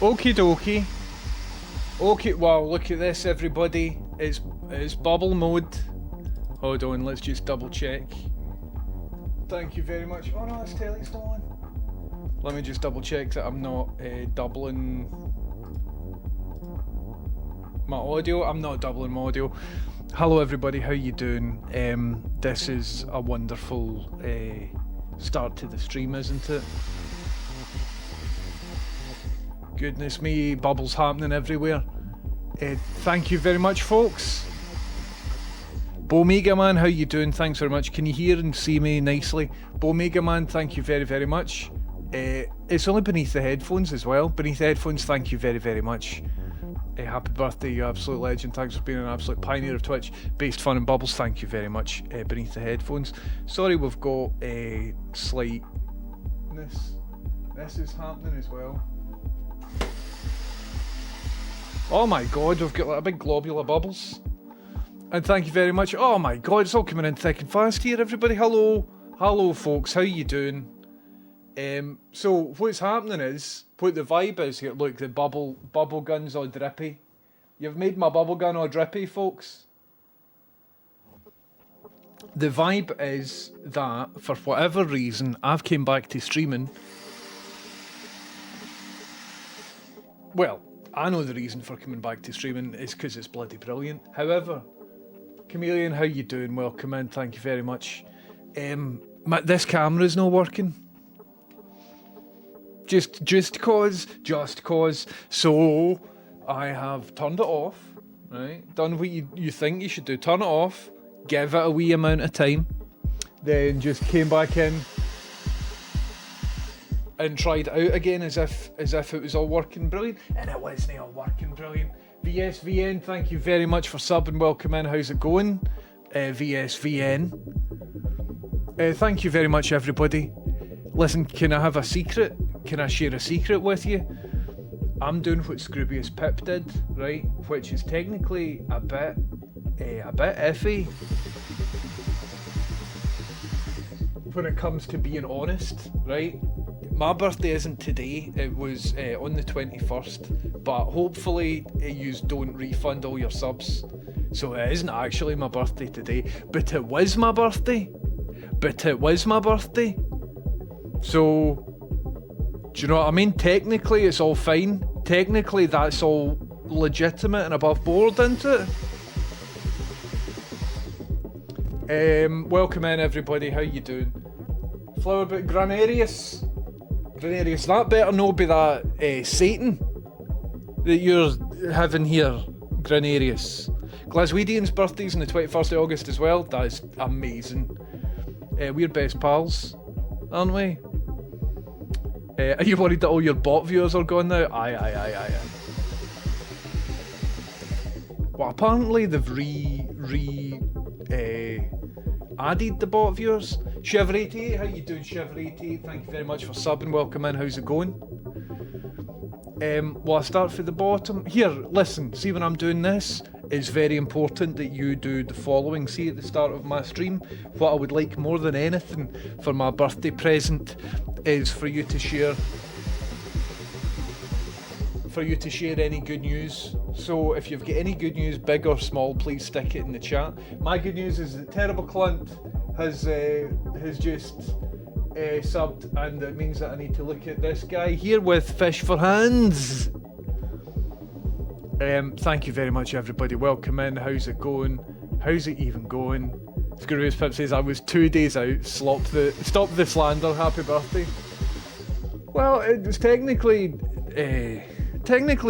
Okie dokie. Okay, wow, look at this, everybody. It's bubble mode. Hold on, let's just double check. Thank you very much. Oh no, this telly's not on. Let me just double check that I'm not doubling my audio. I'm not doubling my audio. Hello everybody, how you doing? This is a wonderful start to the stream, isn't it? Goodness me, bubbles happening everywhere. Thank you very much, folks. Bomega Man, how you doing? Thanks very much. Can you hear and see me nicely? Bomega Man, thank you very, very much. It's only beneath the headphones as well. Beneath the headphones, thank you very, very much. Happy birthday, you absolute legend. Thanks for being an absolute pioneer of Twitch. Based Fun and Bubbles, thank you very much. Beneath the headphones. Sorry, we've got a slight... This is happening as well. Oh my god, we've got like a big globule of bubbles. And thank you very much. Oh my god, it's all coming in thick and fast here, everybody. Hello. Hello, folks. How you doing? So, what's happening is, what the vibe is here, look, the bubble gun's all drippy. You've made my bubble gun all drippy, folks. The vibe is that, for whatever reason, I've came back to streaming. Well, I know the reason for coming back to streaming is because it's bloody brilliant. However, Chameleon, how you doing? Welcome in, thank you very much. This camera's not working. Just cause. So, I have turned it off, right? Done what you think you should do. Turn it off, give it a wee amount of time, then just came back in and tried out again as if it was all working brilliant, and it wasn't all working brilliant. VSVN, thank you very much for subbing. Welcome in. How's it going? VSVN. Thank you very much, everybody. Listen, can I have a secret? Can I share a secret with you? I'm doing what Scroobius Pip did, right? Which is technically a bit iffy when it comes to being honest, right? My birthday isn't today, it was on the 21st, but hopefully you don't refund all your subs. So it isn't actually my birthday today, but it was my birthday. So, do you know what I mean? Technically it's all fine. Technically that's all legitimate and above board, isn't it? Welcome in, everybody, how you doing? Flowerbit Granarius, that better not be that Satan that you're having here, Granarius. Glaswegian's birthday's on the 21st of August as well. That is amazing. We're best pals, aren't we? Are you worried that all your bot viewers are gone now? Aye. Well, apparently they've added the bot viewers. Chevrolet, how you doing, Chevrolet? Thank you very much for subbing. Welcome in. How's it going? Well, I start from the bottom. Here, listen. See, when I'm doing this, it's very important that you do the following. See, at the start of my stream, what I would like more than anything for my birthday present is for you to share any good news. So if you've got any good news, big or small, please stick it in the chat. My good news is that Terrible Clunt has just subbed, and it means that I need to look at this guy here with Fish for Hands. Thank you very much, everybody. Welcome in. How's it going? How's it even going? Scroobius Pip says I was 2 days out. Stop the slander. Happy birthday. Well, it was technically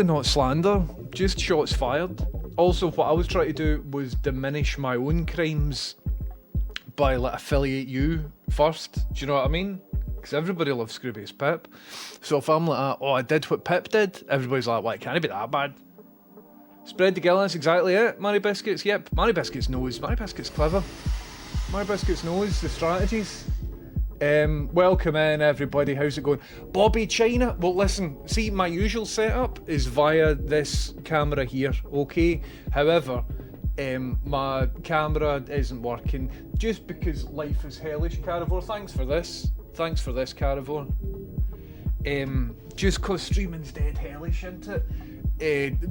not slander, just shots fired. Also, what I was trying to do was diminish my own crimes by affiliate you first. Do you know what I mean? Because everybody loves Scroobius Pip. So if I'm like, oh, I did what Pip did, everybody's like, well, it can't be that bad. Spread the gill, that's exactly it. Mary Biscuits, yep. Mary Biscuits knows. Mary Biscuits clever. Mary Biscuits knows the strategies. Welcome in, everybody. How's it going? Bobby China. Well, listen. See, my usual setup is via this camera here. Okay. However, my camera isn't working just because life is hellish. Carivore, thanks for this. Carivore. just cause streaming's dead hellish, isn't it?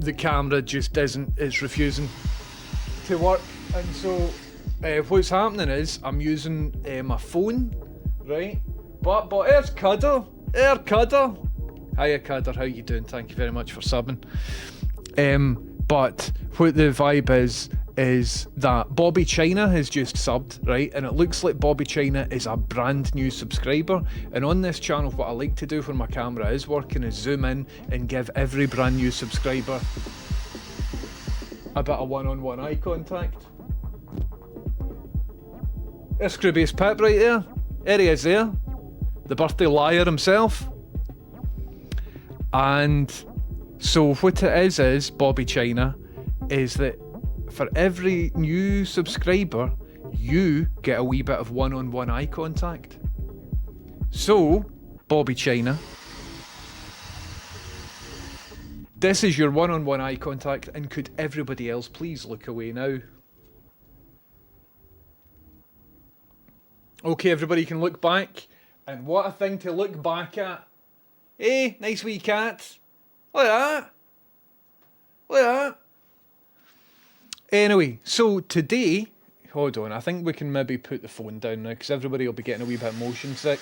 The camera just it's refusing to work, and so what's happening is I'm using my phone, right? But there's Cudder. Hiya Cudder, how you doing? Thank you very much for subbing. But what the vibe is that Bobby China has just subbed, right? And it looks like Bobby China is a brand new subscriber. And on this channel, what I like to do when my camera is working is zoom in and give every brand new subscriber a bit of one-on-one eye contact. There's Scroobius Pip right there. There he is there. The birthday liar himself. And so what it is Bobby China, is that for every new subscriber, you get a wee bit of one-on-one eye contact. So, Bobby China, this is your one-on-one eye contact, and could everybody else please look away now? Okay, everybody can look back, and what a thing to look back at. Hey, nice wee cat. Look at that. Look at that. Anyway, so today, hold on, I think we can maybe put the phone down now, because everybody will be getting a wee bit motion sick.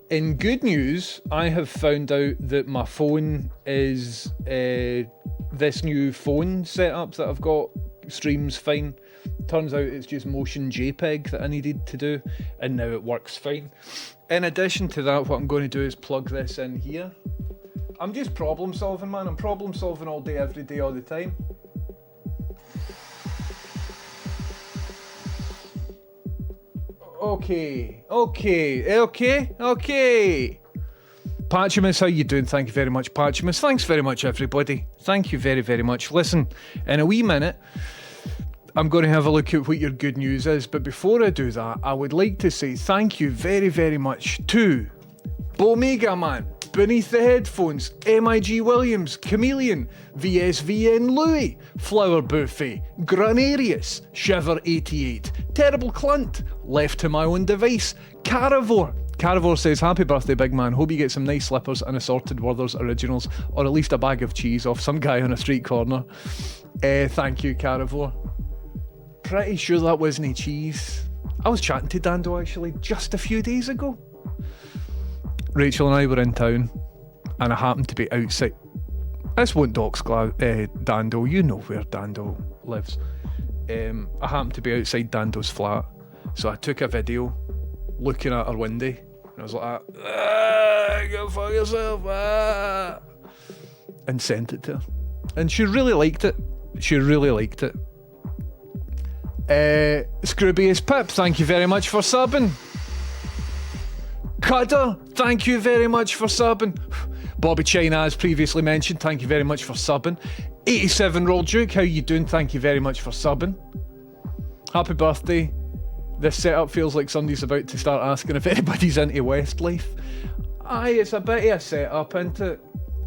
In good news, I have found out that my phone is, this new phone setup that I've got streams fine. Turns out it's just motion JPEG that I needed to do, and now it works fine. In addition to that, what I'm going to do is plug this in here. I'm just problem solving, man. I'm problem solving all day, every day, all the time. Okay. Patchimus, how you doing? Thank you very much, Patchimus. Thanks very much, everybody. Thank you very, very much. Listen, in a wee minute, I'm going to have a look at what your good news is, but before I do that, I would like to say thank you very, very much to Bomega Man, Beneath the Headphones, MIG Williams, Chameleon, VSVN Louis, Flower Buffet, Granarius, Shiver88, Terrible Clunt, Left to My Own Device, Caravore. Caravore says, happy birthday, big man. Hope you get some nice slippers and assorted Werther's originals, or at least a bag of cheese off some guy on a street corner. Thank you, Caravore. Pretty sure that wasn't cheese. I was chatting to Dando actually just a few days ago. Rachel and I were in town, and I happened to be outside. This won't dox Dando, you know where Dando lives. I happened to be outside Dando's flat, so I took a video looking at her window, and I was like, go fuck yourself, and sent it to her. And she really liked it. Scroobius Pip, thank you very much for subbing. Cudder, thank you very much for subbing. Bobby China, as previously mentioned, thank you very much for subbing. 87 Roll Duke, how you doing? Thank you very much for subbing. Happy birthday. This setup feels like somebody's about to start asking if anybody's into Westlife. Aye, it's a bit of a setup, isn't it?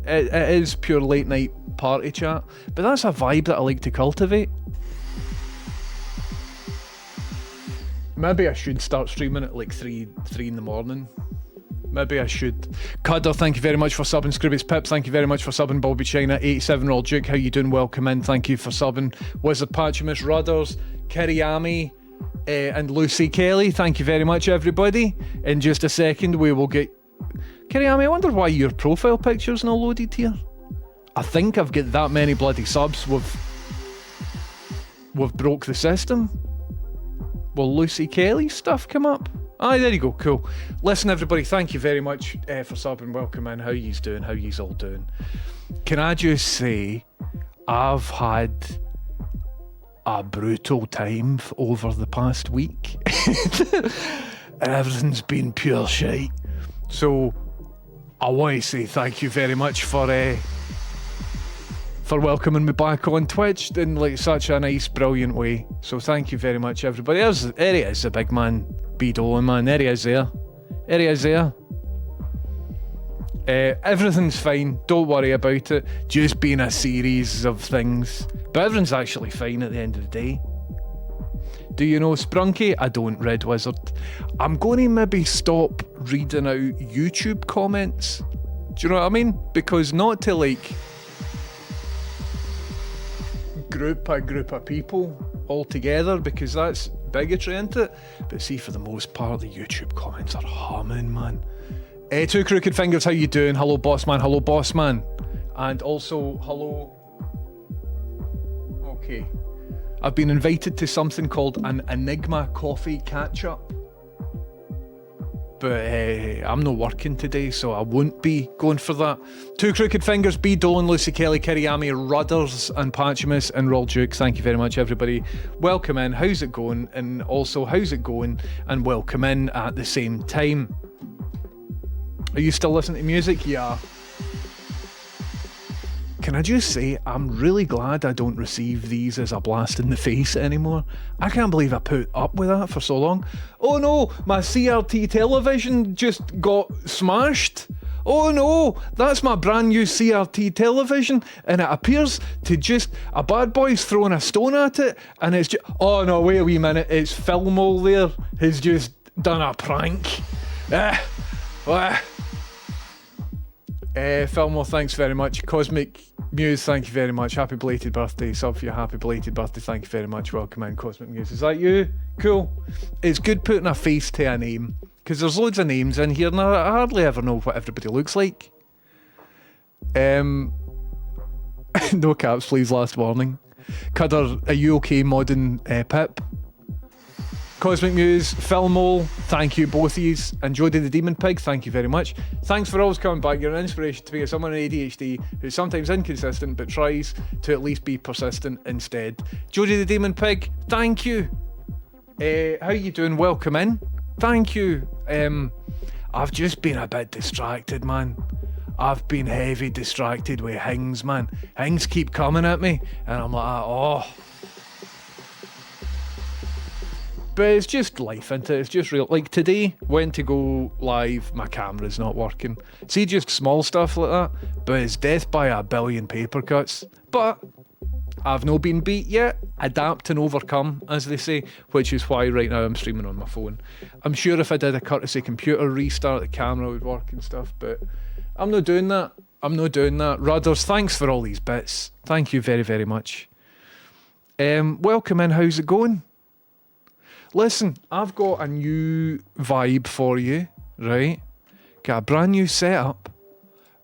It is pure late night party chat, but that's a vibe that I like to cultivate. Maybe I should start streaming at like 3 in the morning. Maybe I should. Cudder, thank you very much for subbing. Scroobius Pip, thank you very much for subbing. Bobby China, 87 Roll Duke, how you doing? Welcome in, thank you for subbing. Wizard Patchimus, Rudders, Kiriami, and Lucy Kelly, thank you very much, everybody. In just a second, we will get... Kiriami, I wonder why your profile picture's not loaded here. I think I've got that many bloody subs. We've broke the system. Will Lucy Kelly's stuff come up? Aye, there you go, cool. Listen, everybody, thank you very much for subbing. Welcome in. How yous doing? How yous all doing? Can I just say, I've had a brutal time over the past week. And everything's been pure shite. So, I want to say thank you very much for welcoming me back on Twitch in like such a nice, brilliant way. So thank you very much, everybody. There he is, the big man, B Dolan, man. There he is there. Everything's fine. Don't worry about it. Just been a series of things. But everything's actually fine at the end of the day. Do you know Sprunky? I don't, Red Wizard. I'm going to maybe stop reading out YouTube comments. Do you know what I mean? Because not to like group a group of people all together, because that's bigotry, isn't it? But see, for the most part, the YouTube comments are humming, man. Two Crooked Fingers, how you doing? Hello, boss man. Hello, boss man. And also, hello. Okay. I've been invited to something called an Enigma coffee catch-up. But I'm not working today, so I won't be going for that. Two Crooked Fingers, B. Dolan, Lucy Kelly, Kiriami, Rudders, and Patchimus, and Roll Duke. Thank you very much, everybody. Welcome in. How's it going? And also, how's it going? And welcome in at the same time. Are you still listening to music? Yeah. Can I just say, I'm really glad I don't receive these as a blast in the face anymore. I can't believe I put up with that for so long. Oh no, my CRT television just got smashed. Oh no, that's my brand new CRT television, and it appears to just, a bad boy's throwing a stone at it, and it's just, oh no, wait a wee minute, it's Filmo there, has just done a prank. Filmo, thanks very much. Cosmic Muse, thank you very much. Happy belated birthday. Sub for your happy belated birthday. Thank you very much. Welcome in, Cosmic Muse. Is that you? Cool. It's good putting a face to a name, because there's loads of names in here and I hardly ever know what everybody looks like. No caps, please. Last warning. Cutter, are you okay modding Pip? Cosmic Muse, Filmo, thank you, both of yous. And Jody the Demon Pig, thank you very much. Thanks for always coming back. You're an inspiration to me as someone with ADHD who's sometimes inconsistent but tries to at least be persistent instead. Jody the Demon Pig, thank you. How you doing? Welcome in. Thank you. I've just been a bit distracted, man. I've been heavy distracted with things, man. Things keep coming at me and I'm like, oh. But it's just life, isn't it? It's just real. Like today, went to go live, my camera's not working. See, just small stuff like that. But it's death by a billion paper cuts. But I've not been beat yet. Adapt and overcome, as they say, which is why right now I'm streaming on my phone. I'm sure if I did a courtesy computer restart, the camera would work and stuff, but I'm not doing that. I'm not doing that. Rudders, thanks for all these bits. Thank you very, very much. Welcome in. How's it going? Listen, I've got a new vibe for you, right? Got a brand new setup,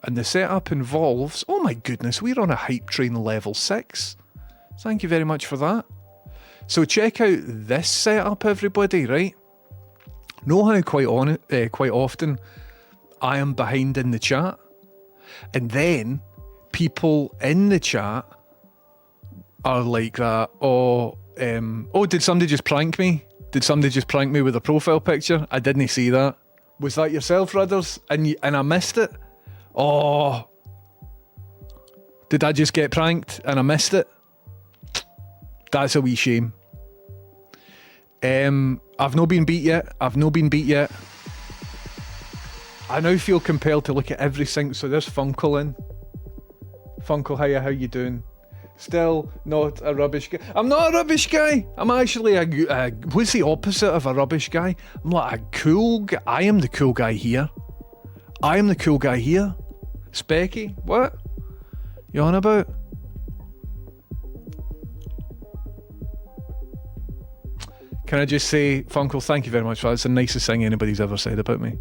and the setup involves, oh my goodness, we're on a hype train level 6. Thank you very much for that. So check out this setup, everybody, right? Know how quite often I am behind in the chat, and then people in the chat are like that, oh, did somebody just prank me? Did somebody just prank me with a profile picture? I didn't see that. Was that yourself, Rudders? And I missed it? Oh. Did I just get pranked and I missed it? That's a wee shame. I've not been beat yet. I now feel compelled to look at every single... So there's Funkle in. Funkle, how you doing? Still not a rubbish guy. I'm not a rubbish guy. I'm actually a what's the opposite of a rubbish guy? I'm like a cool guy. I am the cool guy here. Specky, what? You on about? Can I just say, Funkle, thank you very much for that. It's the nicest thing anybody's ever said about me.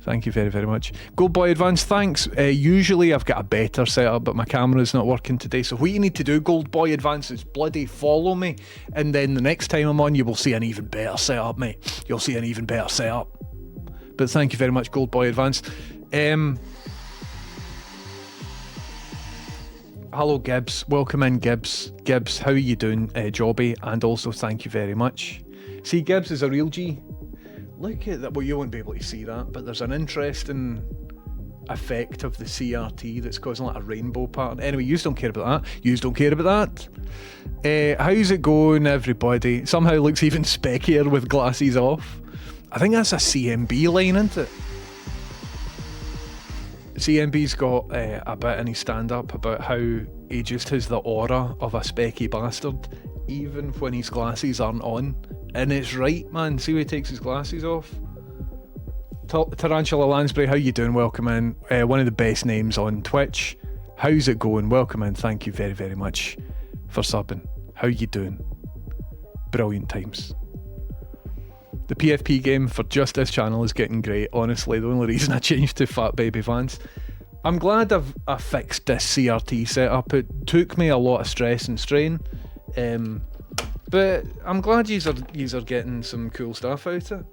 Thank you very, very much. Gold Boy Advance, thanks. Usually I've got a better setup, but my camera's not working today. So what you need to do, Gold Boy Advance, is bloody follow me. And then the next time I'm on, you will see an even better setup, mate. You'll see an even better setup. But thank you very much, Gold Boy Advance. Hello, Gibbs. Welcome in, Gibbs. Gibbs, how are you doing, Jobby? And also thank you very much. See, Gibbs is a real G. Look at that. Well, you won't be able to see that, but there's an interesting effect of the CRT that's causing like a rainbow pattern. Anyway, you don't care about that. How's it going, everybody? Somehow it looks even speckier with glasses off. I think that's a CMB line, isn't it? CMB's got a bit in his stand-up about how he just has the aura of a specky bastard, even when his glasses aren't on. And it's right, man. See where he takes his glasses off. Tarantula Lansbury, how you doing? Welcome in. One of the best names on Twitch. How's it going? Welcome in. Thank you very, very much for subbing. How you doing? Brilliant times. The PFP game for just this channel is getting great. Honestly, the only reason I changed to Fat Baby Vans. I'm glad I fixed this CRT setup. It took me a lot of stress and strain. But I'm glad yous are getting some cool stuff out of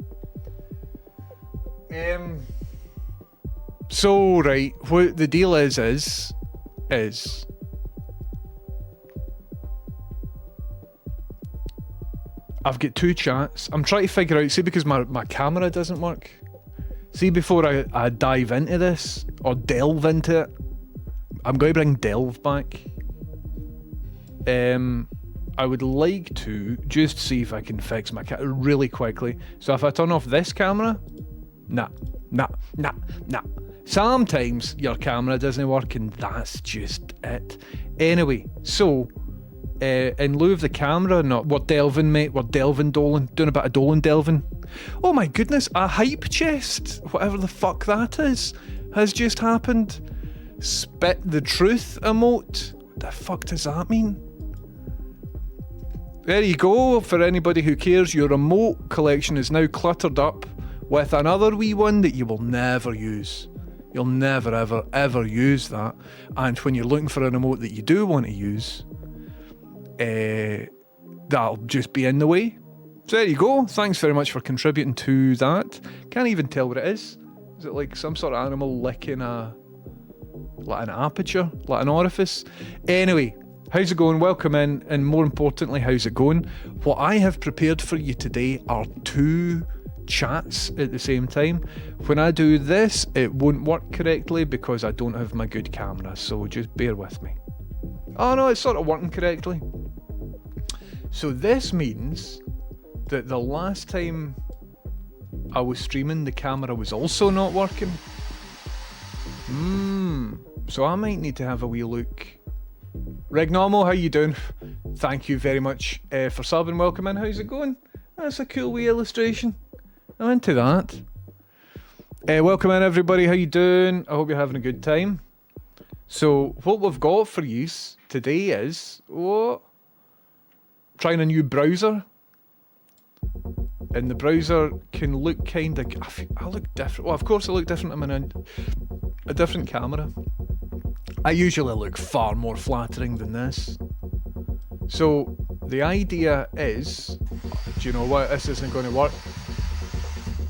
it. So right, what the deal is I've got two chats. I'm trying to figure out, see, because my camera doesn't work. See, before I dive into this or delve into it, I'm going to bring delve back. I would like to just see if I can fix my camera really quickly. So if I turn off this camera, nah. Sometimes your camera doesn't work and that's just it. Anyway, so in lieu of the camera, we're delving, mate. We're delving, doling, doing a bit of doling, delving. Oh my goodness, a hype chest, whatever the fuck that is, has just happened. Spit the truth emote. What the fuck does that mean? There you go. For anybody who cares, your emote collection is now cluttered up with another wee one that you will never use. You'll never, ever, ever use that. And when you're looking for an emote that you do want to use, that'll just be in the way. So there you go. Thanks very much for contributing to that. Can't even tell what it is. Is it like some sort of animal licking like an aperture, like an orifice? Anyway, how's it going? Welcome in, and more importantly, how's it going? What I have prepared for you today are two chats at the same time. When I do this, it won't work correctly because I don't have my good camera, so just bear with me. Oh no, it's sort of working correctly. So this means that the last time I was streaming, the camera was also not working. So I might need to have a wee look. Regnormal, how you doing? Thank you very much for subbing. Welcome in. How's it going? That's a cool wee illustration. I'm into that. Welcome in, everybody. How you doing? I hope you're having a good time. So what we've got for you today is trying a new browser. And the browser can look kind of... I look different. Well, of course I look different. I'm in a different camera. I usually look far more flattering than this. So the idea is... Do you know what? This isn't going to work.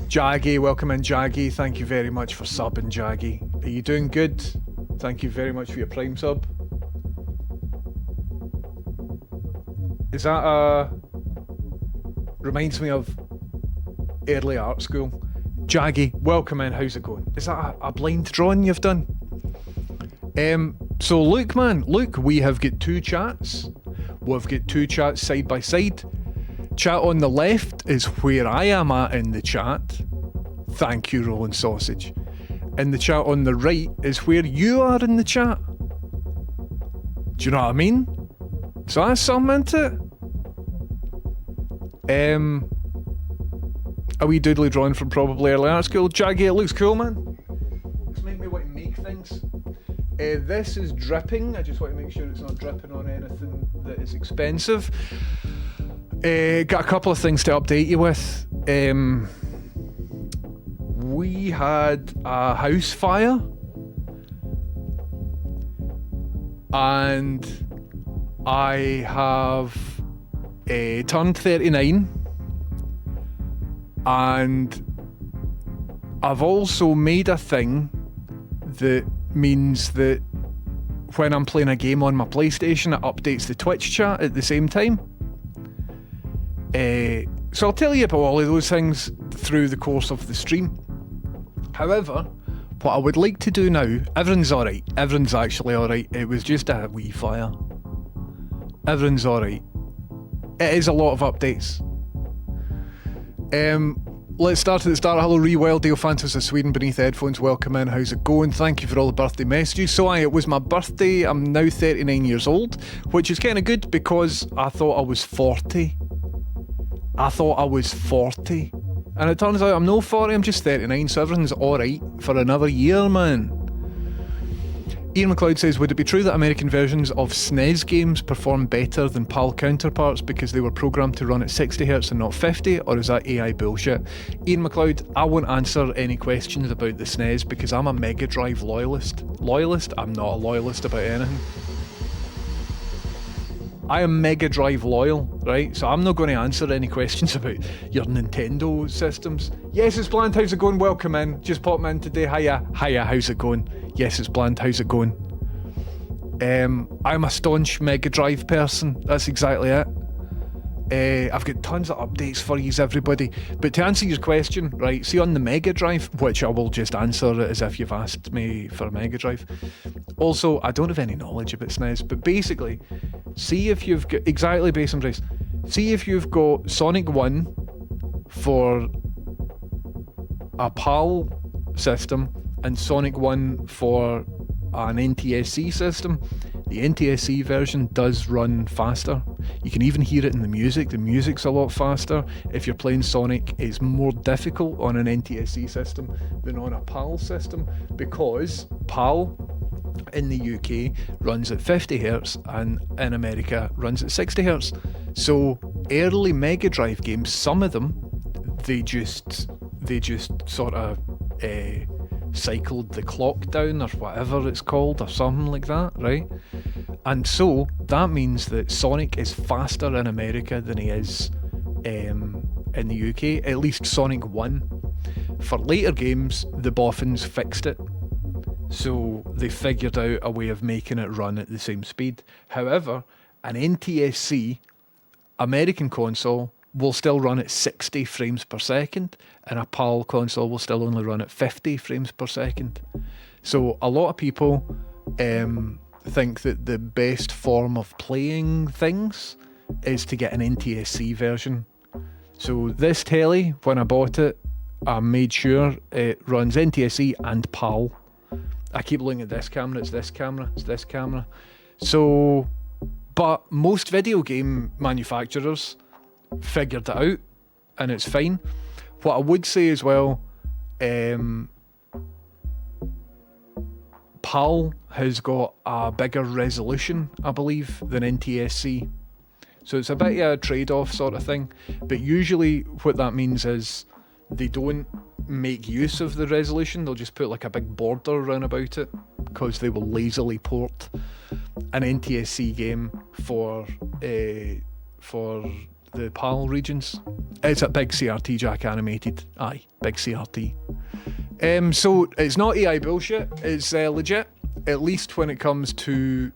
Jaggy, welcome in, Jaggy. Thank you very much for subbing, Jaggy. Are you doing good? Thank you very much for your Prime sub. Is that reminds me of early art school. Jaggy, welcome in, how's it going? Is that a blind drawing you've done? So look, man, look, we have got two chats. We've got two chats side by side. Chat on the left is where I am at in the chat. Thank you, Rolling Sausage. And the chat on the right is where you are in the chat. Do you know what I mean? So that's something, isn't it? A wee doodly drawing from probably early art school. Jaggy, it looks cool, man. It's making me want to make things. This is dripping. I just want to make sure it's not dripping on anything that is expensive. Got a couple of things to update you with. We had a house fire. And I have turned 39. And I've also made a thing that means that when I'm playing a game on my PlayStation, it updates the Twitch chat at the same time. So I'll tell you about all of those things through the course of the stream. However, what I would like to do now, everyone's alright. Everyone's actually alright. It was just a wee fire. Everyone's alright. It is a lot of updates. Let's start at the start. Hello, Rewild, Dale Fantas of Sweden, beneath headphones. Welcome in. How's it going? Thank you for all the birthday messages. So it was my birthday. I'm now 39 years old, which is kind of good because I thought I was 40. I thought I was 40. And it turns out I'm no 40, I'm just 39, so everything's alright for another year, man. Ian McLeod says, would it be true that American versions of SNES games perform better than PAL counterparts because they were programmed to run at 60Hz and not 50, or is that AI bullshit? Ian McLeod, I won't answer any questions about the SNES because I'm a Mega Drive loyalist. Loyalist? I'm not a loyalist about anything. I am Mega Drive loyal, right? So I'm not going to answer any questions about your Nintendo systems. Yes, it's Bland, how's it going? Welcome in. Just pop in today. Hiya, how's it going? Yes, it's Bland, how's it going? I'm a staunch Mega Drive person. That's exactly it. I've got tons of updates for you, everybody. But to answer your question, right, see on the Mega Drive, which I will just answer as if you've asked me for a Mega Drive. Also, I don't have any knowledge about SNES, but basically, see if you've got, exactly based on price, see if you've got Sonic 1 for a PAL system and Sonic 1 for an NTSC system. The NTSC version does run faster. You can even hear it in the music. The music's a lot faster. If you're playing Sonic, it's more difficult on an NTSC system than on a PAL system because PAL in the UK runs at 50Hz and in America runs at 60Hz. So early Mega Drive games, some of them, they just sort of cycled the clock down or whatever it's called or something like that, right? And so that means that Sonic is faster in America than he is in the UK, at least Sonic 1. For later games, the boffins fixed it. So they figured out a way of making it run at the same speed. However, an NTSC American console will still run at 60 frames per second, and a PAL console will still only run at 50 frames per second. So a lot of people think that the best form of playing things is to get an NTSC version. So this telly, when I bought it, I made sure it runs NTSC and PAL. I keep looking at this camera, it's this camera, it's this camera. So, but most video game manufacturers figured it out and it's fine. What I would say as well, PAL has got a bigger resolution, I believe, than NTSC. So it's a bit of a trade-off sort of thing. But usually what that means is they don't make use of the resolution. They'll just put like a big border around about it because they will lazily port an NTSC game for the PAL regions. It's a big CRT, Jack, animated. Aye, big CRT. So it's not AI bullshit. It's legit, at least when it comes to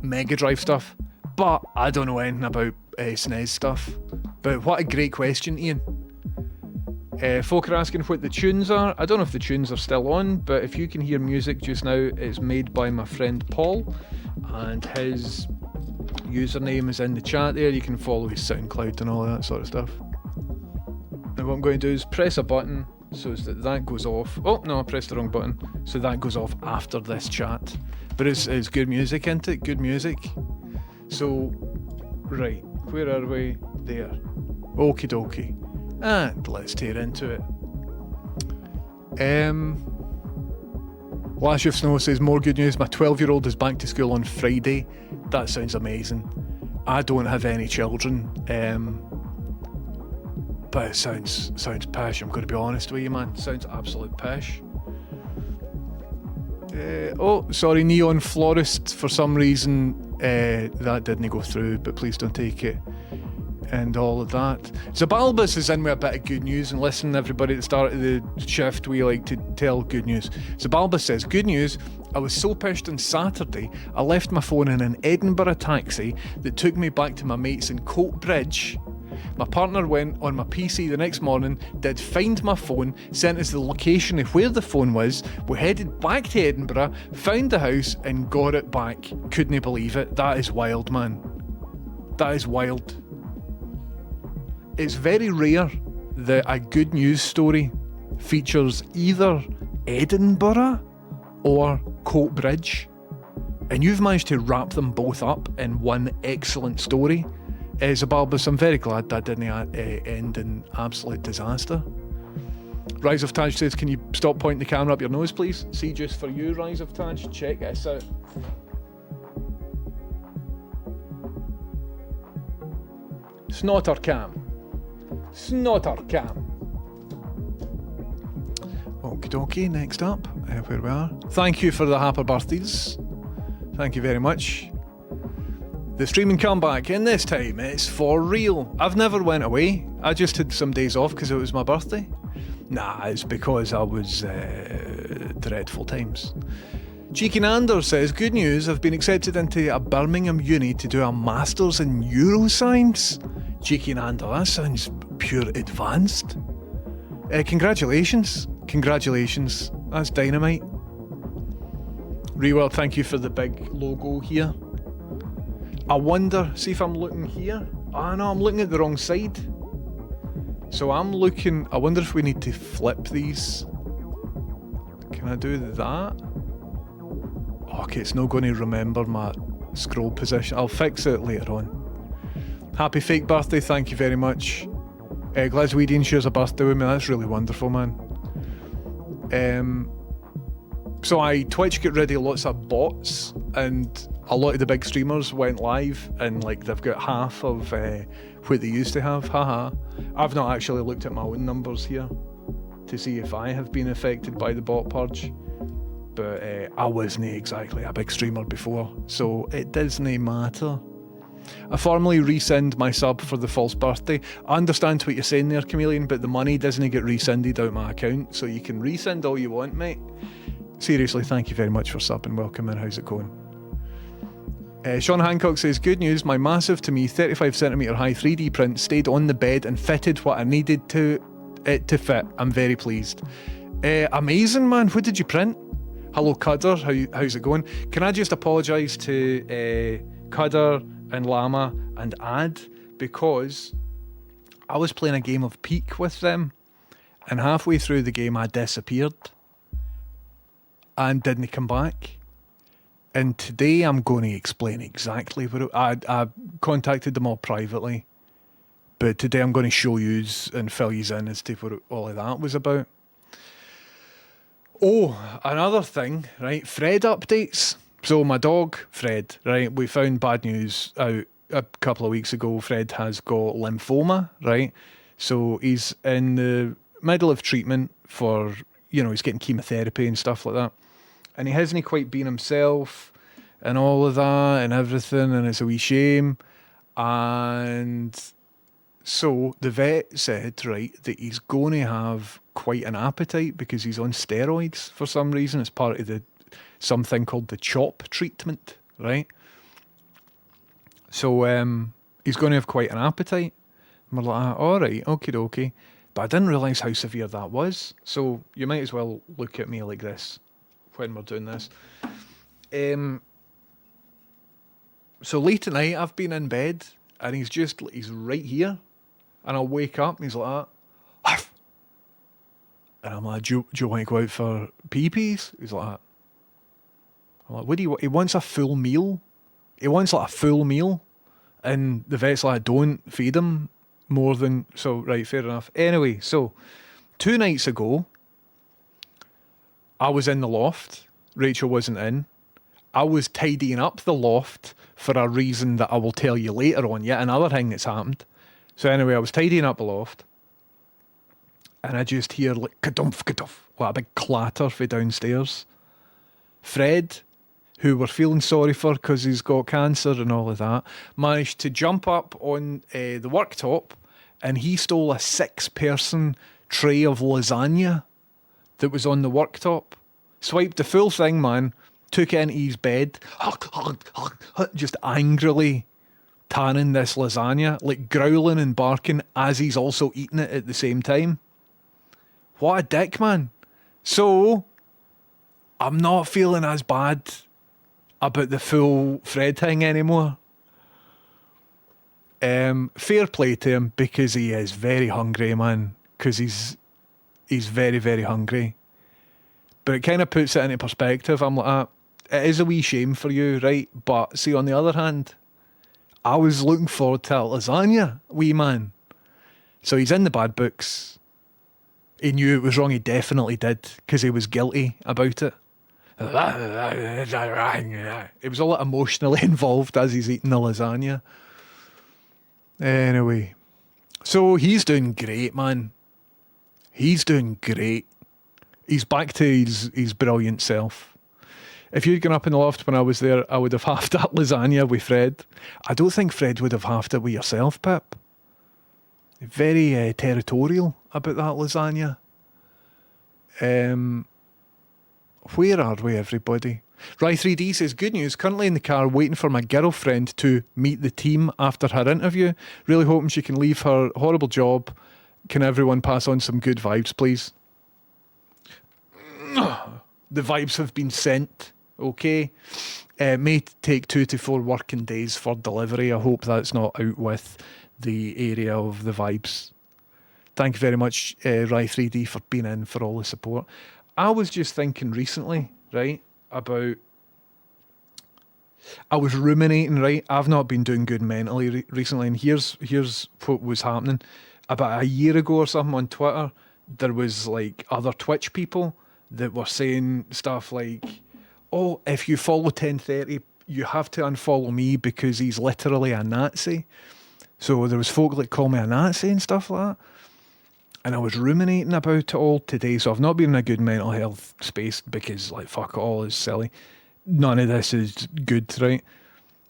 Mega Drive stuff. But I don't know anything about SNES stuff. But what a great question, Ian. Folk are asking what the tunes are. I don't know if the tunes are still on, but if you can hear music just now, it's made by my friend Paul, and his username is in the chat there. You can follow his SoundCloud and all that sort of stuff. Now what I'm going to do is press a button so that goes off. Oh no, I pressed the wrong button. So that goes off after this chat. But it's good music, isn't it? Good music. So, right, where are we? There. Okie dokie. And let's tear into it. Lash of Snow says, more good news. My 12-year-old is back to school on Friday. That sounds amazing. I don't have any children. But it sounds pish. I'm going to be honest with you, man. It sounds absolute pish. Oh, sorry, Neon Florist. For some reason, that didn't go through, but please don't take it. And all of that. Zabalbus is in with a bit of good news, and listen, everybody, at the start of the shift, we like to tell good news. Zabalbus says, good news, I was so pissed on Saturday, I left my phone in an Edinburgh taxi that took me back to my mates in Coatbridge. My partner went on my PC the next morning, did find my phone, sent us the location of where the phone was, we headed back to Edinburgh, found the house, and got it back. Couldn't believe it. That is wild, man. That is wild. It's very rare that a good news story features either Edinburgh or Coatbridge, and you've managed to wrap them both up in one excellent story. Zabarbus, I'm very glad that didn't end in absolute disaster. Rise of Taj says, can you stop pointing the camera up your nose, please? See, just for you, Rise of Taj, check this out. Snotter cam. Snotter cam. Okie dokie, next up, where we are. Thank you for the happy birthdays. Thank you very much. The streaming comeback, and this time it's for real. I've never went away. I just had some days off because it was my birthday. Nah, it's because I was dreadful times. Cheeky Nander says, good news, I've been accepted into a Birmingham uni to do a Masters in Neuroscience. Cheeky Nander, that sounds pure advanced. Congratulations. Congratulations. That's dynamite. Reworld, thank you for the big logo here. I wonder, see if I'm looking here. Oh no, I'm looking at the wrong side. So I'm looking, I wonder if we need to flip these. Can I do that? Okay, it's not going to remember my scroll position. I'll fix it later on. Happy fake birthday, thank you very much. Glaswegian shares a birthday with me, that's really wonderful, man. So Twitch got rid of lots of bots, and a lot of the big streamers went live, and like they've got half of what they used to have. Haha. I've not actually looked at my own numbers here to see if I have been affected by the bot purge, but I wasn't exactly a big streamer before, so it doesn't matter. I formally resend my sub for the false birthday. I understand what you're saying there, Chameleon, but the money doesn't get resended out my account, so you can resend all you want, mate. Seriously, thank you very much for subbing. Welcome in. How's it going? Sean Hancock says, good news, my massive to me 35cm high 3D print stayed on the bed and fitted what I needed it to fit. I'm very pleased. Amazing, man. What did you print? Hello, Cutter. How's it going? Can I just apologise to Cutter and Llama and Ad, because I was playing a game of Peak with them, and halfway through the game I disappeared and didn't come back. And today I'm going to explain exactly what I contacted them all privately, but today I'm going to show you and fill you in as to what all of that was about. Oh, another thing, right? Fred updates. So my dog, Fred, right? We found bad news out a couple of weeks ago. Fred has got lymphoma, right? So he's in the middle of treatment for, he's getting chemotherapy and stuff like that. And he hasn't quite been himself and all of that and everything, and it's a wee shame. And so the vet said, right, that he's going to have quite an appetite because he's on steroids for some reason. It's part of something called the CHOP treatment, right? So he's going to have quite an appetite. And we're like, all right, okie dokie. But I didn't realise how severe that was. So you might as well look at me like this when we're doing this. So late at night, I've been in bed, and he's right here. And I'll wake up, and he's like that. And I'm like, do you want to go out for pee-pees? He's like that. I'm like, what do you want? He wants a full meal. He wants like a full meal. And the vet's like, don't feed him more than... So, right, fair enough. Anyway, so 2 nights ago, I was in the loft. Rachel wasn't in. I was tidying up the loft for a reason that I will tell you later on. Yet another thing that's happened. So anyway, I was tidying up the loft. And I just hear like, ka-dumph, ka-dumph, like a big clatter from downstairs. Fred, who we're feeling sorry for because he's got cancer and all of that, managed to jump up on the worktop, and he stole a 6-person tray of lasagna that was on the worktop. Swiped the full thing, man, took it into his bed, just angrily tanning this lasagna, like growling and barking as he's also eating it at the same time. What a dick, man. So, I'm not feeling as bad about the full Fred thing anymore. Fair play to him, because he is very hungry, man. Because he's very, very hungry. But it kind of puts it into perspective. I'm like, it is a wee shame for you, right? But see, on the other hand, I was looking forward to lasagna, wee man. So he's in the bad books. He knew it was wrong. He definitely did, because he was guilty about it. It was a lot emotionally involved as he's eating the lasagna. Anyway, so he's doing great, man. He's doing great. He's back to his brilliant self. If you'd gone up in the loft when I was there, I would have halved that lasagna with Fred. I don't think Fred would have halved it with yourself, Pip. Very territorial about that lasagna. Where are we, everybody? Ry3D says, good news, currently in the car waiting for my girlfriend to meet the team after her interview. Really hoping she can leave her horrible job. Can everyone pass on some good vibes, please? The vibes have been sent, okay? May take 2 to 4 working days for delivery. I hope that's not out with the area of the vibes. Thank you very much, Ry3D, for being in, for all the support. I was just thinking recently, right, about... I was ruminating, right? I've not been doing good mentally recently, and here's what was happening. About a year ago or something on Twitter, there was like other Twitch people that were saying stuff like, oh, if you follow 1030, you have to unfollow me because he's literally a Nazi. So there was folk that call me a Nazi and stuff like that. And I was ruminating about it all today, so I've not been in a good mental health space because, like, fuck it all is silly. None of this is good, right?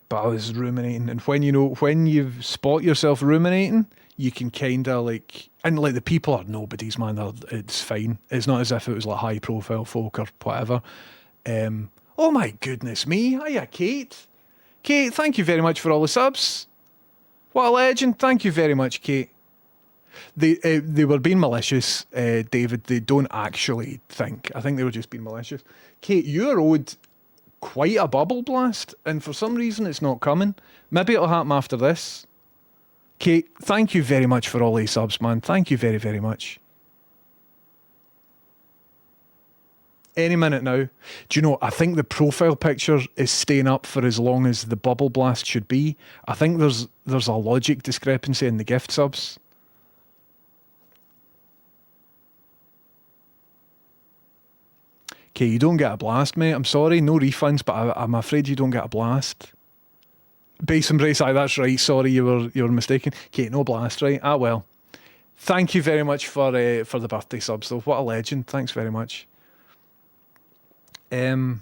But I was ruminating, and when you spot yourself ruminating, you can kind of like, and like the people are nobodies, man. It's fine. It's not as if it was like high profile folk or whatever. Oh my goodness me! Hiya, Kate. Kate, thank you very much for all the subs. What a legend! Thank you very much, Kate. They were being malicious, David. They don't actually think. I think they were just being malicious. Kate, you're owed quite a bubble blast, and for some reason it's not coming. Maybe it'll happen after this. Kate, thank you very much for all these subs, man. Thank you very, very much. Any minute now. Do you know, I think the profile picture is staying up for as long as the bubble blast should be. I think there's a logic discrepancy in the gift subs. Okay, you don't get a blast, mate. I'm sorry, no refunds, but I'm afraid you don't get a blast. Base Embrace, aye, that's right. Sorry, you were mistaken. Okay, no blast, right? Ah, well. Thank you very much for the birthday subs, though. What a legend. Thanks very much. I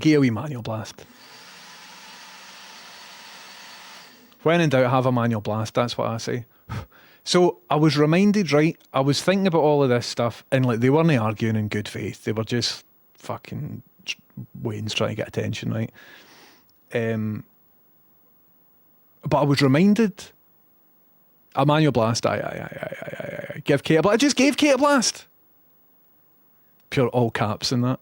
gave a wee manual blast. When in doubt, have a manual blast. That's what I say. So I was reminded, right? I was thinking about all of this stuff, and like they weren't arguing in good faith. They were just fucking Wayne's trying to get attention, right? But I was reminded, a manual blast. I give Kate a blast. I just gave Kate a blast. Pure all caps in that.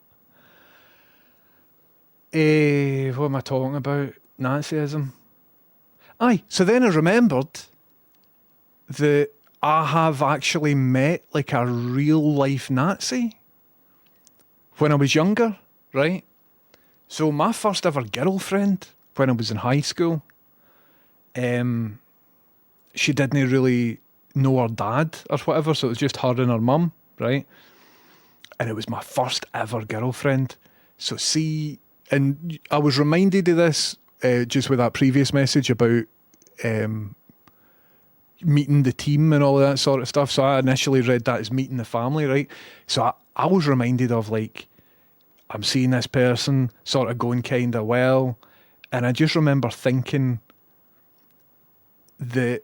What am I talking about? Nazism. Aye. So then I remembered that I have actually met like a real life Nazi when I was younger, right? So my first ever girlfriend when I was in high school, she didn't really know her dad or whatever, so it was just her and her mum, right? And it was my first ever girlfriend. So see, and I was reminded of this just with that previous message about meeting the team and all that sort of stuff. So I initially read that as meeting the family, right? So I was reminded of like, I'm seeing this person sort of going kind of well. And I just remember thinking that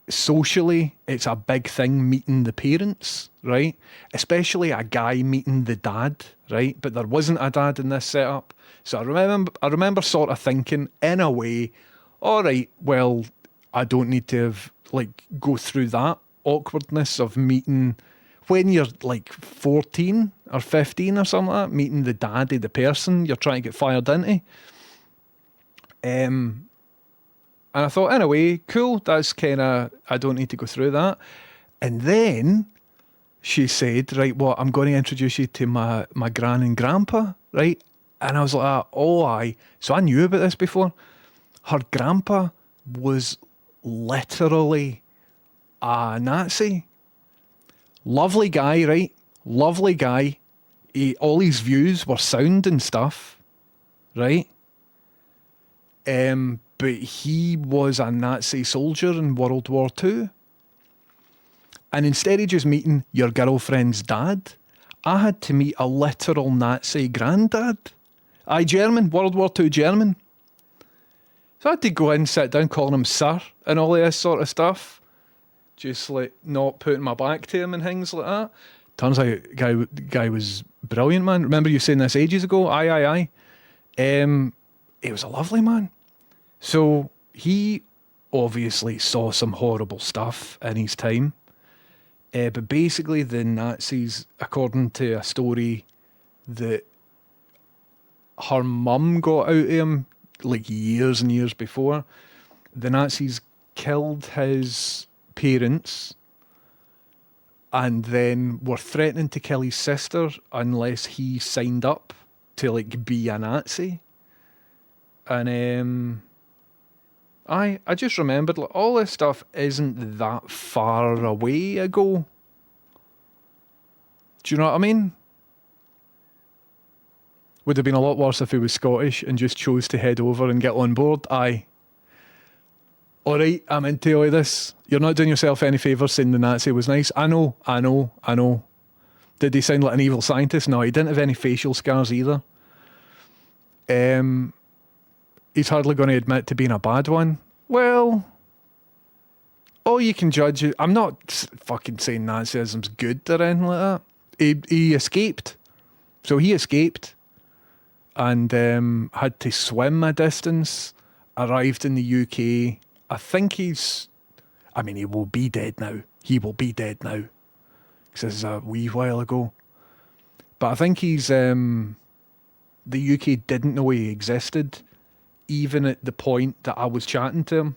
socially it's a big thing meeting the parents, right? Especially a guy meeting the dad, right? But there wasn't a dad in this setup. So I remember sort of thinking in a way, all right, well, I don't need to have like go through that awkwardness of meeting when you're like 14 or 15 or something like that, meeting the dad of the person you're trying to get fired into. And I thought, in a way, cool, that's kind of, I don't need to go through that. And then she said, right, well, I'm going to introduce you to my gran and grandpa, right? And I was like, oh, aye. So I knew about this before. Her grandpa was literally a Nazi. Lovely guy, right? Lovely guy. All his views were sound and stuff, right? But he was a Nazi soldier in World War II. And instead of just meeting your girlfriend's dad, I had to meet a literal Nazi granddad. German, World War II German. So I had to go in, sit down, calling him sir and all of this sort of stuff. Just like not putting my back to him and things like that. Turns out guy was brilliant, man. Remember you saying this ages ago? Aye. He was a lovely man. So he obviously saw some horrible stuff in his time. But basically the Nazis, according to a story that her mum got out of him like years and years before, the Nazis killed his parents and then were threatening to kill his sister unless he signed up to like be a Nazi. And I just remembered like all this stuff isn't that far away ago. Do you know what I mean? Would have been a lot worse if he was Scottish and just chose to head over and get on board. Aye. Alright, I'm into all of this. You're not doing yourself any favours saying the Nazi was nice. I know. Did he sound like an evil scientist? No, he didn't have any facial scars either. He's hardly going to admit to being a bad one. Well, all you can judge it. I'm not fucking saying Nazism's good or anything like that. He escaped. So he escaped and had to swim a distance, arrived in the UK. I think he will be dead now. He will be dead now. Because this is a wee while ago. But I think the UK didn't know he existed, even at the point that I was chatting to him.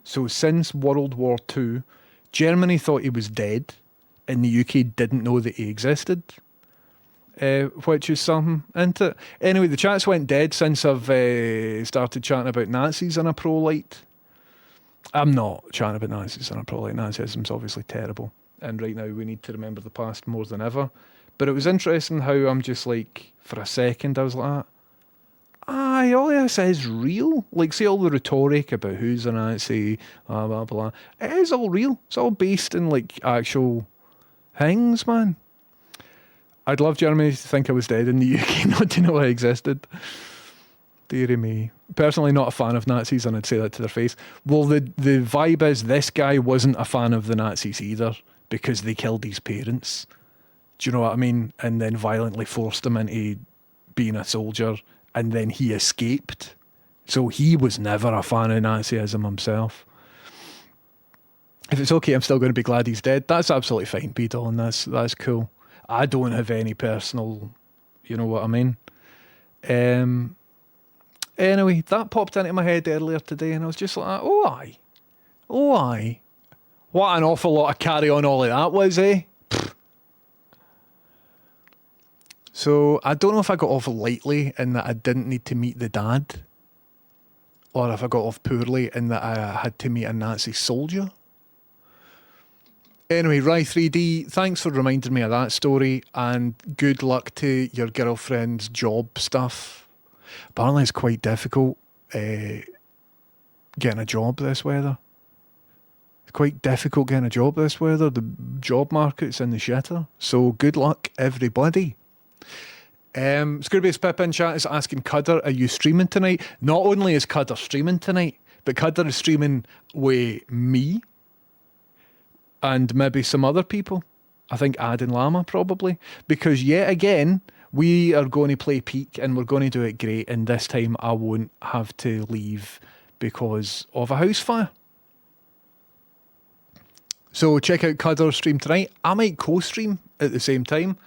So since World War II, Germany thought he was dead, and the UK didn't know that he existed. Which is something, isn't it? Anyway, the chat's went dead since I've started chatting about Nazis on a pro-light. I'm not chatting about Nazis on a pro-light. Nazism's obviously terrible. And right now we need to remember the past more than ever. But it was interesting how I'm just like, for a second, I was like, aye, all this is real. Like, see all the rhetoric about who's a Nazi, blah, blah, blah. It is all real. It's all based in, like, actual things, man. I'd love Germany to think I was dead in the UK, not to know I existed. Deary me. Personally not a fan of Nazis, and I'd say that to their face. Well, the vibe is this guy wasn't a fan of the Nazis either, because they killed his parents. Do you know what I mean? And then violently forced him into being a soldier, and then he escaped. So he was never a fan of Nazism himself. If it's okay, I'm still going to be glad he's dead. That's absolutely fine, Beadle, and that's cool. I don't have any personal, you know what I mean? Anyway, that popped into my head earlier today, and I was just like, oh aye. What an awful lot of carry on all of that was, eh? Pfft. So I don't know if I got off lightly in that I didn't need to meet the dad, or if I got off poorly in that I had to meet a Nazi soldier. Anyway, Rye3D, thanks for reminding me of that story, and good luck to your girlfriend's job stuff. Apparently it's quite difficult getting a job this weather. It's quite difficult getting a job this weather. The job market's in the shitter. So good luck, everybody. Scroobius Pip in chat is asking Cudder, are you streaming tonight? Not only is Cudder streaming tonight, but Cudder is streaming with me and maybe some other people. I think Ad and Llama probably. Because yet again, we are going to play Peak and we're going to do it great. And this time I won't have to leave because of a house fire. So check out Cudder's stream tonight. I might co-stream at the same time.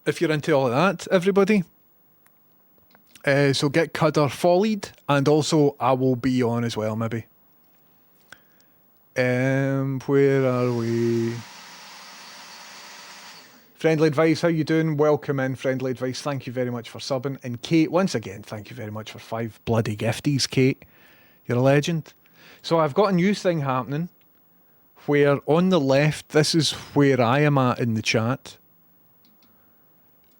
If you're into all of that, everybody. So get Cudder followed. And also I will be on as well, maybe. Where are we? Friendly Advice, how you doing? Welcome in, Friendly Advice. Thank you very much for subbing. And Kate, once again, thank you very much for 5 bloody gifties, Kate. You're a legend. So I've got a new thing happening where on the left, this is where I am at in the chat.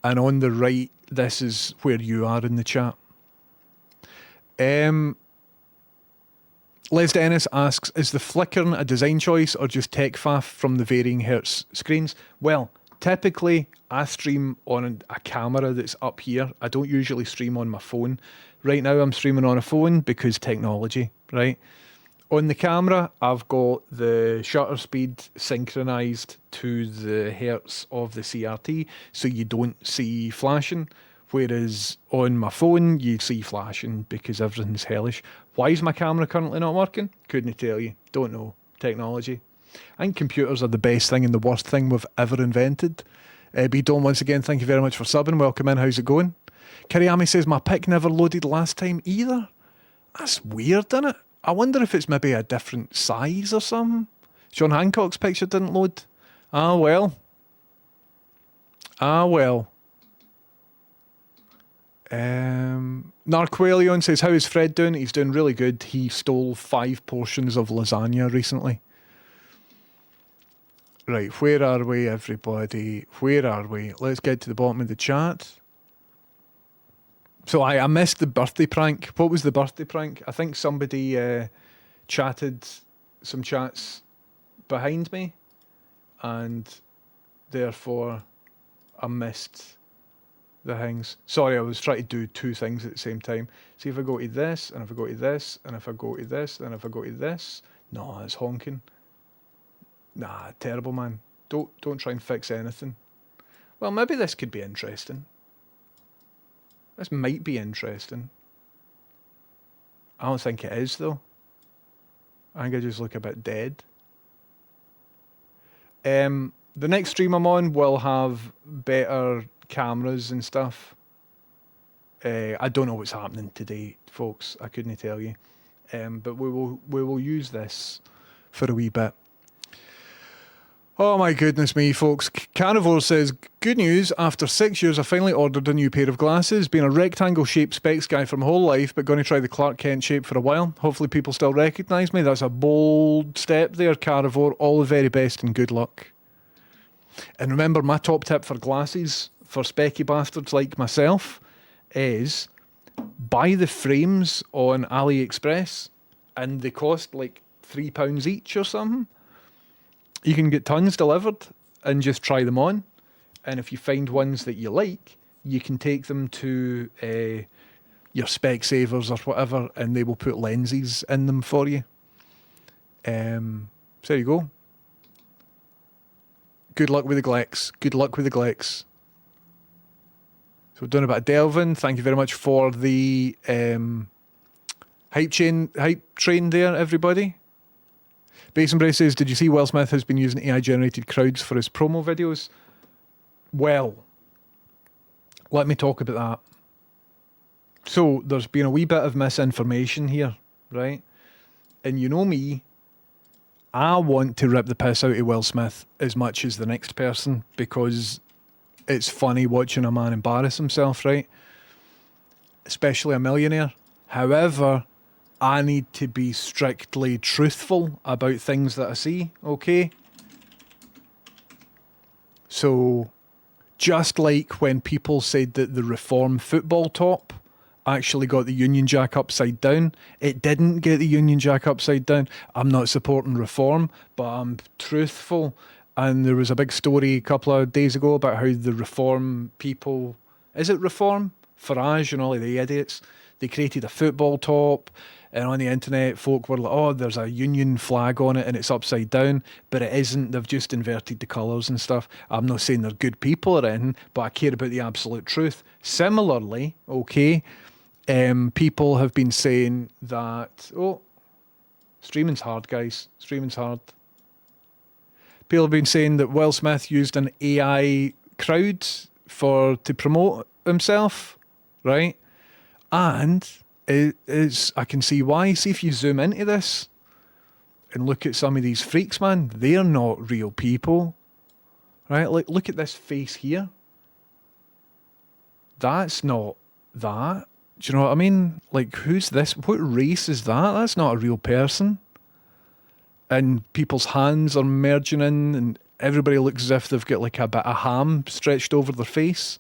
And on the right, this is where you are in the chat. Les Dennis asks, is the flickering a design choice or just tech faff from the varying hertz screens? Well, typically I stream on a camera that's up here. I don't usually stream on my phone. Right now I'm streaming on a phone because technology, right? On the camera, I've got the shutter speed synchronized to the hertz of the CRT, so you don't see flashing. Whereas on my phone, you see flashing because everything's hellish. Why is my camera currently not working? Couldn't tell you. Don't know. Technology. I think computers are the best thing and the worst thing we've ever invented. B Don, once again, thank you very much for subbing. Welcome in. How's it going? Kiriami says, my pic never loaded last time either. That's weird, isn't it? I wonder if it's maybe a different size or something. John Hancock's picture didn't load. Ah, well. Ah, well. Narquelion says, how is Fred doing? He's doing really good. He stole 5 portions of lasagna recently. Right, where are we, everybody? Where are we? Let's get to the bottom of the chat. So I missed the birthday prank. What was the birthday prank? I think somebody chatted some chats behind me, and therefore I missed the things. Sorry, I was trying to do 2 things at the same time. See if I go to this, and if I go to this, and if I go to this, and if I go to this. No, it's honking. Nah, terrible, man. Don't try and fix anything. Well, maybe this could be interesting. This might be interesting. I don't think it is, though. I think I just look a bit dead. The next stream I'm on will have better cameras and stuff. I don't know what's happening today, folks. I couldn't tell you. But we will use this for a wee bit. Oh my goodness me, folks. Carnivore says, good news, after 6 years I finally ordered a new pair of glasses. Been a rectangle shaped specs guy for my whole life, but going to try the Clark Kent shape for a while. Hopefully people still recognise me. That's a bold step there, Carnivore. All the very best and good luck. And remember, my top tip for glasses, for specky bastards like myself, is buy the frames on AliExpress, and they cost like £3 each or something. You can get tons delivered and just try them on. And if you find ones that you like, you can take them to your Specsavers or whatever, and they will put lenses in them for you. So there you go. Good luck with the Glex. Good luck with the Glex. So we've done a bit of delving. Thank you very much for the hype train there, everybody. Basin Brace says, did you see Will Smith has been using AI-generated crowds for his promo videos? Well, let me talk about that. So, there's been a wee bit of misinformation here, right? And you know me, I want to rip the piss out of Will Smith as much as the next person because it's funny watching a man embarrass himself, right? Especially a millionaire. However, I need to be strictly truthful about things that I see, okay? So, just like when people said that the Reform football top actually got the Union Jack upside down, it didn't get the Union Jack upside down. I'm not supporting Reform, but I'm truthful. And there was a big story a couple of days ago about how the Reform people... Is it Reform? Farage and all of the idiots. They created a football top... And on the internet, folk were like, oh, there's a Union flag on it and it's upside down. But it isn't. They've just inverted the colours and stuff. I'm not saying they're good people or anything, but I care about the absolute truth. Similarly, okay, people have been saying that, oh, streaming's hard, guys. Streaming's hard. People have been saying that Will Smith used an AI crowd to promote himself, right? And... I can see why. See if you zoom into this and look at some of these freaks, man. They're not real people, right? Like, look at this face here. That's not that. Do you know what I mean? Like, who's this? What race is that? That's not a real person. And people's hands are merging in, and everybody looks as if they've got like a bit of ham stretched over their face.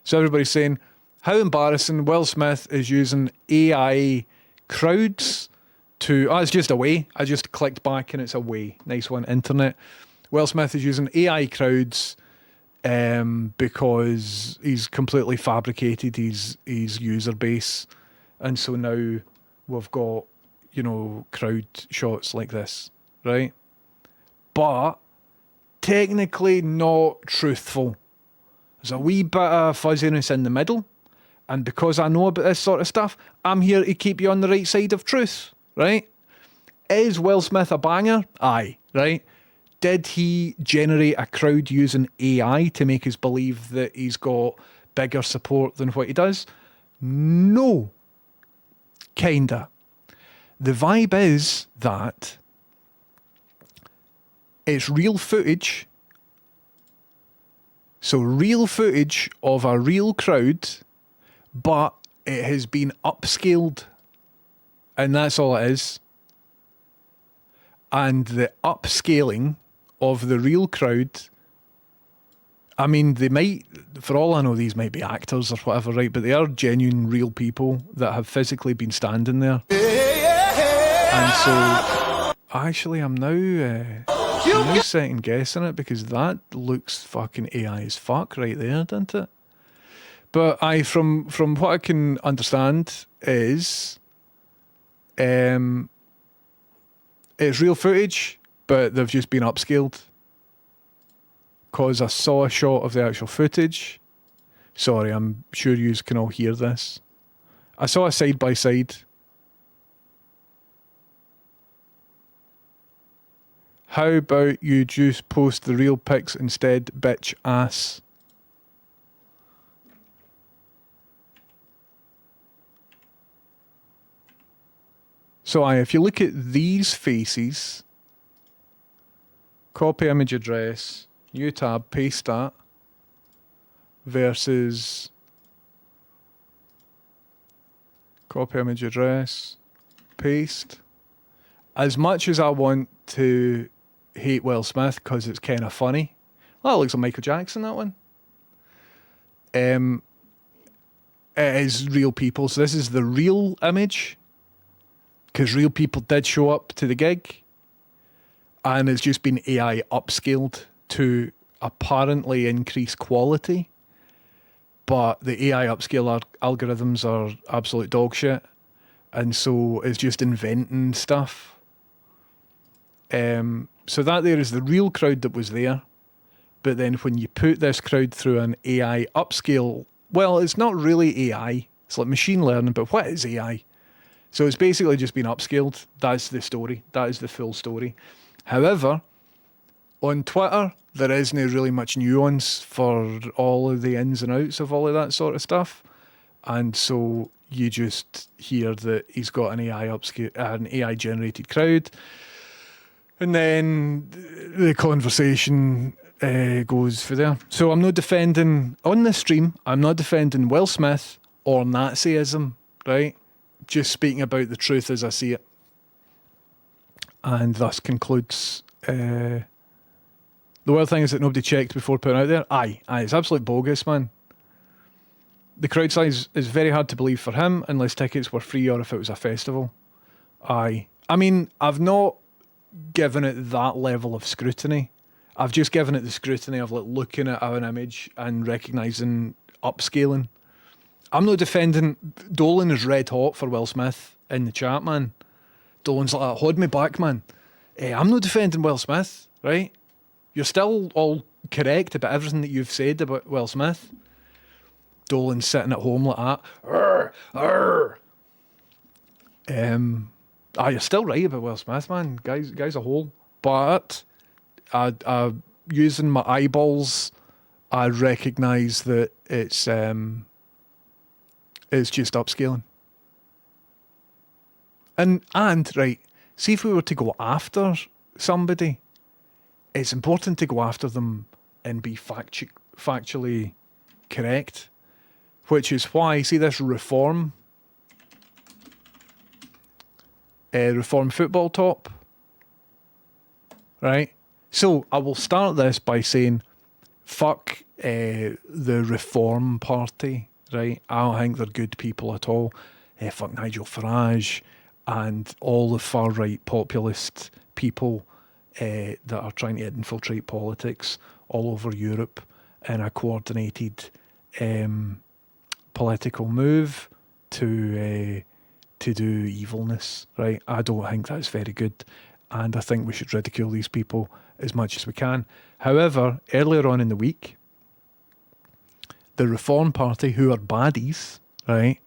So everybody's saying, how embarrassing. Will Smith is using AI crowds to... Oh, it's just a way. I just clicked back and it's a way. Nice one, internet. Will Smith is using AI crowds because he's completely fabricated his user base. And so now we've got, you know, crowd shots like this, right? But technically not truthful. There's a wee bit of fuzziness in the middle. And because I know about this sort of stuff, I'm here to keep you on the right side of truth, right? Is Will Smith a banger? Aye, right? Did he generate a crowd using AI to make us believe that he's got bigger support than what he does? No. Kinda. The vibe is that it's real footage. So real footage of a real crowd, but it has been upscaled. And that's all it is. And the upscaling of the real crowd, I mean, they might, for all I know, these might be actors or whatever, right? But they are genuine, real people that have physically been standing there. And so, actually, I'm now second guessing it because that looks fucking AI as fuck right there, doesn't it? But from what I can understand is, it's real footage, but they've just been upscaled. Because I saw a shot of the actual footage. Sorry, I'm sure you can all hear this. I saw a side by side. How about you just post the real pics instead, bitch ass? So if you look at these faces, copy image address, new tab, paste that, versus copy image address, paste. As much as I want to hate Will Smith because it's kind of funny, well, it looks like Michael Jackson, that one. It is real people, so this is the real image. Because real people did show up to the gig, and it's just been AI upscaled to apparently increase quality, but the AI upscale algorithms are absolute dog shit, and so it's just inventing stuff. So that there is the real crowd that was there, but then when you put this crowd through an AI upscale, well, it's not really AI, it's like machine learning, but what is AI? So it's basically just been upscaled. That's the story. That is the full story. However, on Twitter, there isn't really much nuance for all of the ins and outs of all of that sort of stuff. And so you just hear that he's got an AI generated crowd. And then the conversation goes for there. So I'm not defending, on this stream, I'm not defending Will Smith or Nazism, right? Just speaking about the truth as I see it. And thus concludes... the weird thing is that nobody checked before putting it out there. Aye, it's absolute bogus, man. The crowd size is very hard to believe for him unless tickets were free or if it was a festival. Aye. I mean, I've not given it that level of scrutiny. I've just given it the scrutiny of like looking at an image and recognising upscaling. I'm not defending... Dolan is red hot for Will Smith in the chat, man. Dolan's like, hold me back, man. I'm not defending Will Smith, right? You're still all correct about everything that you've said about Will Smith. Dolan's sitting at home like that. Arr, arr. You're still right about Will Smith, man. Guy's a hole. But using my eyeballs, I recognise that it's just upscaling. And right, see if we were to go after somebody, it's important to go after them and be factually correct, which is why, see this reform football top, right? So I will start this by saying, fuck the Reform Party, right? I don't think they're good people at all. Fuck Nigel Farage and all the far-right populist people that are trying to infiltrate politics all over Europe in a coordinated political move to do evilness, right? I don't think that's very good, and I think we should ridicule these people as much as we can. However, earlier on in the week, the Reform Party, who are baddies, right,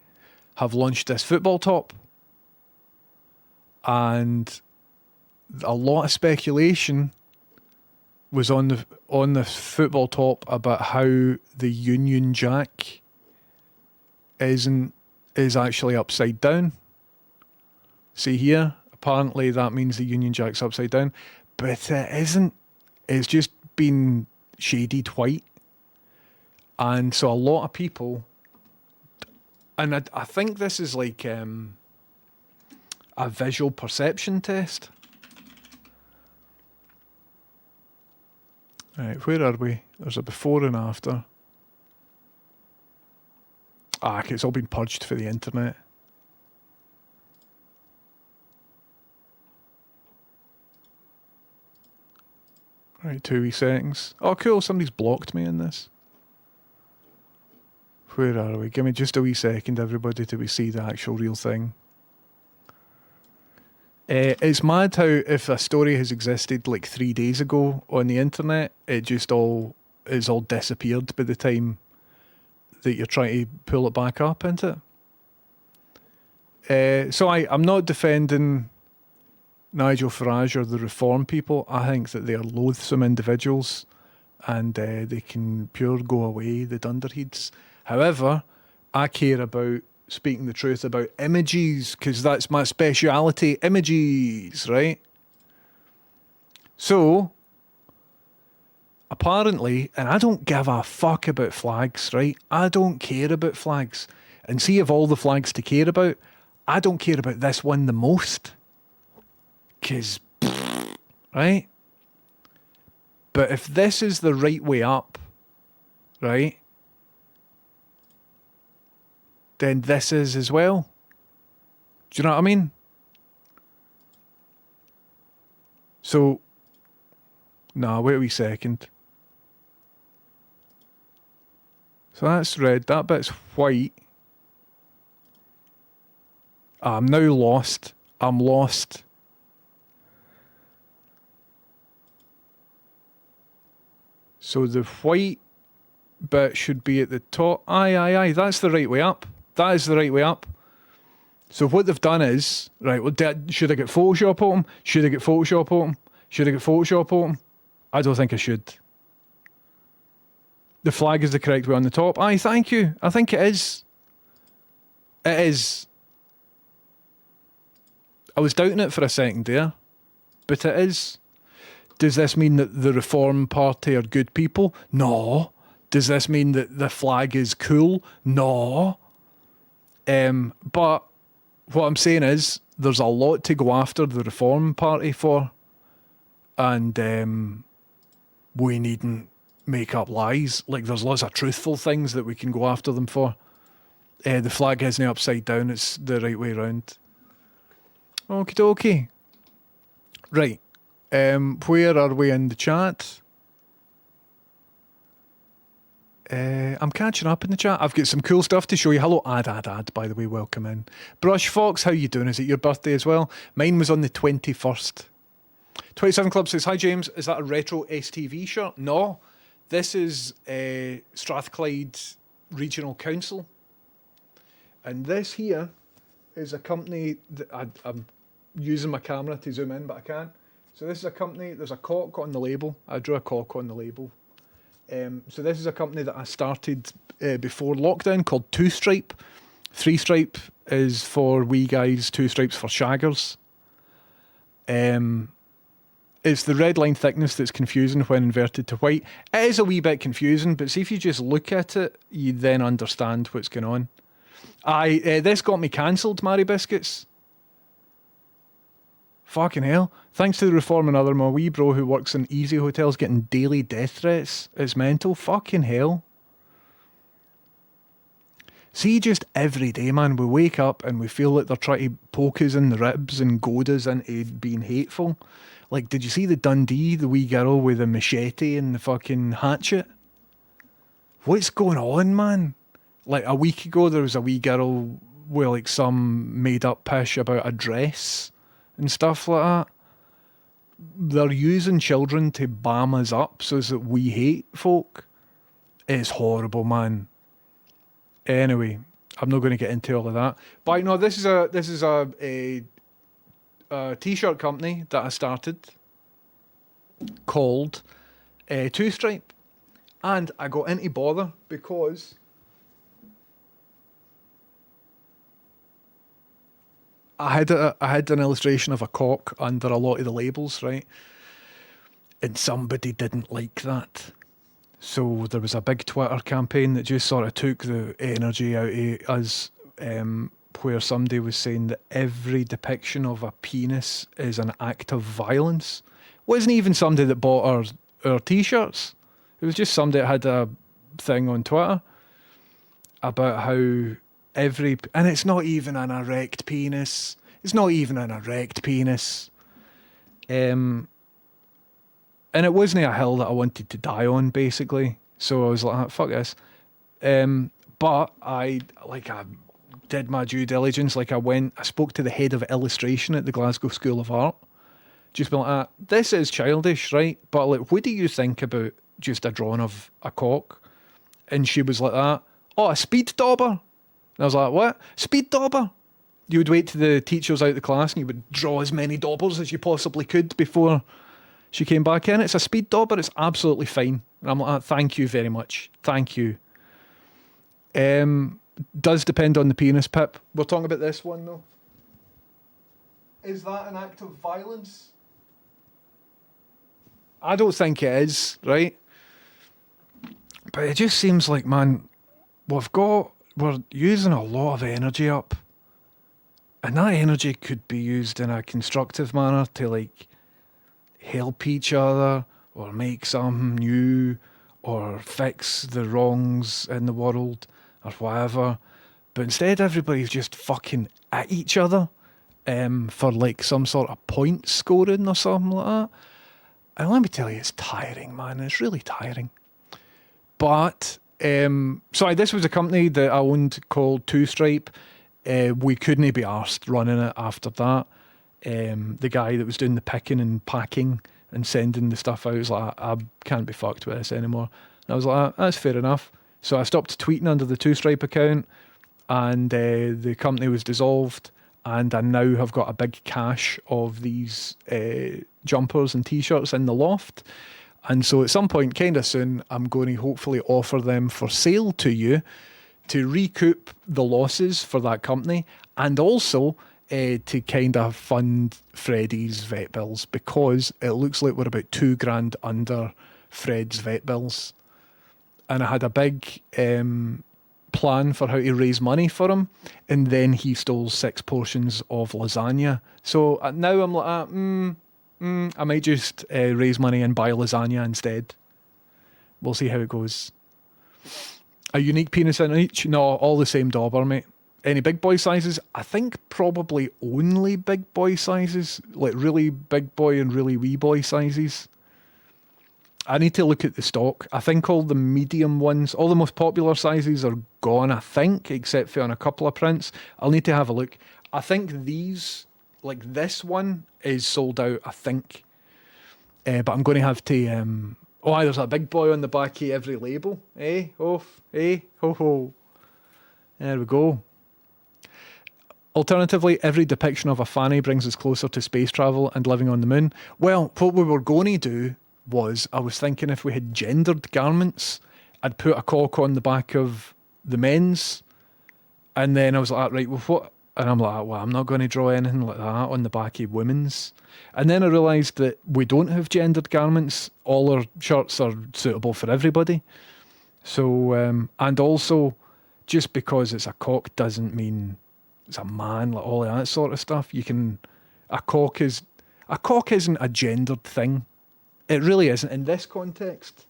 have launched this football top, and a lot of speculation was on the football top about how the Union Jack is actually upside down. See here, apparently that means the Union Jack's upside down, but it isn't. It's just been shaded white, and so a lot of people, and I think this is like a visual perception test. Right, where are we? There's a before and after. Okay, it's all been purged for the internet. Right, 2 wee seconds. Oh, cool, somebody's blocked me in this. Where are we? Give me just a wee second, everybody, till we see the actual real thing. It's mad how if a story has existed like 3 days ago on the internet, it just all disappeared by the time that you're trying to pull it back up, isn't it? So I'm not defending Nigel Farage or the Reform people. I think that they are loathsome individuals, and they can pure go away, the dunderheads. However, I care about speaking the truth about images, because that's my speciality, images, right? So, apparently, and I don't give a fuck about flags, right? I don't care about flags. And see, of all the flags to care about, I don't care about this one the most. Because, right? But if this is the right way up, right? Then this is as well. Do you know what I mean? So, nah, wait a wee second. So that's red, that bit's white. I'm now lost. I'm lost. So the white bit should be at the top. Aye, that's the right way up. That is the right way up. So what they've done is, right, well, should I get Photoshop open? Should I get Photoshop open? Should I get Photoshop open? I don't think I should. The flag is the correct way on the top. Aye, thank you. I think it is. It is. I was doubting it for a second there, but it is. Does this mean that the Reform Party are good people? No. Does this mean that the flag is cool? No. But what I'm saying is there's a lot to go after the Reform Party for, and we needn't make up lies. Like, there's lots of truthful things that we can go after them for. The flag isn't upside down, it's the right way around. Okie dokie. Right. Where are we in the chat? I'm catching up in the chat. I've got some cool stuff to show you. Hello, Ad, by the way, welcome in. Brush Fox, how you doing? Is it your birthday as well? Mine was on the 21st. 27 Club says, hi James, is that a retro STV shirt? No, this is Strathclyde Regional Council. And this here is a company that I'm using my camera to zoom in, but I can't. So this is a company, there's a cock on the label. I drew a cock on the label. So this is a company that I started before lockdown called Two Stripe. Three Stripe is for wee guys, Two Stripes for shaggers. It's the red line thickness that's confusing when inverted to white. It is a wee bit confusing, but see if you just look at it, you then understand what's going on. This got me cancelled, Mary Biscuits. Fucking hell. Thanks to the reform and other, my wee bro who works in Easy Hotels getting daily death threats. It's mental. Fucking hell. See, just every day, man, we wake up and we feel like they're trying to poke us in the ribs and goad us into being hateful. Like, did you see the Dundee, the wee girl with the machete and the fucking hatchet? What's going on, man? Like, a week ago, there was a wee girl with, like, some made-up pish about a dress and stuff like that. They're using children to bam us up so that we hate folk. It's horrible, man. Anyway, I'm not going to get into all of that. But no, this is a t-shirt company that I started called Two Stripe, and I got into bother because I had an illustration of a cock under a lot of the labels, right? And somebody didn't like that. So there was a big Twitter campaign that just sort of took the energy out of us, where somebody was saying that every depiction of a penis is an act of violence. It wasn't even somebody that bought our t-shirts. It was just somebody that had a thing on Twitter about how and it's not even an erect penis. It's not even an erect penis. And it wasn't a hill that I wanted to die on, basically. So I was like, fuck this. But I did my due diligence. Like, I spoke to the head of illustration at the Glasgow School of Art. Just been like, this is childish, right? But like, what do you think about just a drawing of a cock? And she was like oh, a speed dauber. And I was like, what? Speed dauber? You would wait till the teacher was out of the class and you would draw as many daubers as you possibly could before she came back in. It's a speed dauber. It's absolutely fine. And I'm like, thank you very much. Thank you. Does depend on the penis, Pip. We're talking about this one, though. Is that an act of violence? I don't think it is, right? But it just seems like, man, we're using a lot of energy up. And that energy could be used in a constructive manner to, like, help each other or make something new or fix the wrongs in the world or whatever. But instead, everybody's just fucking at each other for like some sort of point scoring or something like that. And let me tell you, it's tiring, man. It's really tiring. But, this was a company that I owned called Two Stripe. We couldn't be arsed running it after that. The guy that was doing the picking and packing and sending the stuff out was like, I can't be fucked with this anymore. And I was like, that's fair enough. So I stopped tweeting under the Two Stripe account, and the company was dissolved, and I now have got a big cache of these jumpers and t-shirts in the loft. And so at some point kind of soon, I'm going to hopefully offer them for sale to you to recoup the losses for that company, and also to kind of fund Freddie's vet bills, because it looks like we're about $2,000 under Fred's vet bills. And I had a big plan for how to raise money for him, and then he stole 6 portions of lasagna. So now I'm like, I might just raise money and buy lasagna instead. We'll see how it goes. A unique penis in each? No, all the same dauber, mate. Any big boy sizes? I think probably only big boy sizes, like really big boy and really wee boy sizes. I need to look at the stock. I think all the medium ones, all the most popular sizes are gone, I think, except for on a couple of prints. I'll need to have a look. I think these, like this one, is sold out, I think. But I'm going to have to... there's a big boy on the back of every label. Ho, ho. There we go. Alternatively, every depiction of a fanny brings us closer to space travel and living on the moon. Well, what we were going to do was, I was thinking if we had gendered garments, I'd put a cock on the back of the men's, and then I was like, right, well, And I'm like, well, I'm not going to draw anything like that on the back of women's. And then I realised that we don't have gendered garments. All our shirts are suitable for everybody. So, and also, just because it's a cock doesn't mean it's a man, like all of that sort of stuff. A cock isn't a gendered thing. It really isn't. In this context,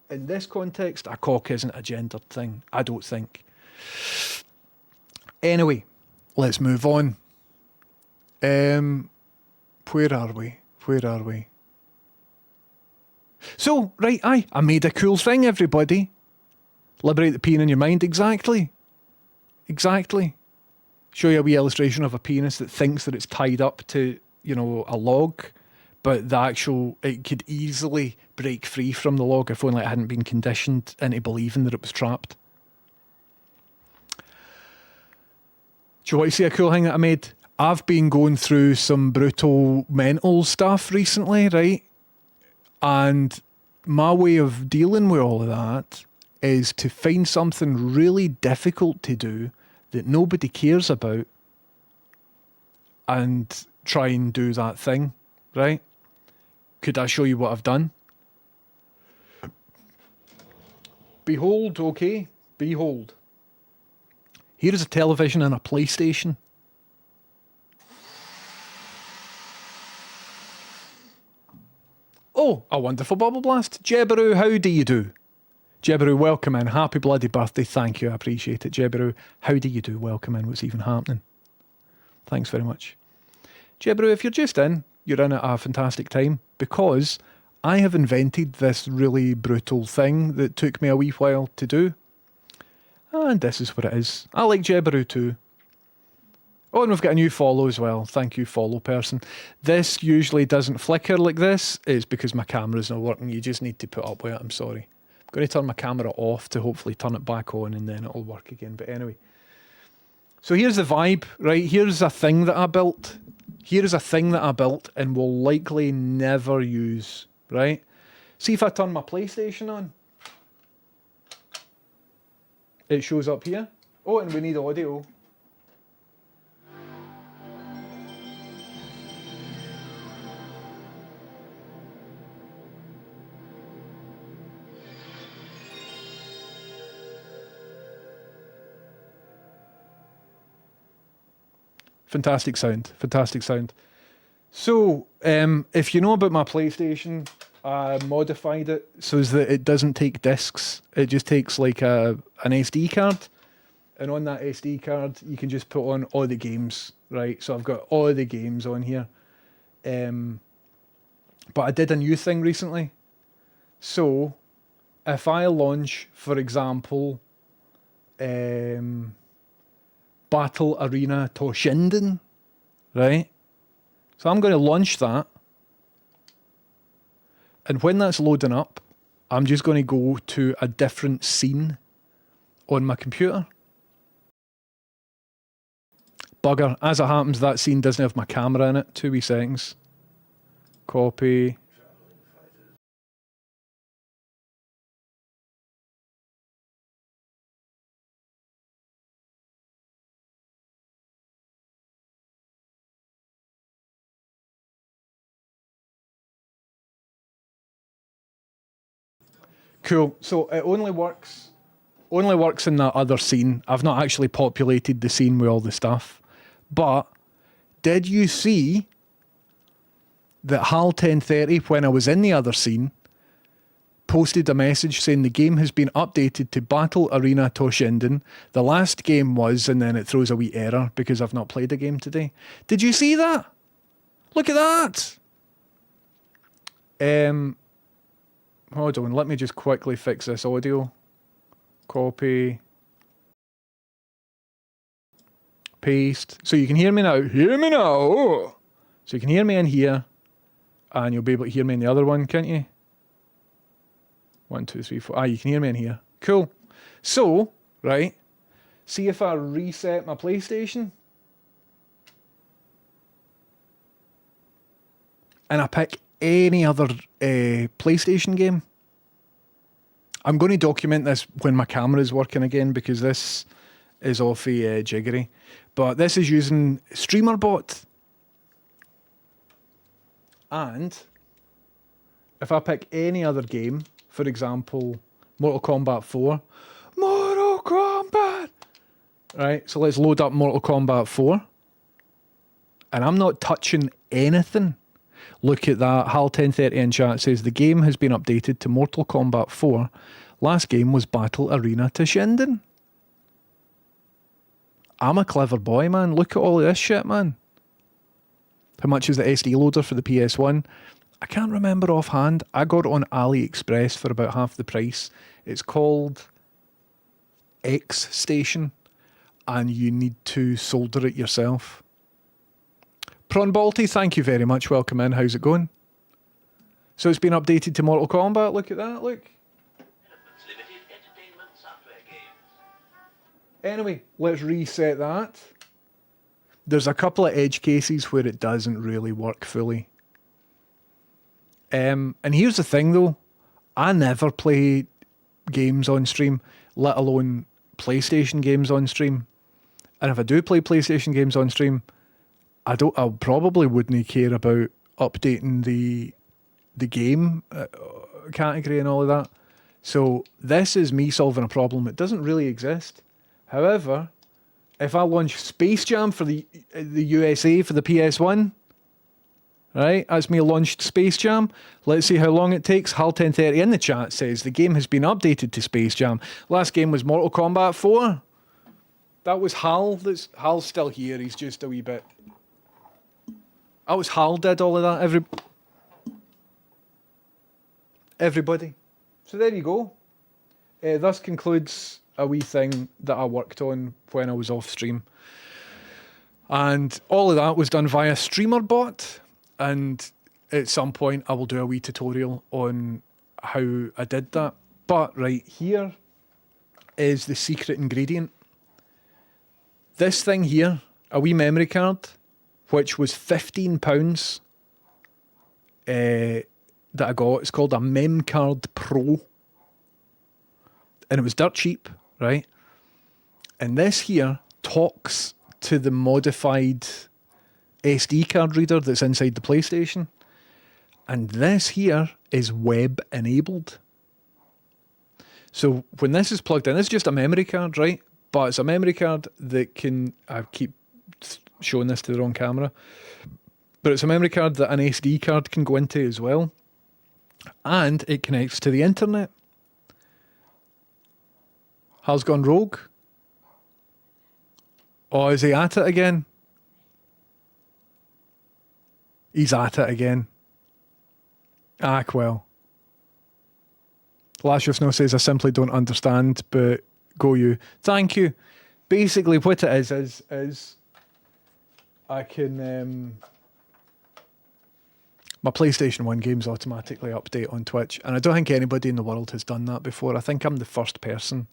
a cock isn't a gendered thing, I don't think. Anyway, let's move on. Where are we? So, right, I made a cool thing, everybody. Liberate the pain in your mind. Exactly. Show you a wee illustration of a penis that thinks that it's tied up to, a log, but it could easily break free from the log if only it hadn't been conditioned into believing that it was trapped. Do you want to see a cool thing that I made? I've been going through some brutal mental stuff recently, right? And my way of dealing with all of that is to find something really difficult to do that nobody cares about and try and do that thing, right? Could I show you what I've done? Behold, okay? Behold. Here is a television and a PlayStation. Oh, a wonderful bubble blast. Jebaru, how do you do? Jebaru, welcome in. Happy bloody birthday. Thank you. I appreciate it. Jebaru, how do you do? Welcome in. What's even happening? Thanks very much. Jebaru, if you're just in, you're in at a fantastic time because I have invented this really brutal thing that took me a wee while to do. And this is what it is. I like Jebaru too. Oh, and we've got a new follow as well. Thank you, follow person. This usually doesn't flicker like this. It's because my camera's not working. You just need to put up with it. I'm sorry. I'm going to turn my camera off to hopefully turn it back on and then it'll work again. But anyway. So here's the vibe, right? Here's a thing that I built. And will likely never use, right? See if I turn my PlayStation on. It shows up here. Oh, and we need audio. Fantastic sound. So, if you know about my PlayStation, I modified it so that it doesn't take discs. It just takes like an SD card. And on that SD card, you can just put on all the games, right? So I've got all the games on here. But I did a new thing recently. So, if I launch, for example, Battle Arena Toshinden, right? So I'm going to launch that. And when that's loading up, I'm just going to go to a different scene on my computer. Bugger. As it happens, that scene doesn't have my camera in it. 2 wee seconds. Copy. Cool. So it only works in that other scene. I've not actually populated the scene with all the stuff. But did you see that HAL1030, when I was in the other scene, posted a message saying the game has been updated to Battle Arena Toshinden. The last game was, and then it throws a wee error because I've not played a game today. Did you see that? Look at that. Hold on, let me just quickly fix this audio. Copy. Paste. So you can hear me now. Hear me now. So you can hear me in here. And you'll be able to hear me in the other one, can't you? 1, 2, 3, 4. You can hear me in here. Cool. So, right. See if I reset my PlayStation. And I pick any other PlayStation game. I'm going to document this when my camera is working again because this is awfully jiggery. But this is using StreamerBot. And if I pick any other game, for example, Mortal Kombat 4, Mortal Kombat! Right, so let's load up Mortal Kombat 4. And I'm not touching anything. Look at that. HAL1030 in chat says the game has been updated to Mortal Kombat 4. Last game was Battle Arena Toshinden. I'm a clever boy, man. Look at all of this shit, man. How much is the SD loader for the PS1? I can't remember offhand. I got it on AliExpress for about half the price. It's called X Station, and you need to solder it yourself. Prawn Balti, thank you very much. Welcome in. How's it going? So it's been updated to Mortal Kombat. Look at that. Look. Anyway, let's reset that. There's a couple of edge cases where it doesn't really work fully. And here's the thing though. I never play games on stream, let alone PlayStation games on stream. And if I do play PlayStation games on stream, I probably wouldn't care about updating the game category and all of that. So this is me solving a problem that doesn't really exist. However, if I launch Space Jam for the USA for the PS1, right, that's me launched Space Jam. Let's see how long it takes. HAL1030 in the chat says the game has been updated to Space Jam. Last game was Mortal Kombat 4. That was Hal. Hal's still here. He's just a wee bit. That was Hal did all of that. Everybody. So there you go. Thus concludes a wee thing that I worked on when I was off stream. And all of that was done via StreamerBot. And at some point I will do a wee tutorial on how I did that. But right here is the secret ingredient. This thing here, a wee memory card, which was £15 that I got. It's called a Memcard Pro. And it was dirt cheap, right? And this here talks to the modified SD card reader that's inside the PlayStation. And this here is web enabled. So when this is plugged in, it's just a memory card, right? But it's a memory card that can, I keep showing this to the wrong camera, but it's a memory card that an SD card can go into as well. And it connects to the internet. Hal's gone rogue. Oh, is he at it again? He's at it again. Ah, well. Lash of Snow says, I simply don't understand, but go you. Thank you. Basically, what it is I can... my PlayStation 1 games automatically update on Twitch, and I don't think anybody in the world has done that before. I think I'm the first person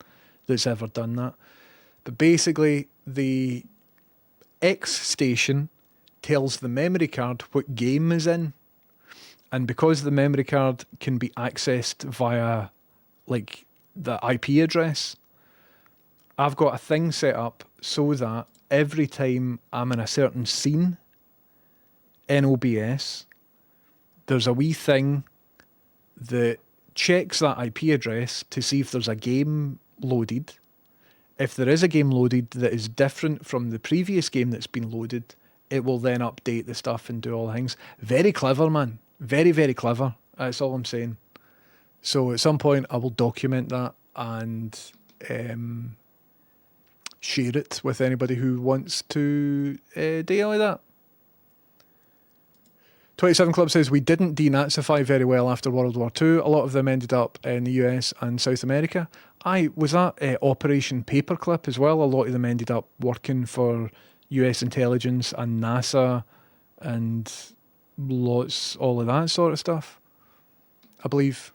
that's ever done that. But basically, the X Station tells the memory card what game is in. And because the memory card can be accessed via, like, the IP address, I've got a thing set up so that every time I'm in a certain scene in OBS, there's a wee thing that checks that IP address to see if there's a game loaded. If there is a game loaded that is different from the previous game that's been loaded, it will then update the stuff and do all the things. Very clever, man. Very, very clever. That's all I'm saying. So at some point I will document that and share it with anybody who wants to do all of that. 27 Club says, we didn't denazify very well after World War II. A lot of them ended up in the US and South America. Was that Operation Paperclip as well? A lot of them ended up working for US intelligence and NASA and lots, all of that sort of stuff, I believe.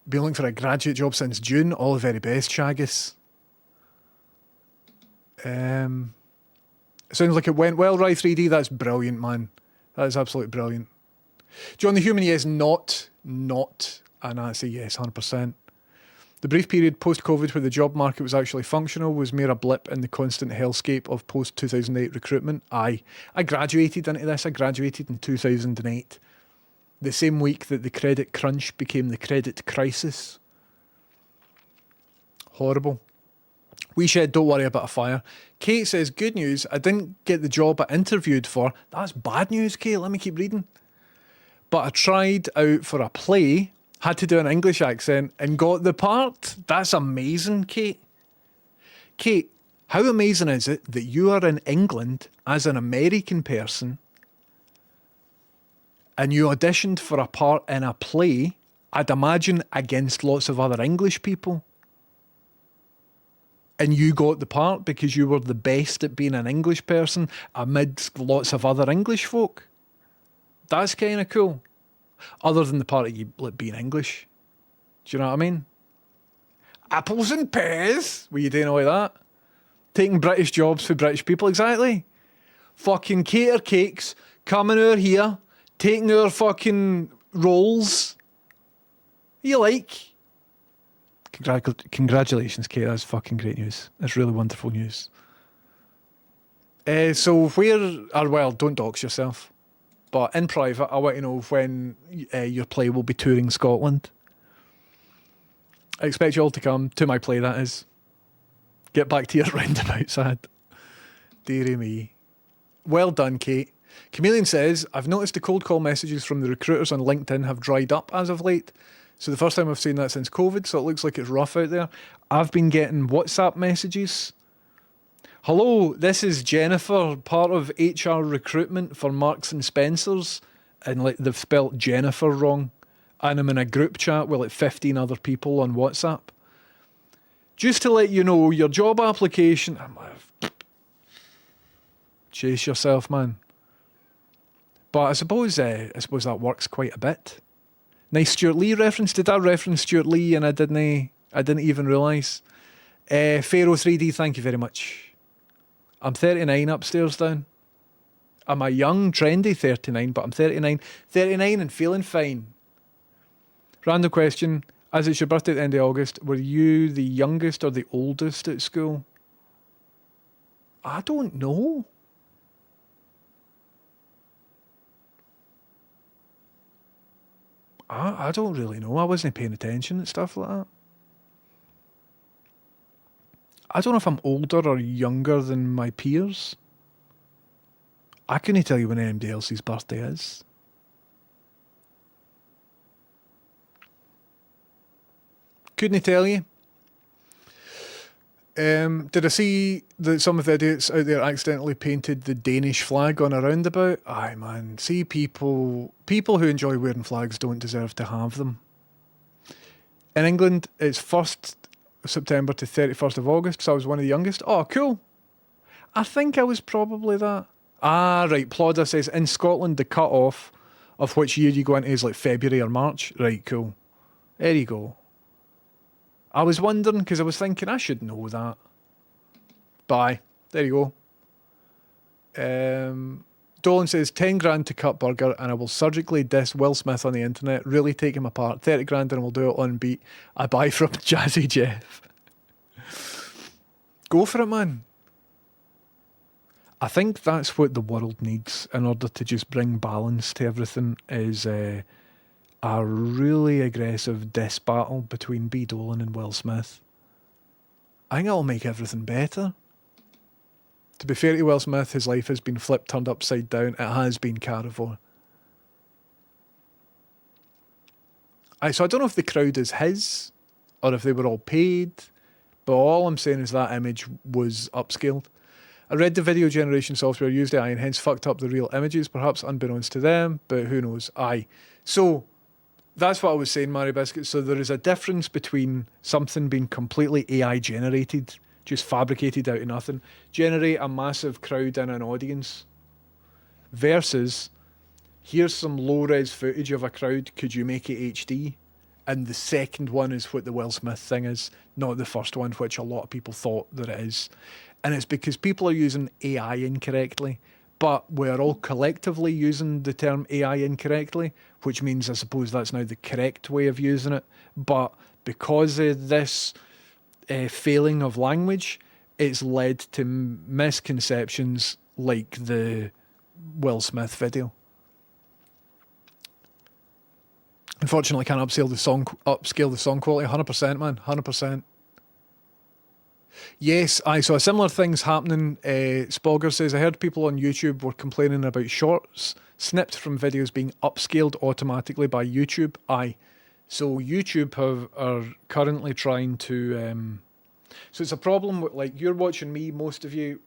Been looking for a graduate job since June. All the very best, Shaggis. It sounds like it went well, Rye 3D. That's brilliant, man. That is absolutely brilliant. John the Human, yes, not. And I say yes, 100%. The brief period post-COVID where the job market was actually functional was mere a blip in the constant hellscape of post-2008 recruitment. I graduated into this. I graduated in 2008. The same week that the credit crunch became the credit crisis. Horrible. We shed, don't worry about a fire. Kate says, good news, I didn't get the job I interviewed for. That's bad news, Kate. Let me keep reading. But I tried out for a play, had to do an English accent, and got the part. That's amazing, Kate. Kate, how amazing is it that you are in England as an American person and you auditioned for a part in a play, I'd imagine against lots of other English people, and you got the part because you were the best at being an English person amidst lots of other English folk? That's kind of cool. Other than the part of you like, being English. Do you know what I mean? Apples and pears. Were you doing all that? Taking British jobs for British people, exactly. Fucking cater cakes, coming over here, taking our fucking roles. You like? Congratulations, Kate. That's fucking great news. That's really wonderful news. So well, don't dox yourself. But in private, I want to know when your play will be touring Scotland. I expect you all to come to my play, that is. Get back to your roundabout, sad. Dearie me. Well done, Kate. Chameleon says, I've noticed the cold call messages from the recruiters on LinkedIn have dried up as of late. So the first time I've seen that since COVID, so it looks like it's rough out there. I've been getting WhatsApp messages. Hello, this is Jennifer, part of HR recruitment for Marks and Spencer's. And like they've spelt Jennifer wrong. And I'm in a group chat with like 15 other people on WhatsApp. Just to let you know, your job application... I'm like, chase yourself, man. But I suppose that works quite a bit. Nice Stuart Lee reference. Did I reference Stuart Lee and I didn't even realise? Pharaoh 3D, thank you very much. I'm 39 upstairs down. I'm a young, trendy 39, but I'm 39. 39 and feeling fine. Random question. As it's your birthday at the end of August, were you the youngest or the oldest at school? I don't know. I don't really know. I wasn't paying attention and stuff like that. I don't know if I'm older or younger than my peers. I couldn't tell you when anybody else's birthday is. Couldn't tell you. Did I see that some of the idiots out there accidentally painted the Danish flag on a roundabout? Aye, man. See, people who enjoy wearing flags don't deserve to have them. In England, it's 1st September to 31st of August, so I was one of the youngest. Oh, cool. I think I was probably that. Ah, right. Plodder says, in Scotland, the cut-off of which year you go into is like February or March. Right, cool. There you go. I was wondering, because I was thinking I should know that. Bye. There you go. Dolan says, 10 grand to cut burger and I will surgically diss Will Smith on the internet, really take him apart. 30 grand and we'll do it on beat. I buy from Jazzy Jeff. Go for it, man. I think that's what the world needs in order to just bring balance to everything is a really aggressive diss battle between B. Dolan and Will Smith. I think it'll make everything better. To be fair to Will Smith, his life has been flipped, turned upside down. It has been Carivore. So I don't know if the crowd is his or if they were all paid, but all I'm saying is that image was upscaled. I read the video generation software used AI and hence fucked up the real images, perhaps unbeknownst to them, but who knows. Aye. So that's what I was saying, Mary Biscuit. So there is a difference between something being completely AI generated, just fabricated out of nothing, generate a massive crowd and an audience, versus here's some low-res footage of a crowd, could you make it HD? And the second one is what the Will Smith thing is, not the first one, which a lot of people thought that it is. And it's because people are using AI incorrectly, but we're all collectively using the term AI incorrectly, which means I suppose that's now the correct way of using it. But because of this failing of language, it's led to misconceptions like the Will Smith video. Unfortunately, can't upscale the song quality. 100%, man, 100%. Yes, I saw similar things happening. Spogger says, I heard people on YouTube were complaining about shorts snipped from videos being upscaled automatically by YouTube. Aye. So YouTube are currently trying to... so it's a problem with, like, you're watching me, most of you,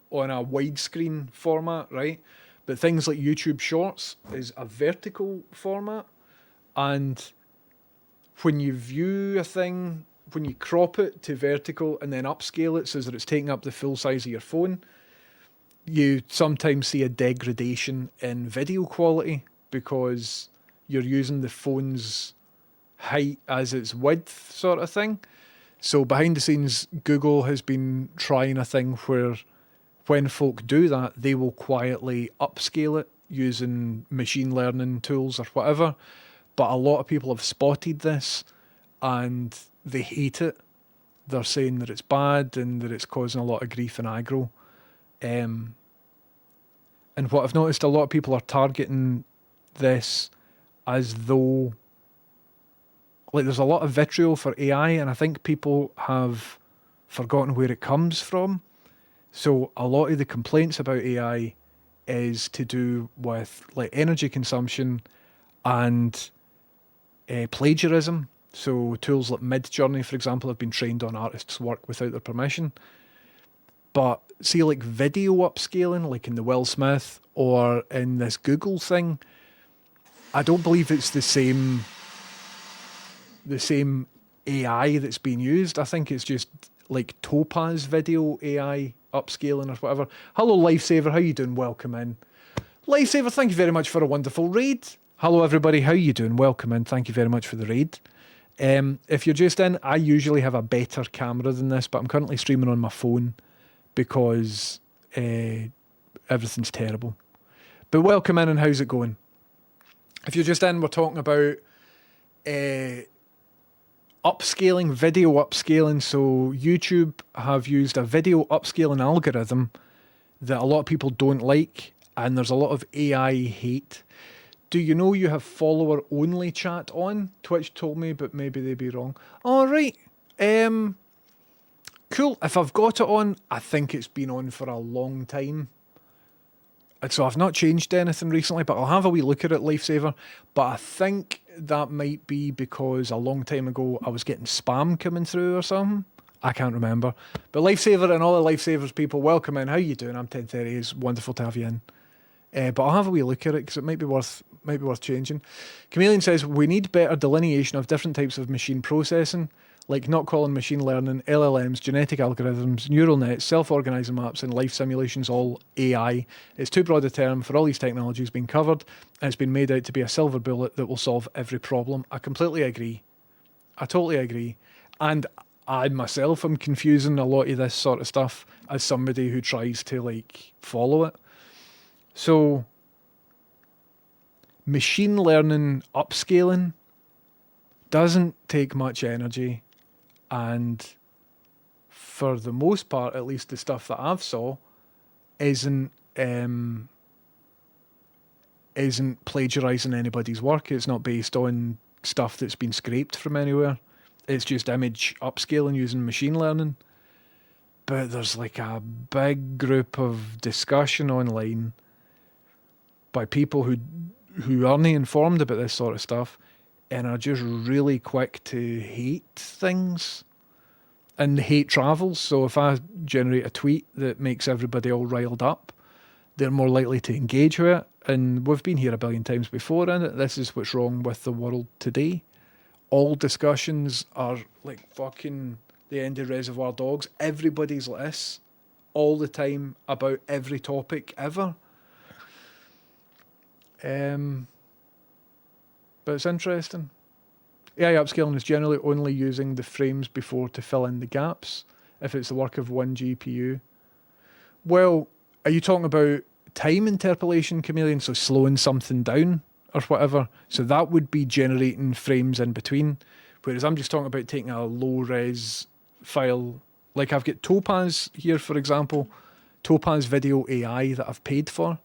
on a widescreen format, right? But things like YouTube Shorts is a vertical format. And when you view a thing, when you crop it to vertical and then upscale it so that it's taking up the full size of your phone, you sometimes see a degradation in video quality because you're using the phone's height as its width sort of thing. So behind the scenes, Google has been trying a thing where when folk do that, they will quietly upscale it using machine learning tools or whatever. But a lot of people have spotted this and they hate it. They're saying that it's bad and that it's causing a lot of grief and aggro. And what I've noticed, a lot of people are targeting this as though, like, there's a lot of vitriol for AI, and I think people have forgotten where it comes from. So a lot of the complaints about AI is to do with, like, energy consumption and plagiarism. So tools like Midjourney, for example, have been trained on artists' work without their permission. But see, like, video upscaling, like in the Will Smith or in this Google thing, I don't believe it's the same AI that's being used. I think it's just like Topaz video AI upscaling or whatever. Hello, Lifesaver. How you doing? Welcome in. Lifesaver, thank you very much for a wonderful raid. Hello, everybody. How you doing? Welcome in. Thank you very much for the raid. If you're just in, I usually have a better camera than this, but I'm currently streaming on my phone because everything's terrible. But welcome in, and how's it going? If you're just in, we're talking about upscaling, video upscaling. So YouTube have used a video upscaling algorithm that a lot of people don't like, and there's a lot of AI hate. Do you know you have follower-only chat on? Twitch told me, but maybe they'd be wrong. All right. Cool. If I've got it on, I think it's been on for a long time. And so I've not changed anything recently, but I'll have a wee look at it, Lifesaver. But I think that might be because a long time ago I was getting spam coming through or something. I can't remember. But Lifesaver and all the Lifesavers people, welcome in. How you doing? I'm 1030. It's wonderful to have you in. But I'll have a wee look at it because it might be worth changing. Chameleon says, we need better delineation of different types of machine processing, like not calling machine learning, LLMs, genetic algorithms, neural nets, self-organizing maps, and life simulations all AI. It's too broad a term for all these technologies being covered, and it's been made out to be a silver bullet that will solve every problem. I completely agree. I totally agree. And I myself am confusing a lot of this sort of stuff as somebody who tries to, like, follow it. So, machine learning upscaling doesn't take much energy, and for the most part, at least the stuff that I've saw, isn't plagiarizing anybody's work. It's not based on stuff that's been scraped from anywhere. It's just image upscaling using machine learning. But there's like a big group of discussion online by people who aren't informed about this sort of stuff and are just really quick to hate things. And hate travels. So if I generate a tweet that makes everybody all riled up, they're more likely to engage with it. And we've been here a billion times before, and this is what's wrong with the world today. All discussions are like fucking the end of Reservoir Dogs. Everybody's like this all the time about every topic ever. But it's interesting. AI upscaling is generally only using the frames before to fill in the gaps if it's the work of one GPU. Well, are you talking about time interpolation, Chameleon? So slowing something down or whatever. So that would be generating frames in between. Whereas I'm just talking about taking a low-res file. Like I've got Topaz here, for example, Topaz Video AI that I've paid for.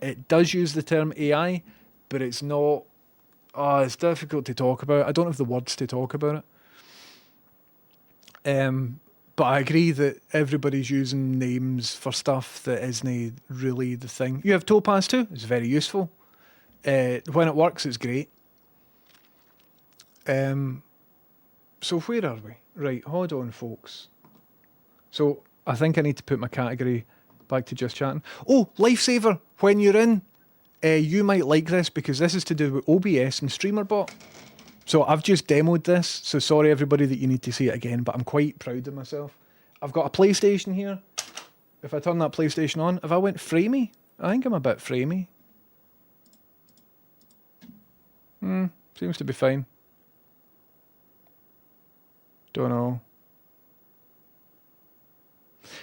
It does use the term AI, but it's not... Oh, it's difficult to talk about. I don't have the words to talk about it. But I agree that everybody's using names for stuff that isn't really the thing. You have Topaz too. It's very useful. When it works, it's great. So where are we? Right, hold on, folks. So I think I need to put my category back to just chatting. Oh, Lifesaver. When you're in, you might like this because this is to do with OBS and StreamerBot. So I've just demoed this, so sorry everybody that you need to see it again, but I'm quite proud of myself. I've got a PlayStation here. If I turn that PlayStation on, if I went framey, I think I'm a bit framey. Seems to be fine. Don't know.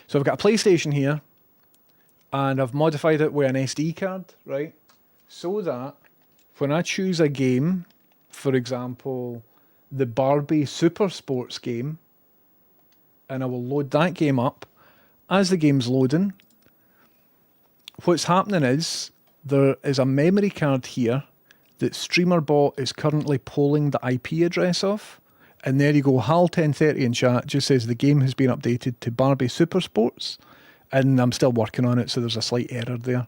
So I've got a PlayStation here, and I've modified it with an SD card, right? So that when I choose a game, for example, the Barbie Super Sports game, and I will load that game up. As the game's loading, what's happening is there is a memory card here that StreamerBot is currently polling the IP address of. And there you go, HAL1030 in chat just says the game has been updated to Barbie Super Sports. And I'm still working on it, so there's a slight error there.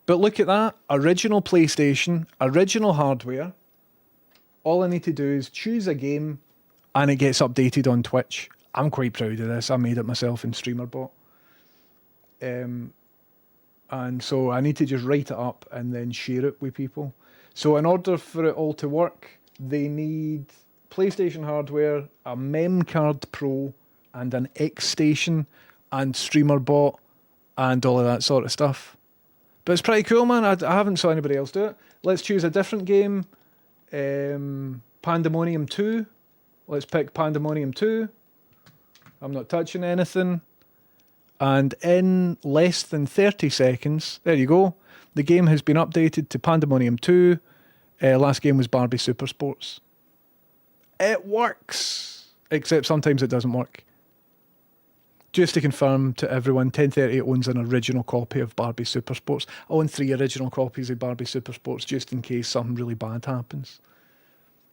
But look at that, original PlayStation, original hardware. All I need to do is choose a game and it gets updated on Twitch. I'm quite proud of this. I made it myself in StreamerBot. And so I need to just write it up and then share it with people. So in order for it all to work, they need PlayStation hardware, a Mem Card Pro, and an X-Station, and StreamerBot, and all of that sort of stuff. But it's pretty cool, man. I haven't saw anybody else do it. Let's choose a different game. Pandemonium 2. Let's pick Pandemonium 2. I'm not touching anything. And in less than 30 seconds, there you go. The game has been updated to Pandemonium 2. Last game was Barbie Super Sports. It works, except sometimes it doesn't work. Just to confirm to everyone, 1030 owns an original copy of Barbie Super Sports. I own 3 original copies of Barbie Super Sports just in case something really bad happens.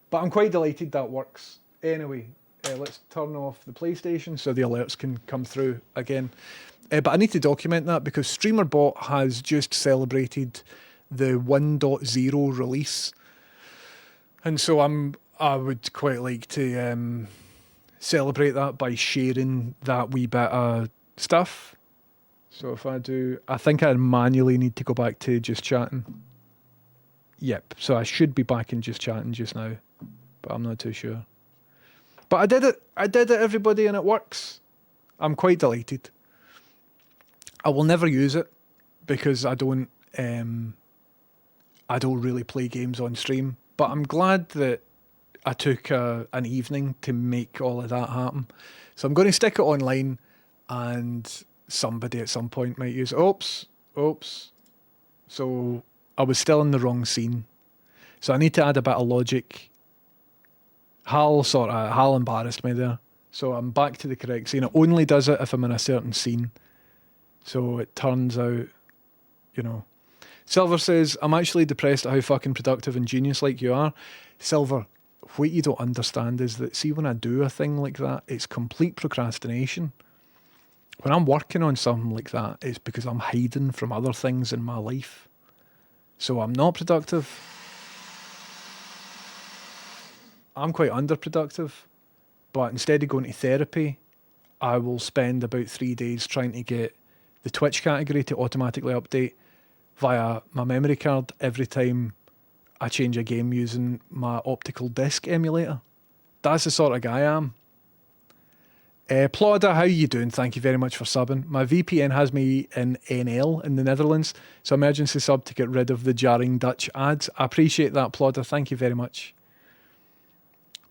But I'm quite delighted that works. Anyway, let's turn off the PlayStation so the alerts can come through again. But I need to document that because StreamerBot has just celebrated the 1.0 release. And so I would quite like to celebrate that by sharing that wee bit of stuff. So if I do, I think I manually need to go back to just chatting. Yep, so I should be back in just chatting just now, but I'm not too sure. But I did it everybody, and it works. I'm quite delighted. I will never use it because I don't really play games on stream, but I'm glad that I took an evening to make all of that happen. So I'm going to stick it online, and somebody at some point might use it. Oops. So I was still in the wrong scene. So I need to add a bit of logic. Hal embarrassed me there. So I'm back to the correct scene. It only does it if I'm in a certain scene. So it turns out, Silver says, I'm actually depressed at how fucking productive and genius like you are. Silver, what you don't understand is that, see, when I do a thing like that, it's complete procrastination. When I'm working on something like that, it's because I'm hiding from other things in my life. So I'm not productive. I'm quite underproductive. But instead of going to therapy, I will spend about 3 days trying to get the Twitch category to automatically update via my memory card every time I change a game using my optical disc emulator. That's the sort of guy I am. Plodder, how you doing? Thank you very much for subbing. My VPN has me in NL in the Netherlands, so emergency sub to get rid of the jarring Dutch ads. I appreciate that, Plodder. Thank you very much.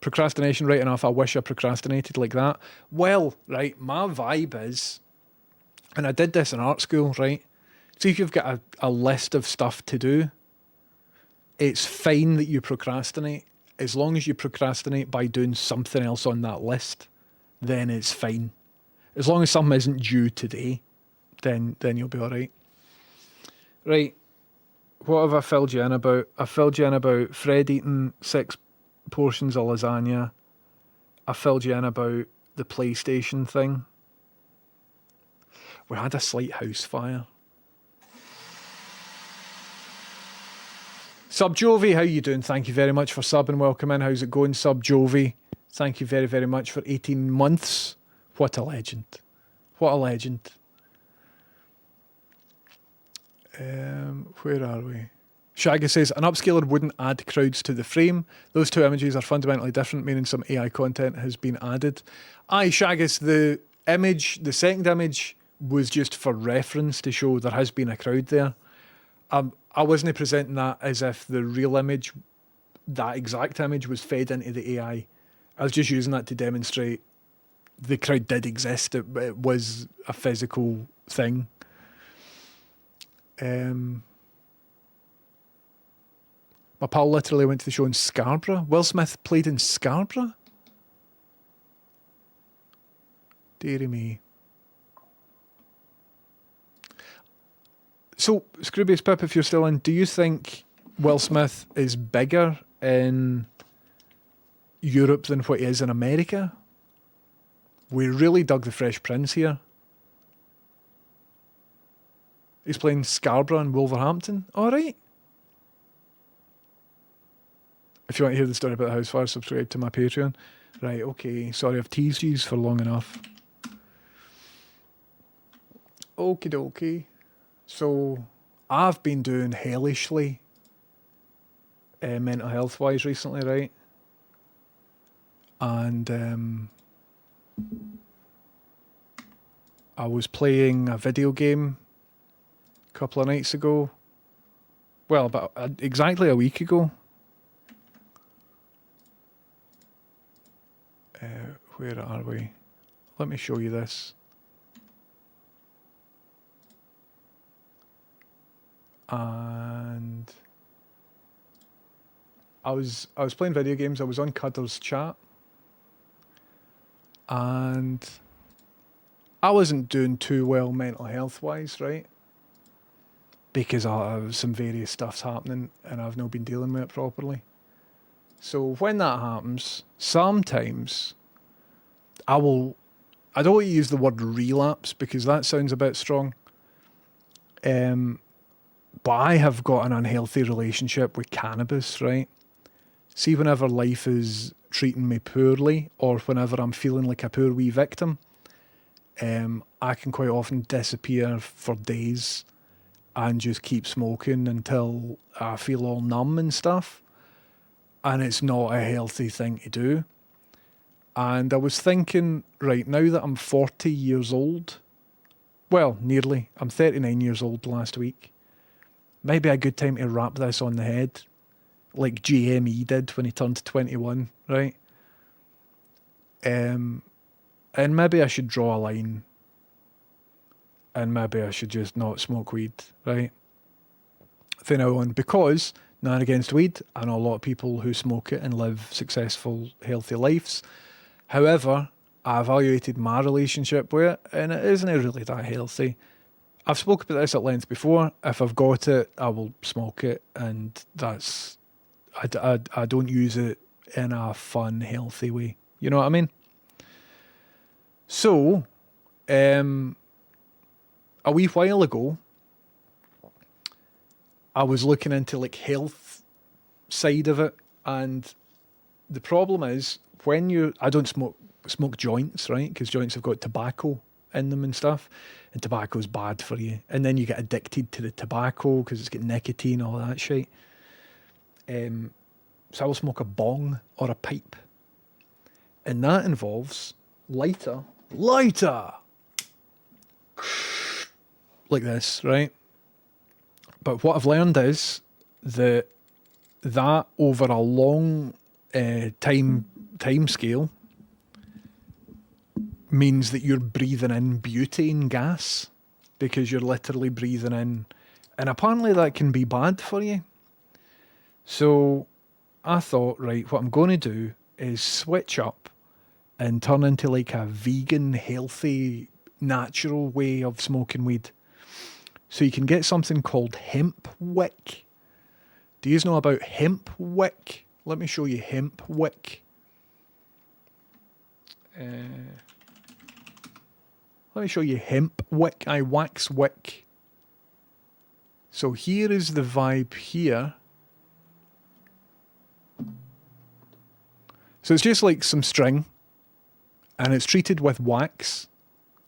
Procrastination, right enough. I wish I procrastinated like that. Well, right, my vibe is, and I did this in art school, right? See, if you've got a list of stuff to do, it's fine that you procrastinate as long as you procrastinate by doing something else on that list, then it's fine. As long as something isn't due today, then you'll be all right. Right. What have I filled you in about? I filled you in about Fred eating 6 portions of lasagna. I filled you in about the PlayStation thing. We had a slight house fire. Sub Jovi, how you doing? Thank you very much for subbing. Welcome in. How's it going, Sub Jovi? Thank you very, very much for 18 months. What a legend. What a legend. Where are we? Shaggy says, an upscaler wouldn't add crowds to the frame. Those two images are fundamentally different, meaning some AI content has been added. Aye, Shaggus, the second image was just for reference to show there has been a crowd there. I wasn't presenting that as if the real image, that exact image, was fed into the AI. I was just using that to demonstrate the crowd did exist. It was a physical thing. My pal literally went to the show in Scarborough. Will Smith played in Scarborough? Deary me. So, Scroobius Pip, if you're still in, do you think Will Smith is bigger in Europe than what he is in America? We really dug the Fresh Prince here. He's playing Scarborough and Wolverhampton. All right. If you want to hear the story about the house fire, subscribe to my Patreon. Right, okay. Sorry, I've teased you for long enough. Okie dokie. So, I've been doing hellishly mental health wise recently, right? And I was playing a video game a couple of nights ago. Well, about exactly a week ago. Where are we? Let me show you this. And I was playing video games. I was on Cudder's chat, and I wasn't doing too well mental health wise, right? Because some various stuff's happening, and I've not been dealing with it properly. So when that happens, sometimes I don't want to use the word relapse because that sounds a bit strong. But I have got an unhealthy relationship with cannabis, right? See, whenever life is treating me poorly or whenever I'm feeling like a poor wee victim, I can quite often disappear for days and just keep smoking until I feel all numb and stuff. And it's not a healthy thing to do. And I was thinking, right, now that I'm 40 years old, well, nearly, I'm 39 years old last week, maybe a good time to wrap this on the head, like JME did when he turned 21, right? And maybe I should draw a line, and maybe I should just not smoke weed, right? From now on, because, not against weed, I know a lot of people who smoke it and live successful, healthy lives. However, I evaluated my relationship with it, and it isn't really that healthy. I've spoken about this at length before. If I've got it, I will smoke it, and that's... I don't use it in a fun, healthy way. You know what I mean? So, a wee while ago, I was looking into like health side of it, and the problem is I don't smoke joints, right? Because joints have got tobacco in them and stuff, and tobacco's bad for you. And then you get addicted to the tobacco because it's got nicotine, all that shit. So I will smoke a bong or a pipe, and that involves lighter, like this, right? But what I've learned is that over a long time scale means that you're breathing in butane gas because you're literally breathing in, and apparently that can be bad for you. So I thought, right, what I'm going to do is switch up and turn into like a vegan, healthy, natural way of smoking weed. So you can get something called hemp wick. Do you know about hemp wick? Let me show you hemp wick. Let me show you hemp wick. I wax wick. So here is the vibe here. So it's just like some string, and it's treated with wax,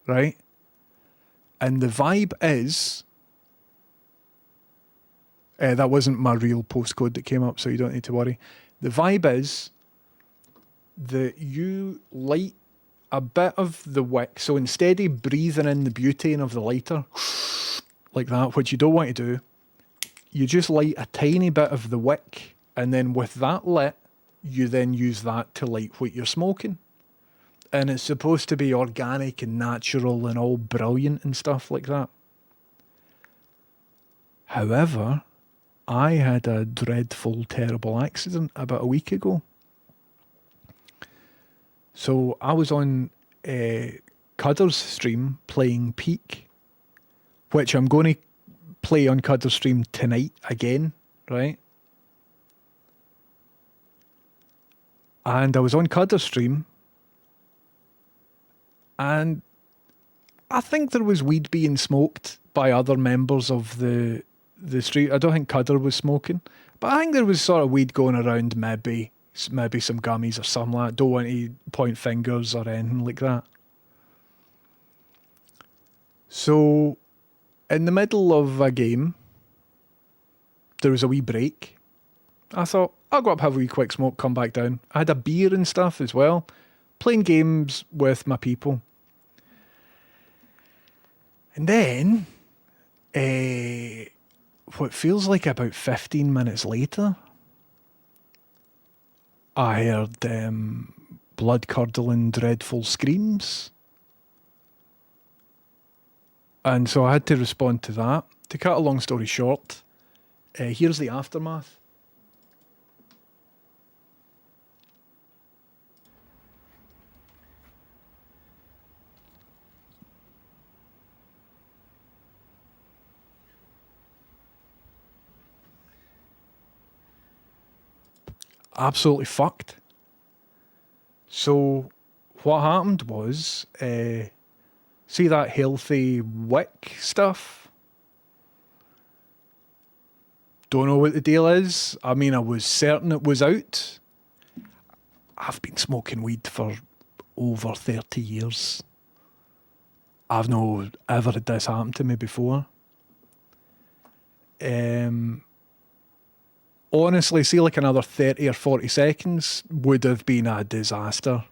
right? And the vibe is, that wasn't my real postcode that came up, so you don't need to worry. The vibe is that you light a bit of the wick, so instead of breathing in the butane of the lighter, like that, which you don't want to do, you just light a tiny bit of the wick, and then with that lit, you then use that to light what you're smoking. And it's supposed to be organic and natural and all brilliant and stuff like that. However, I had a dreadful, terrible accident about a week ago. So I was on Cudder's stream playing Peak, which I'm going to play on Cudder's stream tonight again, right? And I was on Cudder's stream, and I think there was weed being smoked by other members of the street. I don't think Cudder was smoking, but I think there was sort of weed going around, maybe some gummies or something like that. Don't want to point fingers or anything like that. So, in the middle of a game, there was a wee break. I thought, I'll go up, have a wee quick smoke, come back down. I had a beer and stuff as well, playing games with my people. And then, what feels like about 15 minutes later, I heard blood-curdling, dreadful screams. And so I had to respond to that. To cut a long story short, here's the aftermath. Absolutely fucked. So what happened was, see that healthy wick stuff? Don't know what the deal is. I mean, I was certain it was out. I've been smoking weed for over 30 years. I've no ever had this happen to me before. Honestly, see, like another 30 or 40 seconds would have been a disaster.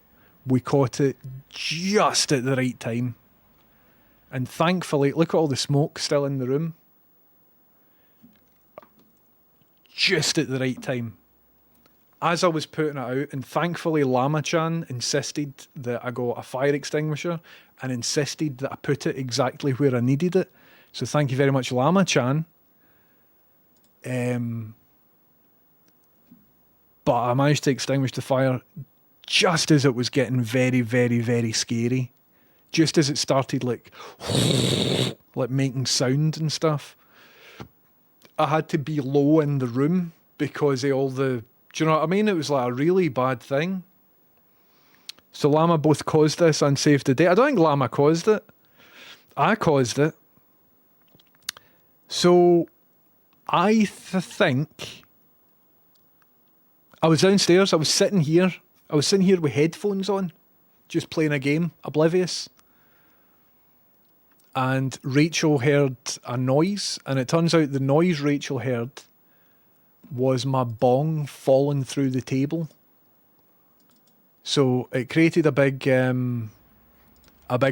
We caught it just at the right time. And thankfully, look at all the smoke still in the room. Just at the right time. As I was putting it out, and thankfully Lama-chan insisted that I got a fire extinguisher and insisted that I put it exactly where I needed it. So thank you very much, Lama-chan. But I managed to extinguish the fire just as it was getting very, very, very scary. Just as it started like making sound and stuff. I had to be low in the room because of all the... Do you know what I mean? It was like a really bad thing. So Lama both caused this and saved the day. I don't think Lama caused it. I caused it. So I think... I was downstairs, I was sitting here with headphones on, just playing a game, oblivious. And Rachel heard a noise, and it turns out the noise Rachel heard was my bong falling through the table. So it created a big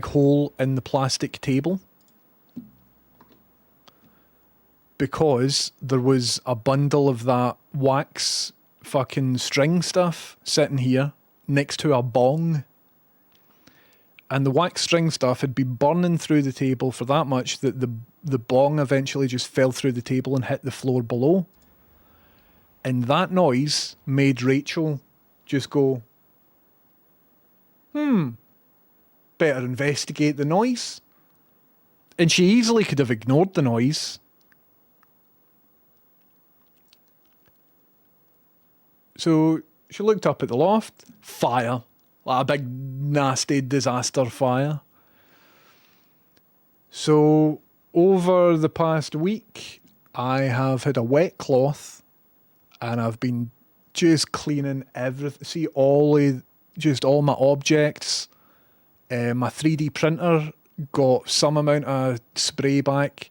hole in the plastic table. Because there was a bundle of that wax fucking string stuff sitting here next to a bong, and the wax string stuff had been burning through the table for that much that the bong eventually just fell through the table and hit the floor below. And that noise made Rachel just go, better investigate the noise. And she easily could have ignored the noise. So she looked up at the loft. Fire. Like a big, nasty disaster fire. So over the past week, I have had a wet cloth and I've been just cleaning everything. See, all my objects. My 3D printer got some amount of spray back.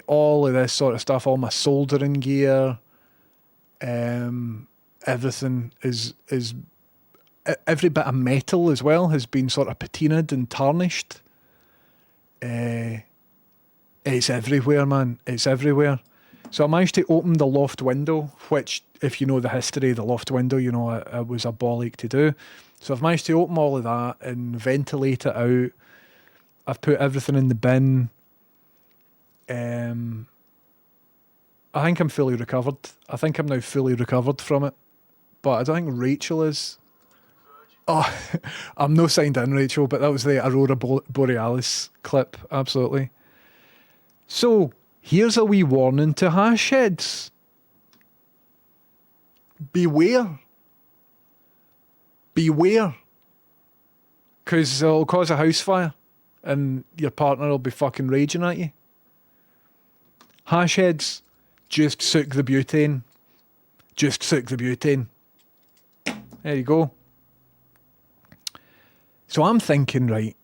All of this sort of stuff, all my soldering gear. Everything is every bit of metal as well has been sort of patinaed and tarnished. It's everywhere, man. It's everywhere. So I managed to open the loft window, which, if you know the history of the loft window, you know it was a bollock to do. So I've managed to open all of that and ventilate it out. I've put everything in the bin. I think I'm fully recovered. I think I'm now fully recovered from it. But I don't think Rachel is. Oh, I'm no signed in, Rachel, but that was the Aurora Borealis clip, absolutely. So, here's a wee warning to hash heads. Beware. Beware. Because it'll cause a house fire and your partner will be fucking raging at you. Hash heads, just soak the butane. Just soak the butane. There you go. So I'm thinking, right,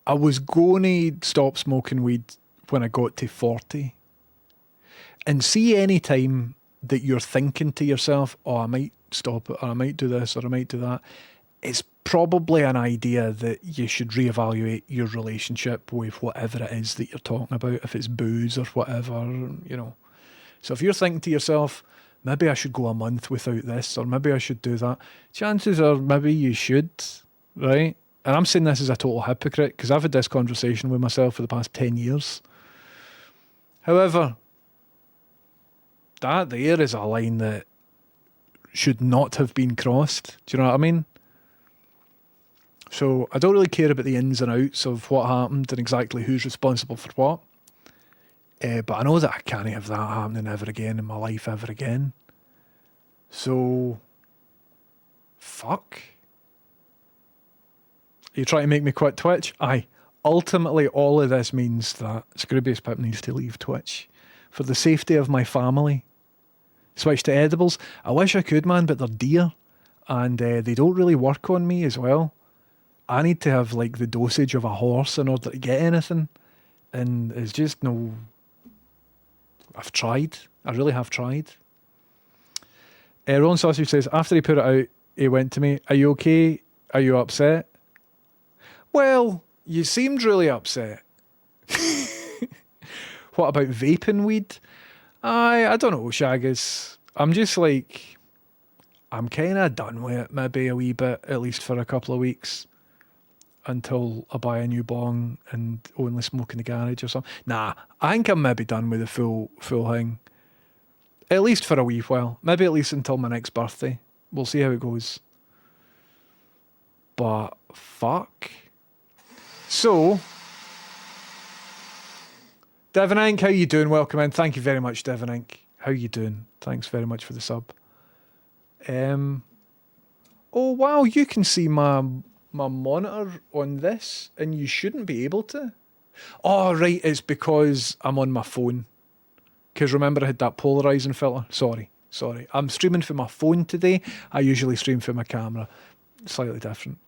I was going to stop smoking weed when I got to 40. And see, any time that you're thinking to yourself, oh, I might stop it, or I might do this, or I might do that, it's probably an idea that you should reevaluate your relationship with whatever it is that you're talking about, if it's booze or whatever, you know. So if you're thinking to yourself, maybe I should go a month without this, or maybe I should do that, chances are maybe you should, right? And I'm saying this as a total hypocrite because I've had this conversation with myself for the past 10 years. However, that there is a line that should not have been crossed. Do you know what I mean? So I don't really care about the ins and outs of what happened and exactly who's responsible for what. But I know that I can't have that happening ever again in my life ever again. So, fuck. Are you trying to make me quit Twitch? Aye. Ultimately, all of this means that Scroobius Pip needs to leave Twitch for the safety of my family. Switch to edibles. I wish I could, man, but they're dear. And they don't really work on me as well. I need to have, like, the dosage of a horse in order to get anything. And it's just no... I've tried. I really have tried. Ron Sausage says, after he put it out, he went to me, are you okay? Are you upset? Well, you seemed really upset. What about vaping weed? I don't know, Shaggus. I'm just like, I'm kind of done with it, maybe a wee bit, at least for a couple of weeks, until I buy a new bong and only smoke in the garage or something. Nah, I think I'm maybe done with the full thing. At least for a wee while. Maybe at least until my next birthday. We'll see how it goes. But, fuck. So, Devon Inc., how you doing? Welcome in. Thank you very much, Devon Inc. How you doing? Thanks very much for the sub. Oh, wow, you can see my monitor on this, and you shouldn't be able to. Oh, right, it's because I'm on my phone. Because remember, I had that polarizing filter. Sorry. I'm streaming from my phone today. I usually stream from my camera. Slightly different.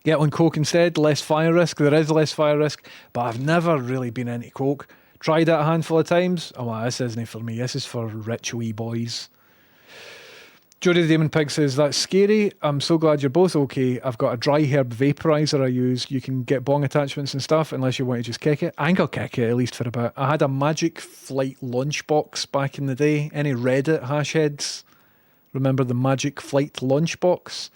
Get on coke instead, less fire risk. There is less fire risk, but I've never really been into coke. Tried it a handful of times. Oh, well, this isn't for me. This is for rich wee boys. Jody the Demon Pig says, that's scary. I'm so glad you're both okay. I've got a dry herb vaporizer I use. You can get bong attachments and stuff unless you want to just kick it. I think I'll kick it at least for a bit. I had a Magic Flight lunchbox back in the day. Any Reddit hashheads remember the Magic Flight lunchbox?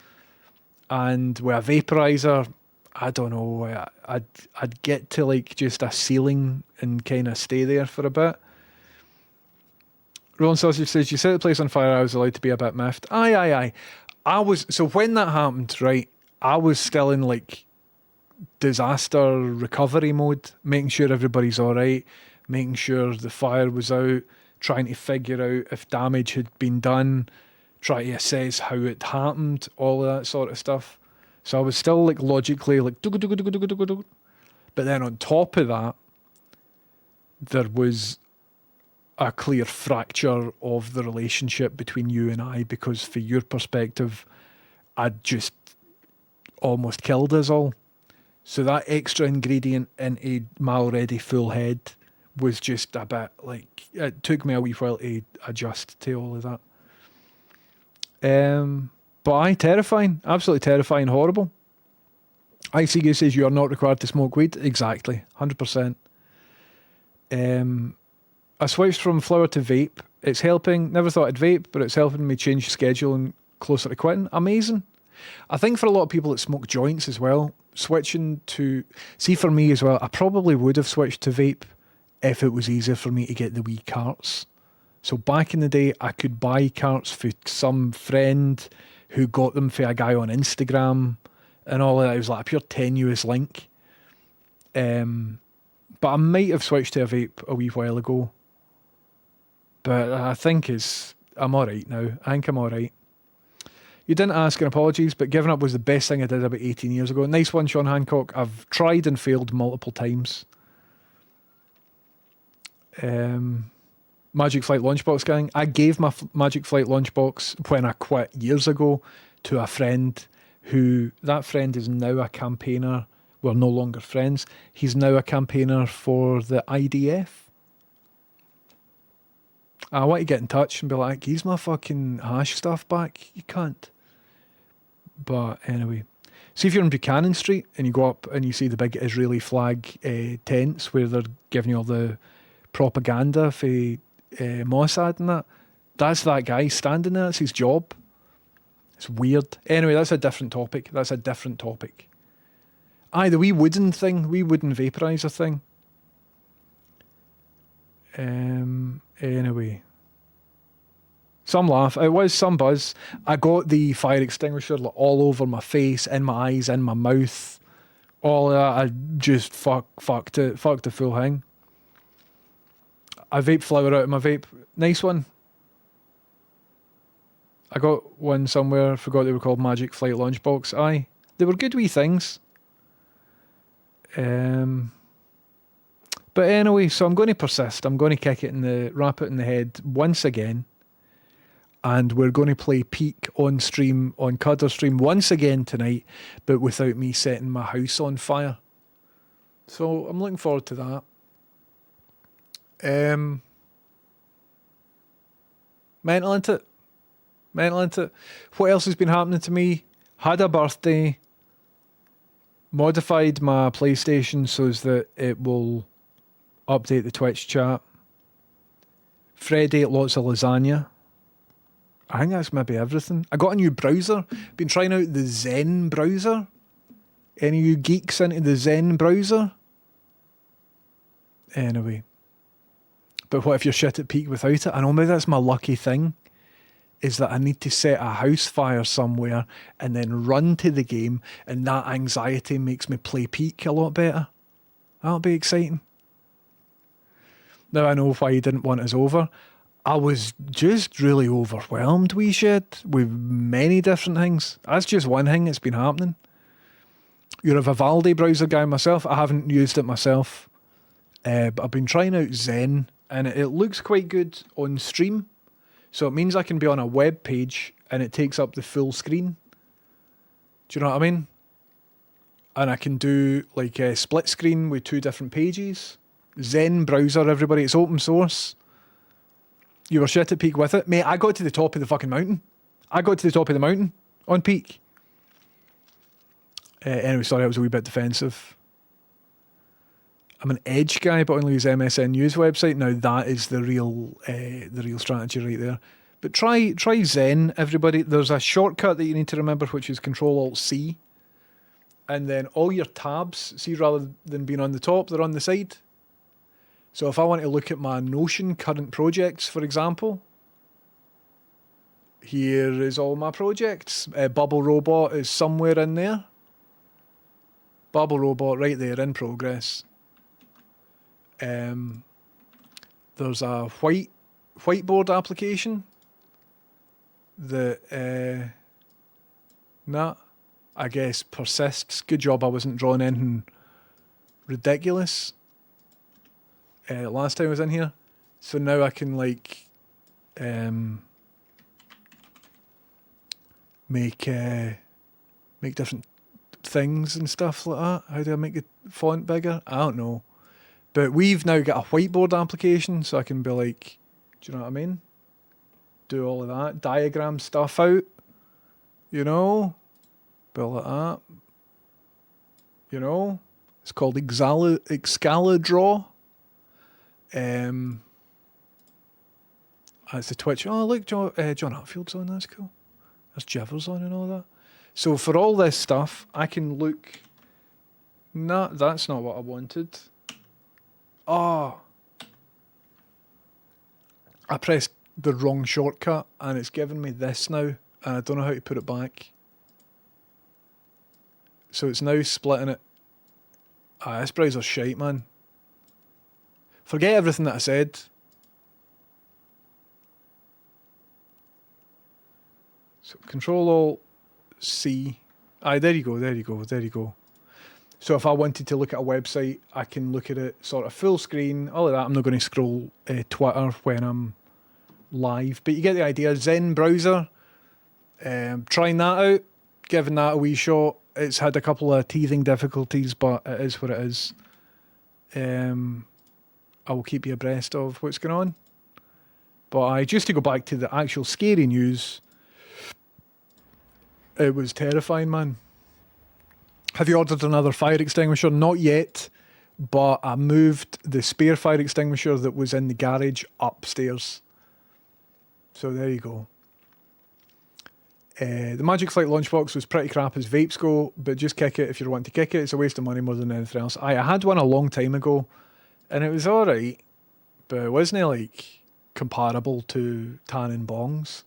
And with a vaporizer, I don't know, I'd get to like just a ceiling and kind of stay there for a bit. Ron Sausage says, you set the place on fire, I was allowed to be a bit miffed. Aye, aye, aye. So when that happened, right, I was still in like disaster recovery mode, making sure everybody's all right, making sure the fire was out, trying to figure out if damage had been done, trying to assess how it happened, all of that sort of stuff. So I was still like logically like, but then on top of that, there was a clear fracture of the relationship between you and I, because for your perspective, I'd just almost killed us all. So that extra ingredient into my already full head was just a bit like, it took me a wee while to adjust to all of that. But aye, terrifying, absolutely terrifying, horrible. ICG says you are not required to smoke weed. Exactly, 100%. I switched from flower to vape. It's helping. Never thought I'd vape, but it's helping me change schedule and closer to quitting. Amazing. I think for a lot of people that smoke joints as well, switching to... See, for me as well, I probably would have switched to vape if it was easier for me to get the wee carts. So back in the day, I could buy carts for some friend who got them for a guy on Instagram and all of that. It was like a pure tenuous link. But I might have switched to a vape a wee while ago. But I think I'm alright now. I think I'm alright. You didn't ask, and apologies, but giving up was the best thing I did about 18 years ago. Nice one, Sean Hancock. I've tried and failed multiple times. Magic Flight Lunchbox gang. I gave my Magic Flight Lunchbox when I quit years ago to a friend who, that friend is now a campaigner. We're no longer friends. He's now a campaigner for the IDF. I want to get in touch and be like, he's my fucking hash stuff back. You can't. But anyway. See if you're on Buchanan Street and you go up and you see the big Israeli flag tents where they're giving you all the propaganda for Mossad and that. That's that guy standing there. That's his job. It's weird. Anyway, that's a different topic. Aye, the wee wooden vaporizer thing. Anyway. Some laugh. It was some buzz. I got the fire extinguisher all over my face, in my eyes, in my mouth. All of that. I just fucked it. Fucked the full thing. I vape flower out of my vape. Nice one. I got one somewhere. Forgot they were called Magic Flight Lunchbox. Aye. They were good wee things. But anyway, so I'm going to persist. I'm going to wrap it in the head once again. And we're going to play Peak on stream, on Cudder stream once again tonight, but without me setting my house on fire. So I'm looking forward to that. Mental into it. What else has been happening to me? Had a birthday. Modified my PlayStation so that it will update the Twitch chat. Fred ate lots of lasagna. I think that's maybe everything. I got a new browser. Been trying out the Zen browser. Any of you geeks into the Zen browser? Anyway. But what if you're shit at Peak without it? I know maybe that's my lucky thing, is that I need to set a house fire somewhere and then run to the game, and that anxiety makes me play Peak a lot better. That'll be exciting. Now I know why you didn't want us over. I was just really overwhelmed, wee shit, with many different things. That's just one thing that's been happening. You're a Vivaldi browser guy myself. I haven't used it myself. But I've been trying out Zen, and it looks quite good on stream. So it means I can be on a web page and it takes up the full screen. Do you know what I mean? And I can do like a split screen with two different pages. Zen browser, everybody. It's open source. You were shit at Peak with it. Mate, I got to the top of the fucking mountain. I got to the top of the mountain on Peak. Anyway, sorry, I was a wee bit defensive. I'm an Edge guy, but only use MSN News website. Now that is the real strategy right there. But try Zen, everybody. There's a shortcut that you need to remember, which is Control-Alt-C. And then all your tabs, see, rather than being on the top, they're on the side. So if I want to look at my Notion current projects, for example, Here is all my projects. Bubble Robot is somewhere in there. Bubble Robot right there in progress. There's a whiteboard application that I guess persists. Good job I wasn't drawing anything ridiculous last time I was in here. So now I can like make different things and stuff like that. How do I make the font bigger? I don't know. But we've now got a whiteboard application, so I can be like, do you know what I mean? Do all of that, diagram stuff out, you know, build like that, you know. It's called Excalidraw. That's the Twitch. Oh, look, John Hatfield's on. That's cool. There's Jivers on and all that. So for all this stuff, I can look. Nah, that's not what I wanted. Oh, I pressed the wrong shortcut and it's given me this now, and I don't know how to put it back. So it's now splitting it. This browser's shite, man. Forget everything that I said. So Control-Alt-C. There you go. So if I wanted to look at a website, I can look at it sort of full screen, all of that. I'm not going to scroll Twitter when I'm live, but you get the idea. Zen browser, trying that out, giving that a wee shot. It's had a couple of teething difficulties, but it is what it is. I will keep you abreast of what's going on. But just to go back to the actual scary news, it was terrifying, man. Have you ordered another fire extinguisher? Not yet, but I moved the spare fire extinguisher that was in the garage upstairs. So there you go. The Magic Flight Launchbox was pretty crap as vapes go, but just kick it if you're wanting to kick it. It's a waste of money more than anything else. I had one a long time ago, and it was alright, but it wasn't like comparable to Tannin Bongs.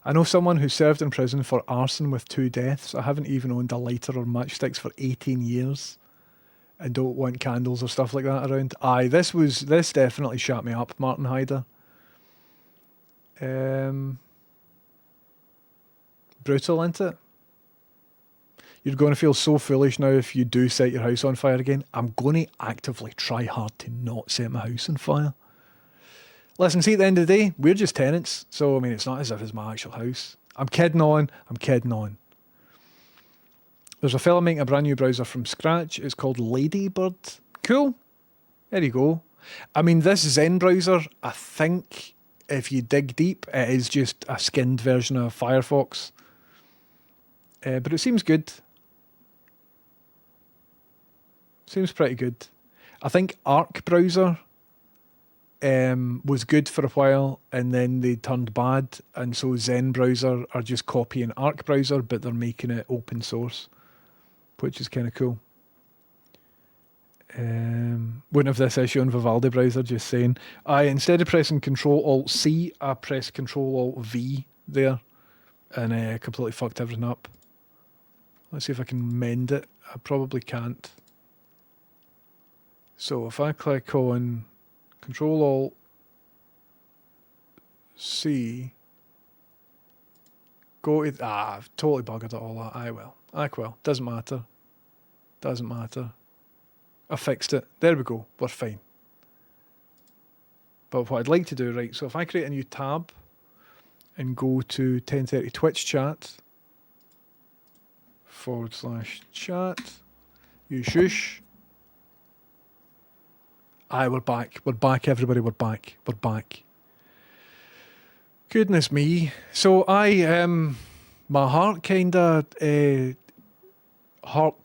I know someone who served in prison for arson with 2 deaths. I haven't even owned a lighter or matchsticks for 18 years. And don't want candles or stuff like that around. This definitely shut me up, Martin Hyder. Brutal, isn't it? You're going to feel so foolish now if you do set your house on fire again. I'm going to actively try hard to not set my house on fire. Listen, see, at the end of the day, we're just tenants. So, I mean, it's not as if it's my actual house. I'm kidding on. There's a fella making a brand new browser from scratch. It's called Ladybird. Cool. There you go. I mean, this Zen browser, I think, if you dig deep, it is just a skinned version of Firefox. But it seems good. Seems pretty good. I think Arc browser was good for a while, and then they turned bad, and so Zen browser are just copying Arc browser, but they're making it open source, which is kind of cool. Wouldn't have this issue on Vivaldi browser, just saying. Instead of pressing Control-Alt-C, I pressed Control-Alt-V there, and completely fucked everything up. Let's see if I can mend it. I probably can't. So if I click on Control-Alt-C, go to... I've totally buggered it all out. I will. Doesn't matter. I fixed it. There we go. We're fine. But what I'd like to do, right, so if I create a new tab and go to 1030 Twitch chat /chat, you shush. We're back. We're back, everybody. We're back. Goodness me. So my heart kind of hurt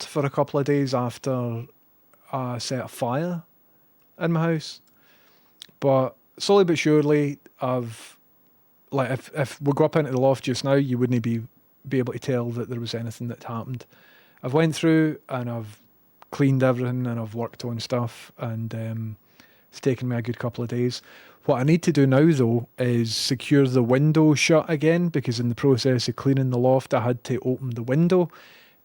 for a couple of days after I set a fire in my house. But slowly but surely, if we go up into the loft just now, you wouldn't be able to tell that there was anything that happened. I've went through and I've cleaned everything and I've worked on stuff, and It's taken me a good couple of days. What I need to do now, though, is secure the window shut again, because in the process of cleaning the loft, I had to open the window.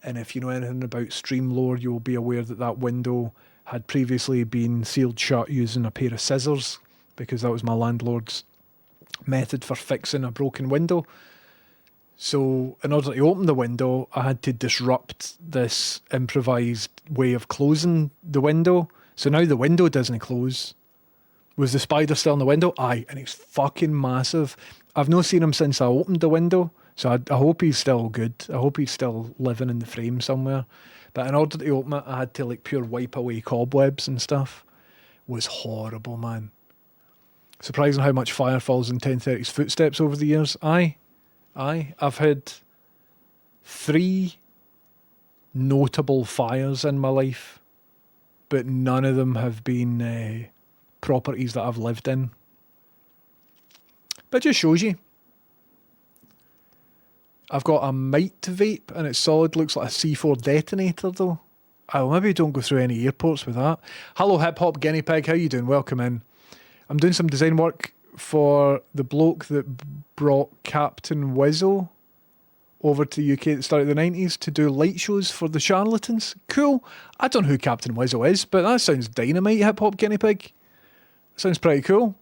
And if you know anything about Streamlore, you will be aware that that window had previously been sealed shut using a pair of scissors, because that was my landlord's method for fixing a broken window. So in order to open the window, I had to disrupt this improvised way of closing the window. So now the window doesn't close. Was the spider still in the window? Aye, and he's fucking massive. I've not seen him since I opened the window, so I hope he's still good. I hope he's still living in the frame somewhere. But in order to open it, I had to like pure wipe away cobwebs and stuff. It was horrible, man. Surprising how much fire falls in 1030's footsteps over the years. Aye. I've had 3 notable fires in my life, but none of them have been properties that I've lived in. But it just shows you. I've got a Mite vape and it's solid, looks like a C4 detonator though. Oh, maybe don't go through any airports with that. Hello Hip Hop Guinea Pig, how you doing? Welcome in. I'm doing some design work for the bloke that brought Captain Wizzo over to the UK at the start of the 90s to do light shows for the charlatans. Cool. I don't know who Captain Wizzo is, but that sounds dynamite, Hip Hop Guinea Pig. Sounds pretty cool.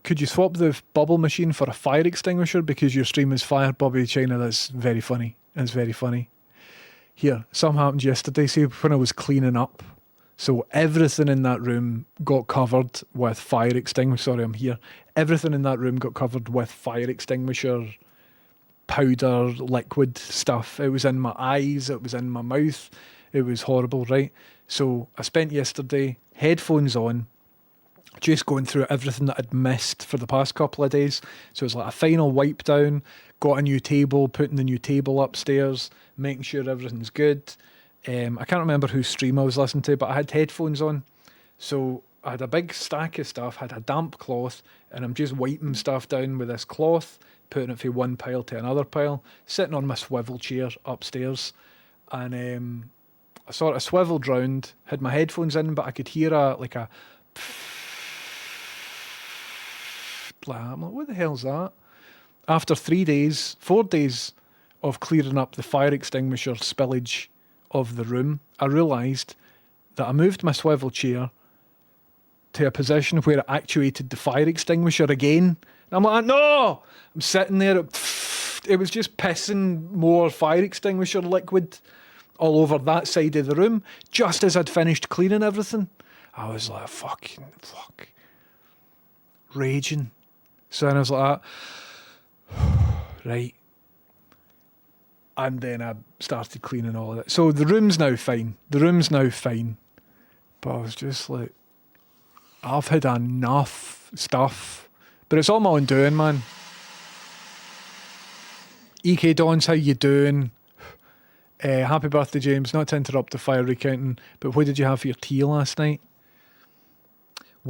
Could you swap the bubble machine for a fire extinguisher because your stream is fire? Bobby China, that's very funny. That's very funny. Here, something happened yesterday, see when I was cleaning up. So everything in that room got covered with fire extinguisher. Sorry, I'm here. Everything in that room got covered with fire extinguisher, powder, liquid stuff. It was in my eyes. It was in my mouth. It was horrible, right? So I spent yesterday, headphones on, just going through everything that I'd missed for the past couple of days. So it was like a final wipe down, got a new table, putting the new table upstairs, making sure everything's good. I can't remember whose stream I was listening to, but I had headphones on. So I had a big stack of stuff, had a damp cloth, and I'm just wiping stuff down with this cloth, putting it from one pile to another pile, sitting on my swivel chair upstairs. And I sort of swiveled round, had my headphones in, but I could hear I'm like, what the hell's that? After 4 days of clearing up the fire extinguisher spillage of the room, I realised that I moved my swivel chair to a position where it actuated the fire extinguisher again. And I'm like, no! I'm sitting there, it was just pissing more fire extinguisher liquid all over that side of the room, just as I'd finished cleaning everything. I was like, fuck. Raging. So then I was like, right. And then I started cleaning all of it. So the room's now fine. But I was just like, I've had enough stuff. But it's all my own doing, man. EK Dons, how you doing? Happy birthday, James. Not to interrupt the fire recounting, but what did you have for your tea last night?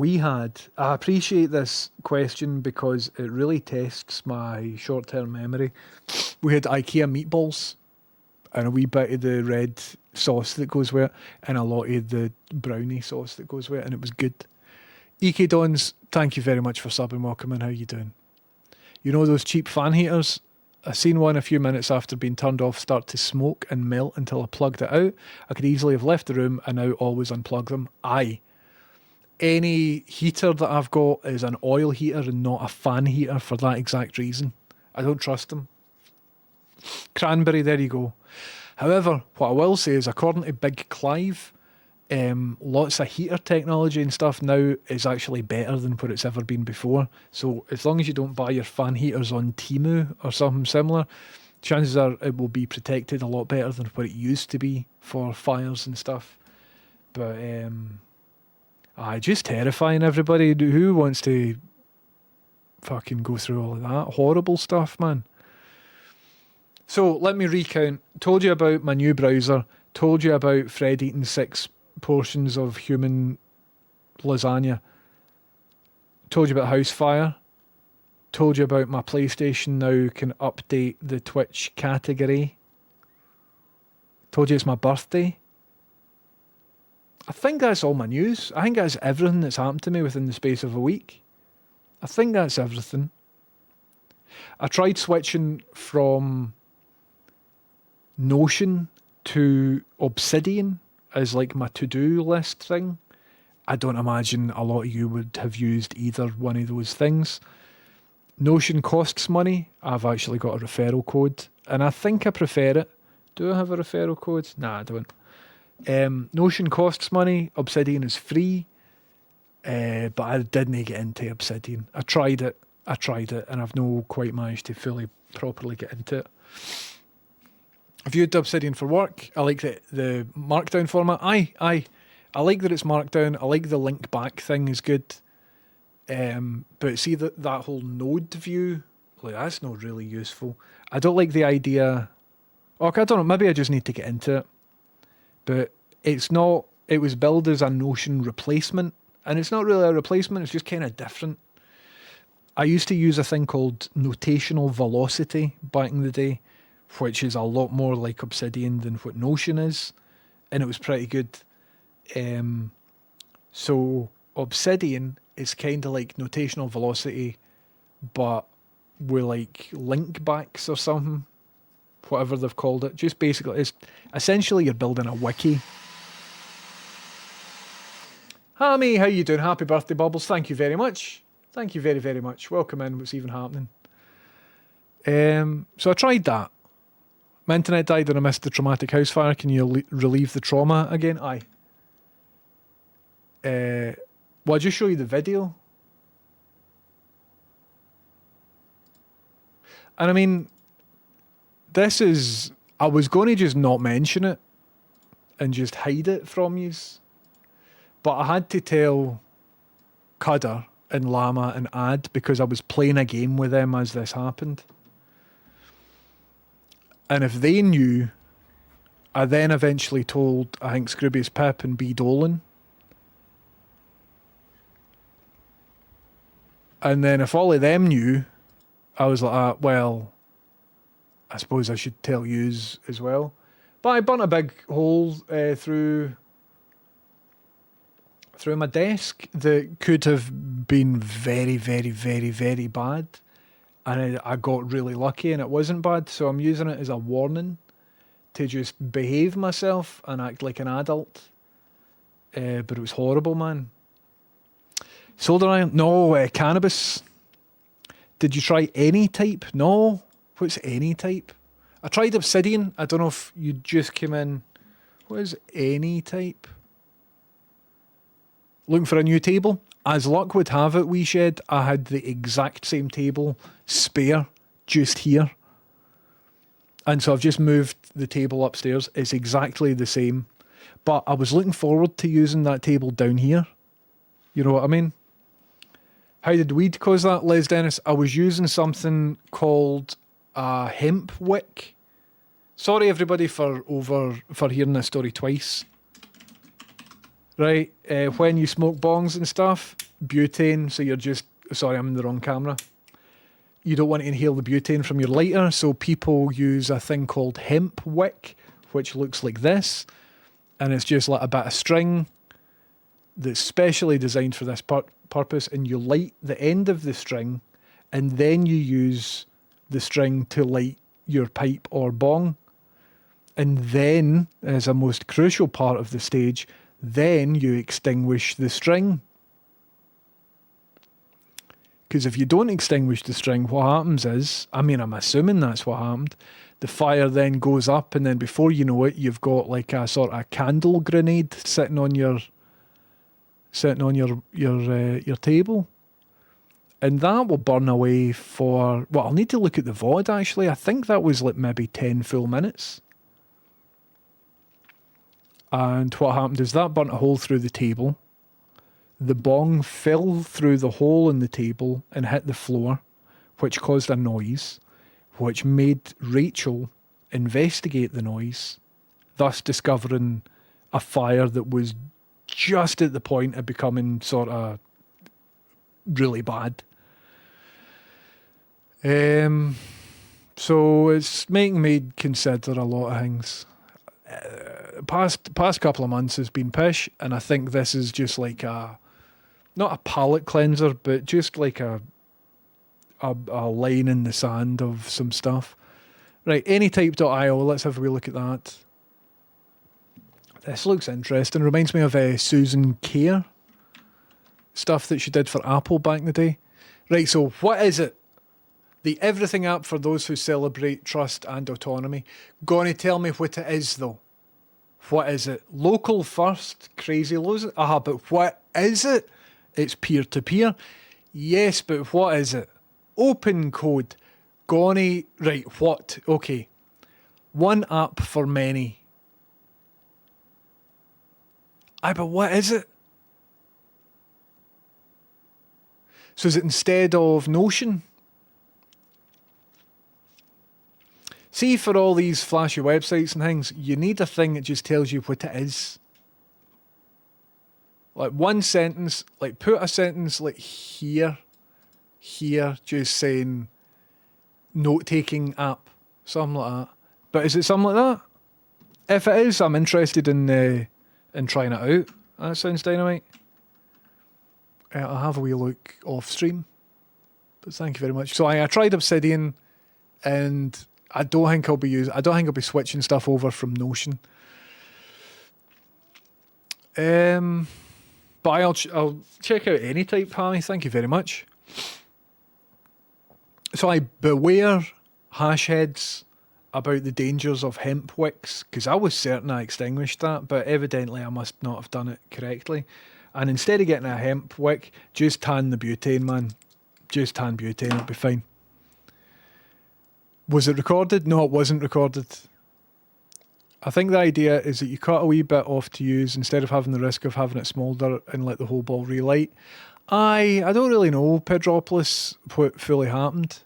I appreciate this question because it really tests my short-term memory. We had IKEA meatballs and a wee bit of the red sauce that goes with it and a lot of the brownie sauce that goes with it, and it was good. EK Dons, thank you very much for subbing. Welcome in. How you doing? You know those cheap fan heaters? I seen one a few minutes after being turned off start to smoke and melt until I plugged it out. I could easily have left the room and now always unplug them. Aye. Any heater that I've got is an oil heater and not a fan heater for that exact reason. I don't trust them. Cranberry, there you go. However, what I will say is, according to Big Clive, lots of heater technology and stuff now is actually better than what it's ever been before. So as long as you don't buy your fan heaters on Temu or something similar, chances are it will be protected a lot better than what it used to be for fires and stuff. But just terrifying, everybody. Who wants to fucking go through all of that? Horrible stuff, man. So let me recount. Told you about my new browser. Told you about Fred eating 6 portions of human lasagna. Told you about Housefire. Told you about my PlayStation now can update the Twitch category. Told you it's my birthday. I think that's all my news. I think that's everything that's happened to me within the space of a week. I think that's everything. I tried switching from Notion to Obsidian as like my to-do list thing. I don't imagine a lot of you would have used either one of those things. Notion costs money. I've actually got a referral code, and I think I prefer it. Do I have a referral code? Nah, I don't. Notion costs money. Obsidian is free. But I didn't get into Obsidian. I tried it, and I've no quite managed to fully, properly get into it. I've used Obsidian for work. I like the Markdown format. I like that it's Markdown. I like the link back thing is good. But see that whole node view, like that's not really useful. I don't like the idea. Okay, I don't know. Maybe I just need to get into it. But it's not. It was billed as a Notion replacement, and it's not really a replacement. It's just kind of different. I used to use a thing called Notational Velocity back in the day, which is a lot more like Obsidian than what Notion is, and it was pretty good. So Obsidian is kind of like Notational Velocity, but with like link backs or something, whatever they've called it. Just basically, it's essentially you're building a wiki. Hammy, how you doing? Happy birthday, Bubbles. Thank you very much. Thank you very, very much. Welcome in. What's even happening? So I tried that. My internet died and I missed the traumatic house fire. Can you relieve the trauma again? Aye. Well, I'll just show you the video. And I mean, this is... I was going to just not mention it and just hide it from yous. But I had to tell Cutter and Llama and Ad because I was playing a game with them as this happened. And if they knew, I then eventually told, I think, Scroobius Pip and B. Dolan. And then if all of them knew, I was like, well, I suppose I should tell yous as well. But I burnt a big hole through my desk that could have been very, very, very, very bad. And I got really lucky and it wasn't bad. So I'm using it as a warning to just behave myself and act like an adult. But it was horrible, man. Solder iron? No. Cannabis? Did you try any type? No. What's any type? I tried Obsidian. I don't know if you just came in. What is any type? Looking for a new table? As luck would have it, Wee Shed, I had the exact same table spare just here. And so I've just moved the table upstairs. It's exactly the same. But I was looking forward to using that table down here. You know what I mean? How did weed cause that, Les Dennis? I was using something called a hemp wick. Sorry everybody for hearing this story twice. Right, when you smoke bongs and stuff, butane, so you're just... Sorry, I'm in the wrong camera. You don't want to inhale the butane from your lighter, so people use a thing called hemp wick, which looks like this. And it's just like a bit of string that's specially designed for this purpose, and you light the end of the string, and then you use the string to light your pipe or bong. And then, as a most crucial part of the stage... Then you extinguish the string. Because if you don't extinguish the string, what happens is, I mean, I'm assuming that's what happened, the fire then goes up, and then before you know it, you've got like a sort of candle grenade sitting on your table. And that will burn away for, well, I'll need to look at the VOD actually. I think that was like maybe 10 full minutes. And what happened is that burnt a hole through the table. The bong fell through the hole in the table and hit the floor, which caused a noise, which made Rachel investigate the noise, thus discovering a fire that was just at the point of becoming sort of really bad. So it's making me consider a lot of things. past couple of months has been pish, and I think this is just like not a palate cleanser, but just like a line in the sand of some stuff. Right, anytype.io, let's have a wee look at that. This looks interesting. Reminds me of Susan Kare stuff that she did for Apple back in the day. Right, so what is it? The everything app for those who celebrate trust and autonomy. Gonna tell me what it is though. What is it? Local first, crazy lows. But what is it? It's peer-to-peer. Yes, but what is it? Open code. Gonna, right, what? Okay. One app for many. But what is it? So is it instead of Notion? See, for all these flashy websites and things, you need a thing that just tells you what it is. Like one sentence, like put a sentence like here, just saying note-taking app, something like that. But is it something like that? If it is, I'm interested in trying it out. That sounds dynamite. I'll have a wee look off stream. But thank you very much. So I tried Obsidian, and I don't think I'll be switching stuff over from Notion. But I'll check out Anytype, Hammy. Thank you very much. So I beware hash heads about the dangers of hemp wicks, because I was certain I extinguished that, but evidently I must not have done it correctly. And instead of getting a hemp wick, just tan the butane, man. Just tan butane, it'll be fine. Was it recorded? No, it wasn't recorded. I think the idea is that you cut a wee bit off to use instead of having the risk of having it smoulder and let the whole ball relight. I don't really know, Pedropolis, what fully happened.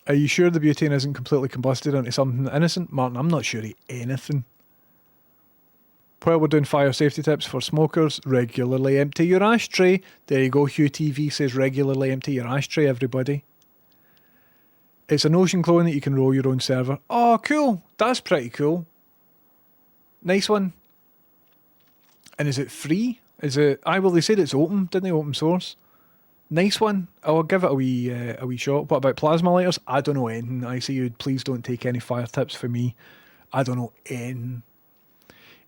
Are you sure the butane isn't completely combusted into something innocent? Martin, I'm not sure of anything. While we're doing fire safety tips for smokers, regularly empty your ashtray. There you go, Hugh TV says regularly empty your ashtray, everybody. It's a Notion clone that you can roll your own server. Oh, cool. That's pretty cool. Nice one. And is it free? Is it... well, they said it's open, didn't they? Open source. Nice one. I'll give it a wee shot. What about plasma lighters? I don't know anything. I see you. Please don't take any fire tips for me. I don't know anything.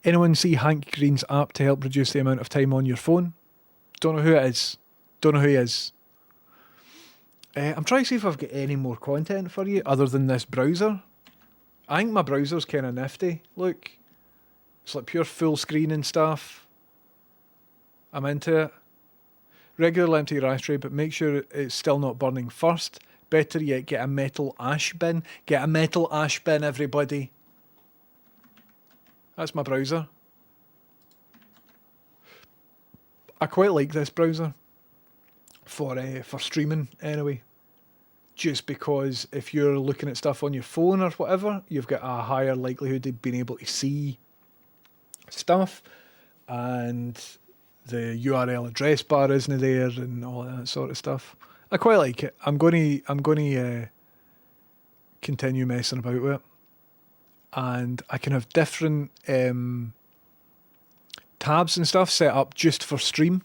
Anyone see Hank Green's app to help reduce the amount of time on your phone? Don't know who it is. Don't know who he is. I'm trying to see if I've got any more content for you other than this browser. I think my browser's kind of nifty. Look. It's like pure full screen and stuff. I'm into it. Regularly empty your ashtray, but make sure it's still not burning first. Better yet, get a metal ash bin. Get a metal ash bin, everybody. That's my browser. I quite like this browser. For streaming anyway, just because if you're looking at stuff on your phone or whatever, you've got a higher likelihood of being able to see stuff, and the URL address bar isn't there and all that sort of stuff. I quite like it. I'm going to continue messing about with it, and I can have different tabs and stuff set up just for stream.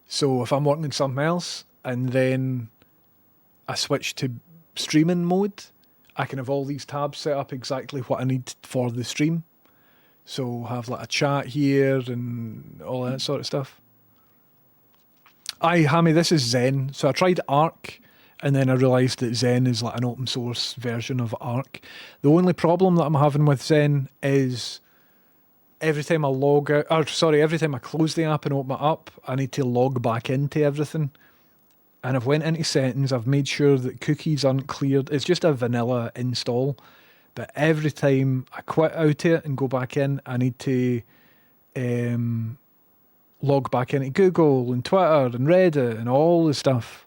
So if I'm working on something else and then I switch to streaming mode, I can have all these tabs set up exactly what I need for the stream. So have like a chat here and all that sort of stuff. Hammy, this is Zen. So I tried Arc, and then I realised that Zen is like an open source version of Arc. The only problem that I'm having with Zen is every time I every time I close the app and open it up, I need to log back into everything. And I've went into settings, I've made sure that cookies aren't cleared. It's just a vanilla install. But every time I quit out it and go back in, I need to log back into Google and Twitter and Reddit and all the stuff.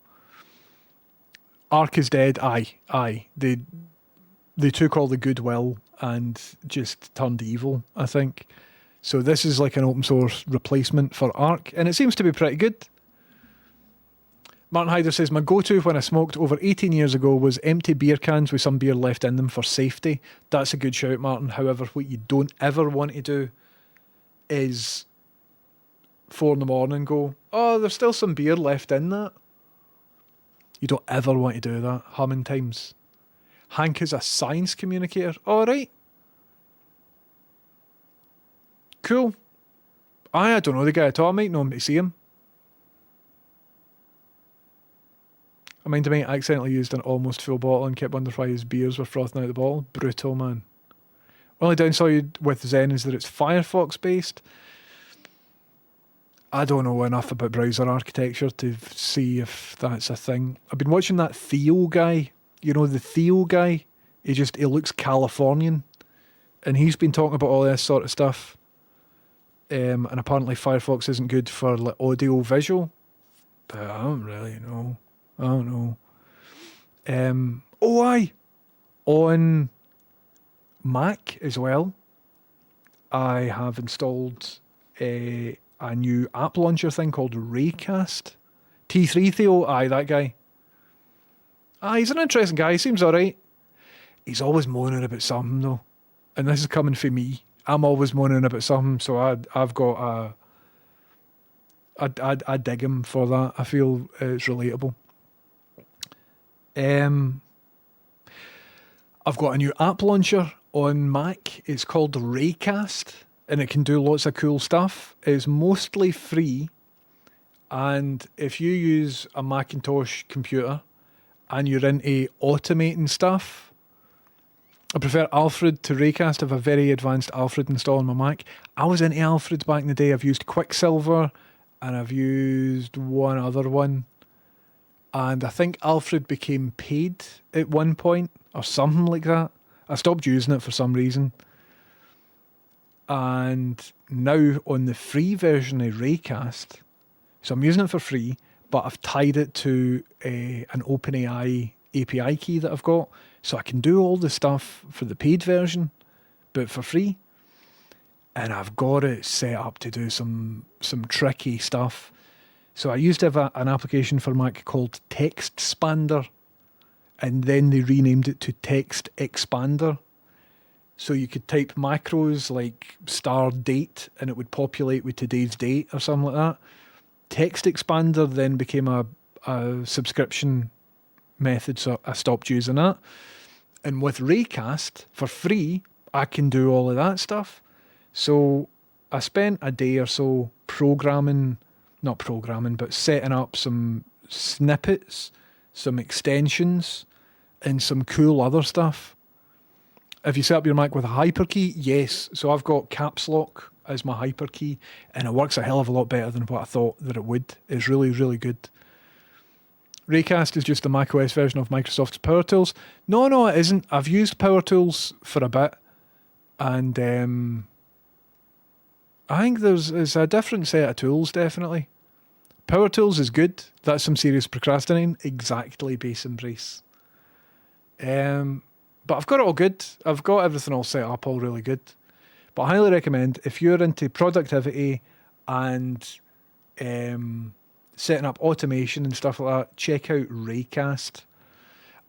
Arc is dead. Aye. They took all the goodwill and just turned evil, I think. So this is like an open source replacement for Arc, and it seems to be pretty good. Martin Hyder says, my go-to when I smoked over 18 years ago was empty beer cans with some beer left in them for safety. That's a good shout, Martin. However, what you don't ever want to do is 4 in the morning go, oh, there's still some beer left in that. You don't ever want to do that. Humming times. Hank is a science communicator. All right. Cool. I don't know the guy at all. I might know him to see him. I mind a mate accidentally used an almost full bottle and kept wondering why his beers were frothing out the bottle. Brutal, man. Only downside with Zen is that it's Firefox based. I don't know enough about browser architecture to see if that's a thing. I've been watching that Theo guy. You know, the Theo guy? He looks Californian. And he's been talking about all this sort of stuff. And apparently Firefox isn't good for like audio visual. But I don't really know. I don't know. On Mac as well, I have installed a new app launcher thing called Raycast. T3 Theo, aye, that guy. He's an interesting guy, he seems alright. He's always moaning about something though. And this is coming from me. I'm always moaning about something, so I've got I dig him for that. I feel it's relatable. I've got a new app launcher on Mac. It's called Raycast, and it can do lots of cool stuff. It's mostly free, and if you use a Macintosh computer and you're into automating stuff, I prefer Alfred to Raycast. I have a very advanced Alfred installed on my Mac. I was into Alfred back in the day. I've used Quicksilver, and I've used one other one. And I think Alfred became paid at one point or something like that. I stopped using it for some reason. And now on the free version of Raycast, so I'm using it for free, but I've tied it to an OpenAI API key that I've got. So I can do all the stuff for the paid version, but for free. And I've got it set up to do some tricky stuff. So I used to have an application for Mac called TextSpander, and then they renamed it to Text Expander. So you could type macros like *date, and it would populate with today's date or something like that. Text Expander then became a subscription method, so I stopped using that. And with Raycast, for free, I can do all of that stuff. So I spent a day or so setting up some snippets, some extensions, and some cool other stuff. If you set up your Mac with a hyperkey, yes. So I've got caps lock as my hyperkey, and it works a hell of a lot better than what I thought that it would. It's really, really good. Raycast is just the macOS version of Microsoft's Power Tools. No, it isn't. I've used Power Tools for a bit, and I think it's a different set of tools, definitely. Power Tools is good. That's some serious procrastinating. Exactly, base and brace. But I've got it all good. I've got everything all set up, all really good. But I highly recommend, if you're into productivity and setting up automation and stuff like that, check out Raycast.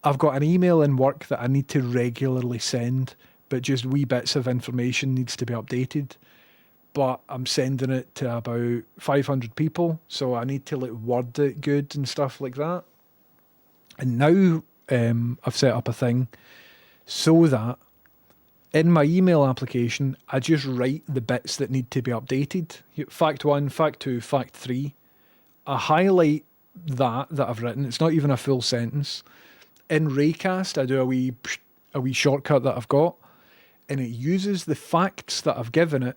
I've got an email in work that I need to regularly send, but just wee bits of information needs to be updated. But I'm sending it to about 500 people, so I need to word it good and stuff like that. And now I've set up a thing so that in my email application, I just write the bits that need to be updated. Fact 1, fact 2, fact 3. I highlight that I've written. It's not even a full sentence. In Raycast, I do a wee shortcut that I've got, and it uses the facts that I've given it,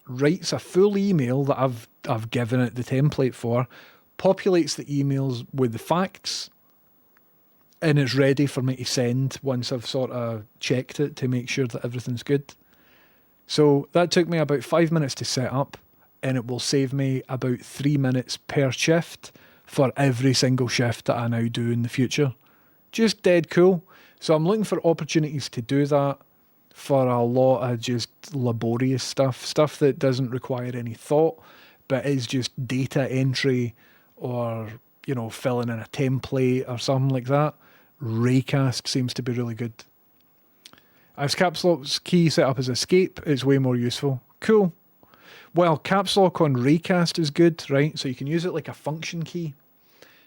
writes a full email that I've given it the template for, populates the emails with the facts, and it's ready for me to send once I've sort of checked it to make sure that everything's good. So that took me about 5 minutes to set up, and it will save me about 3 minutes per shift for every single shift that I now do in the future. Just dead cool. So I'm looking for opportunities to do that for a lot of just laborious stuff that doesn't require any thought, but is just data entry or, you know, filling in a template or something like that, Raycast seems to be really good. As Caps Lock's key set up as escape, it's way more useful. Cool. Well, Caps Lock on Raycast is good, right? So you can use it like a function key.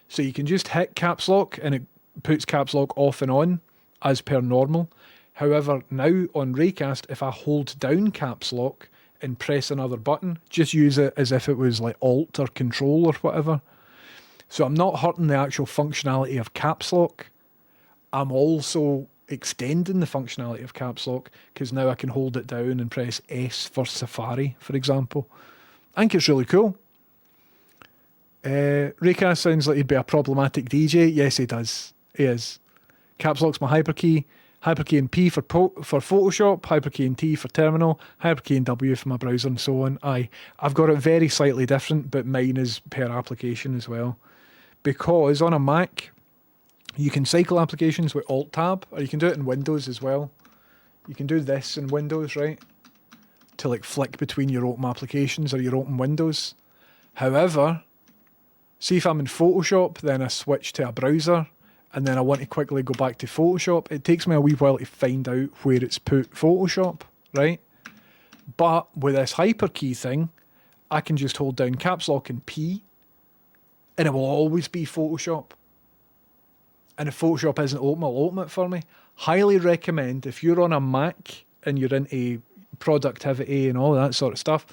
So you can just hit Caps Lock and it puts Caps Lock off and on as per normal. However, now on Raycast, if I hold down Caps Lock and press another button, just use it as if it was like Alt or Control or whatever. So I'm not hurting the actual functionality of Caps Lock. I'm also extending the functionality of Caps Lock because now I can hold it down and press S for Safari, for example. I think it's really cool. Raycast sounds like he'd be a problematic DJ. Yes, he does. He is. Caps Lock's my hyperkey. Hyperkey and P for Photoshop, hyperkey and T for terminal, hyperkey and W for my browser and so on. I've got it very slightly different, but mine is per application as well. Because on a Mac, you can cycle applications with Alt-Tab, or you can do it in Windows as well. You can do this in Windows, right? To like flick between your open applications or your open windows. However, see if I'm in Photoshop, then I switch to a browser, and then I want to quickly go back to Photoshop. It takes me a wee while to find out where it's put Photoshop, right? But with this hyperkey thing, I can just hold down Caps Lock and P, and it will always be Photoshop. And if Photoshop isn't open, it'll open it for me. Highly recommend, if you're on a Mac and you're into productivity and all that sort of stuff,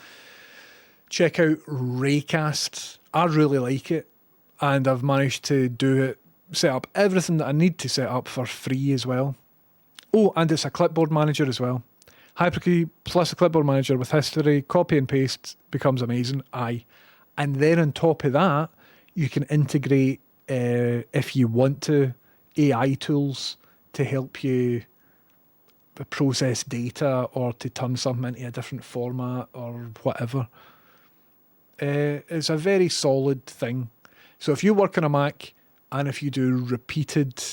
check out Raycast. I really like it. And I've managed to do it, set up everything that I need to set up for free as well. Oh, and it's a clipboard manager as well. Hyperkey plus a clipboard manager with history, copy and paste becomes amazing. Aye. And then on top of that, you can integrate, if you want to, AI tools to help you process data or to turn something into a different format or whatever. It's a very solid thing. So if you work on a Mac and if you do repeated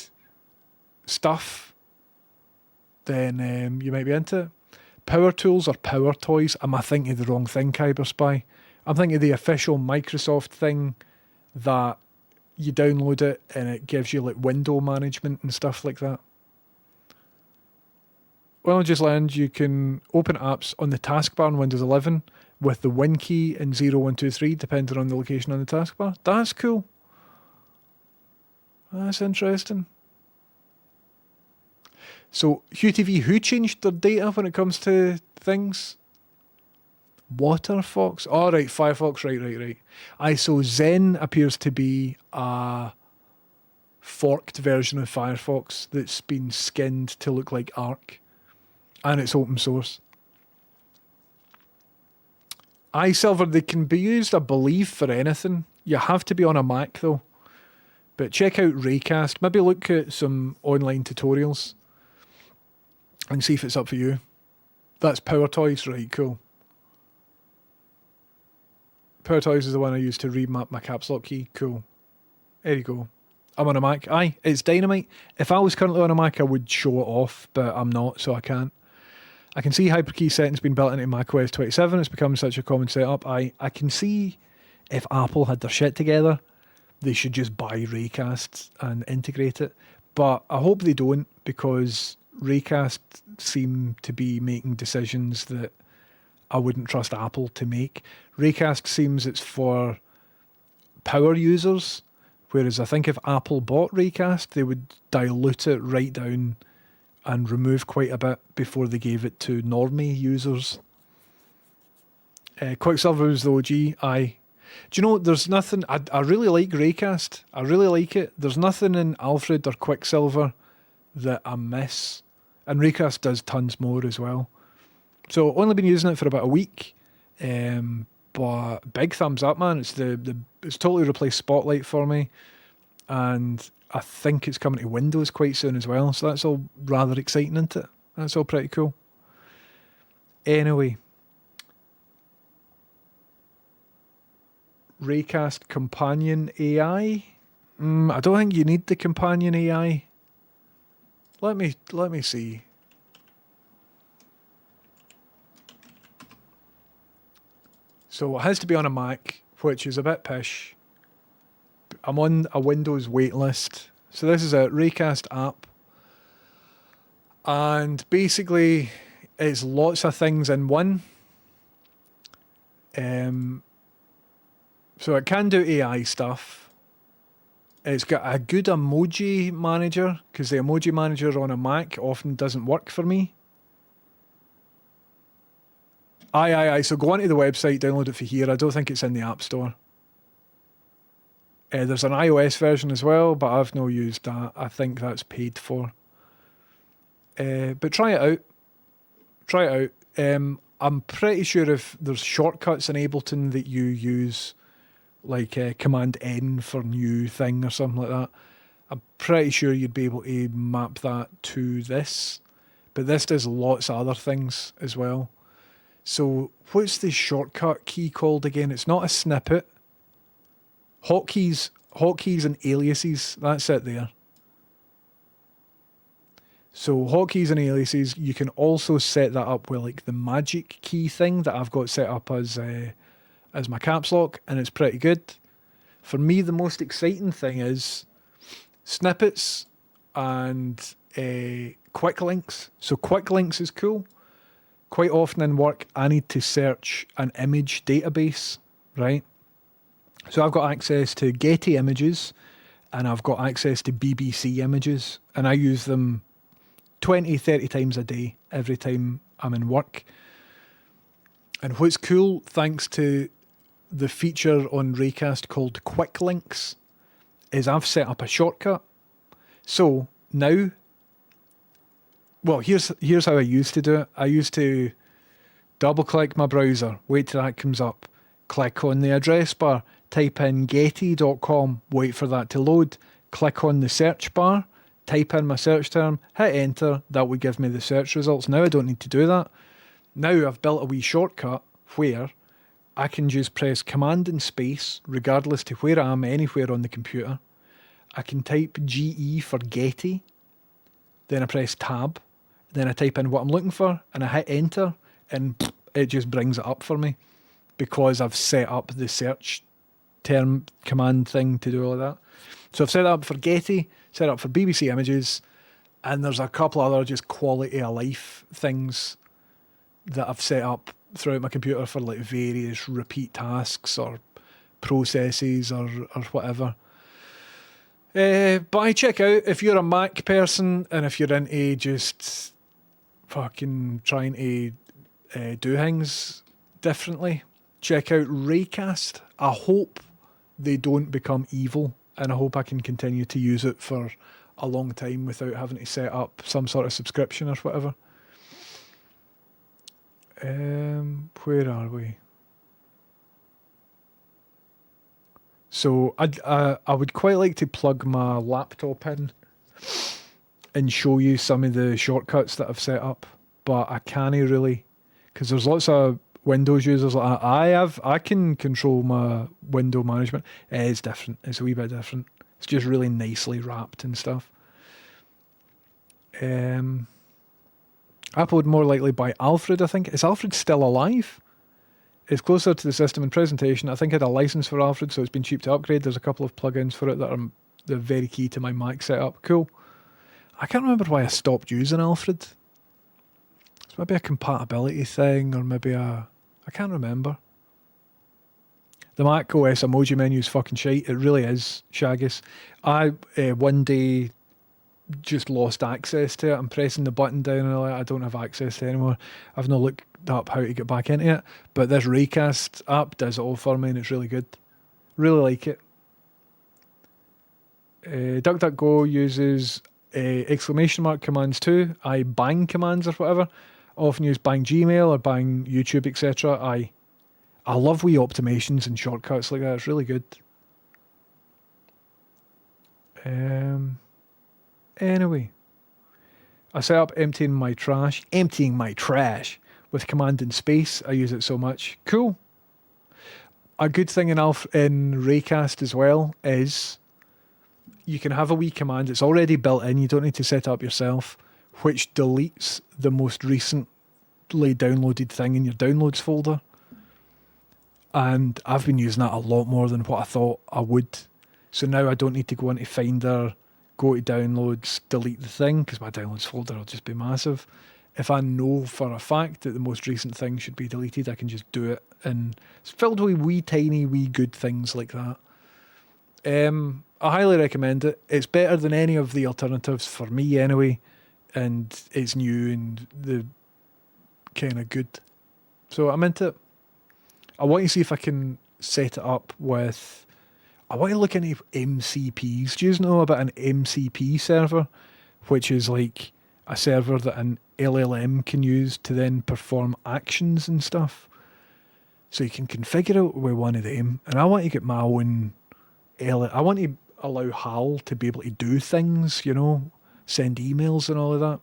stuff, then you might be into it. Power Tools or Power Toys, am I thinking of the wrong thing, Kyberspy? I'm thinking of the official Microsoft thing that you download it and it gives you like window management and stuff like that. Well, I just learned you can open apps on the taskbar in Windows 11 with the Win key and 0, 1, 2, 3, depending on the location on the taskbar. That's cool. That's interesting. So, HughTV, who changed their data when it comes to things? WaterFox? Oh, right, Firefox, right. So Zen appears to be a forked version of Firefox that's been skinned to look like Arc. And it's open source. iSilver, they can be used, I believe, for anything. You have to be on a Mac, though. But check out Raycast. Maybe look at some online tutorials and see if it's up for you. That's Power Toys, right, cool. Power Toys is the one I use to remap my caps lock key. Cool. There you go. I'm on a Mac. Aye, it's dynamite. If I was currently on a Mac, I would show it off, but I'm not, so I can't. I can see hyperkey settings being built into macOS 27. It's become such a common setup. I can see if Apple had their shit together, they should just buy Raycast and integrate it. But I hope they don't, because Raycast seem to be making decisions that I wouldn't trust Apple to make. Raycast seems it's for power users, whereas I think if Apple bought Raycast, they would dilute it right down and remove quite a bit before they gave it to normie users. Quicksilver was the OG. Aye. Do you know, there's nothing... I really like Raycast. I really like it. There's nothing in Alfred or Quicksilver that I miss. And Raycast does tons more as well. So only been using it for about a week. But big thumbs up, man. It's it's totally replaced Spotlight for me. And I think it's coming to Windows quite soon as well. So that's all rather exciting, isn't it? That's all pretty cool. Anyway. Raycast Companion AI. I don't think you need the Companion AI. Let me see. So it has to be on a Mac, which is a bit pish, I'm on a Windows waitlist. So this is a Raycast app, and basically it's lots of things in one. So it can do AI stuff. It's got a good emoji manager, because the emoji manager on a Mac often doesn't work for me. Aye. So go onto the website, download it for here. I don't think it's in the App Store. There's an iOS version as well, but I've no used that. I think that's paid for. But try it out. Try it out. I'm pretty sure if there's shortcuts in Ableton that you use, like Command N for new thing or something like that, I'm pretty sure you'd be able to map that to this. But this does lots of other things as well. So what's the shortcut key called again? It's not a snippet. Hotkeys and aliases, that's it there. So hotkeys and aliases, you can also set that up with like the magic key thing that I've got set up as my caps lock, and it's pretty good. For me, the most exciting thing is snippets and quick links. So quick links is cool. Quite often in work, I need to search an image database, right? So I've got access to Getty images, and I've got access to BBC images, and I use them 20, 30 times a day, every time I'm in work. And what's cool, thanks to the feature on Raycast called Quick Links, is I've set up a shortcut. So now, well, here's how I used to do it. I used to double click my browser, wait till that comes up, click on the address bar, type in getty.com, wait for that to load, click on the search bar, type in my search term, hit enter, that would give me the search results. Now I don't need to do that. Now I've built a wee shortcut where I can just press Command and space, regardless to where I am anywhere on the computer. I can type GE for Getty, then I press tab, then I type in what I'm looking for, and I hit enter, and it just brings it up for me, because I've set up the search term command thing to do all of that. So I've set it up for Getty, set it up for BBC Images, and there's a couple other just quality of life things that I've set up throughout my computer for like various repeat tasks or processes or whatever. But I check out, if you're a Mac person and if you're into just fucking trying to do things differently, check out Raycast. I hope they don't become evil, and I hope I can continue to use it for a long time without having to set up some sort of subscription or whatever. Where are we? So I would quite like to plug my laptop in and show you some of the shortcuts that I've set up, but I can't really, because there's lots of Windows users like I can control my window management. It is different. It's a wee bit different. It's just really nicely wrapped and stuff. Upload more likely by Alfred, I think. Is Alfred still alive? It's closer to the system and presentation. I think I had a license for Alfred, so it's been cheap to upgrade. There's a couple of plugins for it that are they're very key to my Mac setup. Cool. I can't remember why I stopped using Alfred. It's maybe a compatibility thing, or maybe I can't remember. The Mac OS emoji menu is fucking shite. It really is, Shaggus. I one day just lost access to it. I'm pressing the button down and I don't have access to it anymore. I've not looked up how to get back into it, but this Raycast app does it all for me and it's really good. Really like it. DuckDuckGo uses exclamation mark commands too. I bang commands or whatever. Often use bang Gmail or bang YouTube, etc. I love wee optimizations and shortcuts like that. It's really good. Anyway, I set up emptying my trash with command and space. I use it so much. Cool. A good thing in Raycast as well is you can have a wee command. It's already built in. You don't need to set it up yourself, which deletes the most recently downloaded thing in your downloads folder. And I've been using that a lot more than what I thought I would. So now I don't need to go into Finder, go to downloads, delete the thing, because my downloads folder will just be massive. If I know for a fact that the most recent thing should be deleted, I can just do it. And it's filled with wee tiny, wee good things like that. I highly recommend it. It's better than any of the alternatives for me anyway. And it's new and the kind of good. So I'm into it. I want to see if I can set it up with... I want to look into MCPs. Do you know about an MCP server? Which is like a server that an LLM can use to then perform actions and stuff. So you can configure it with one of them. And I want to get my own... I want to allow HAL to be able to do things, you know, send emails and all of that.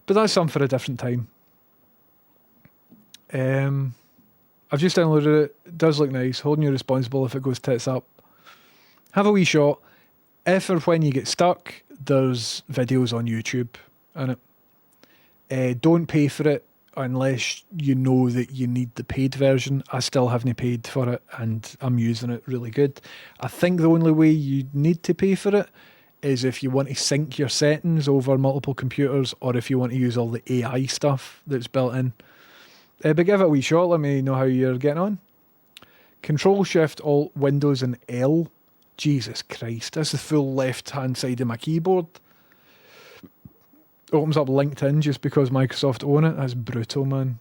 But that's something for a different time. I've just downloaded it. It does look nice. Holding you responsible if it goes tits up. Have a wee shot. If or when you get stuck, there's videos on YouTube in it. Don't pay for it unless you know that you need the paid version. I still haven't paid for it and I'm using it really good. I think the only way you need to pay for it is if you want to sync your settings over multiple computers or if you want to use all the AI stuff that's built in. But give it a wee shot. Let me know how you're getting on. Control Shift Alt Windows and L. Jesus Christ, that's the full left-hand side of my keyboard. Opens up LinkedIn just because Microsoft own it. That's brutal, man.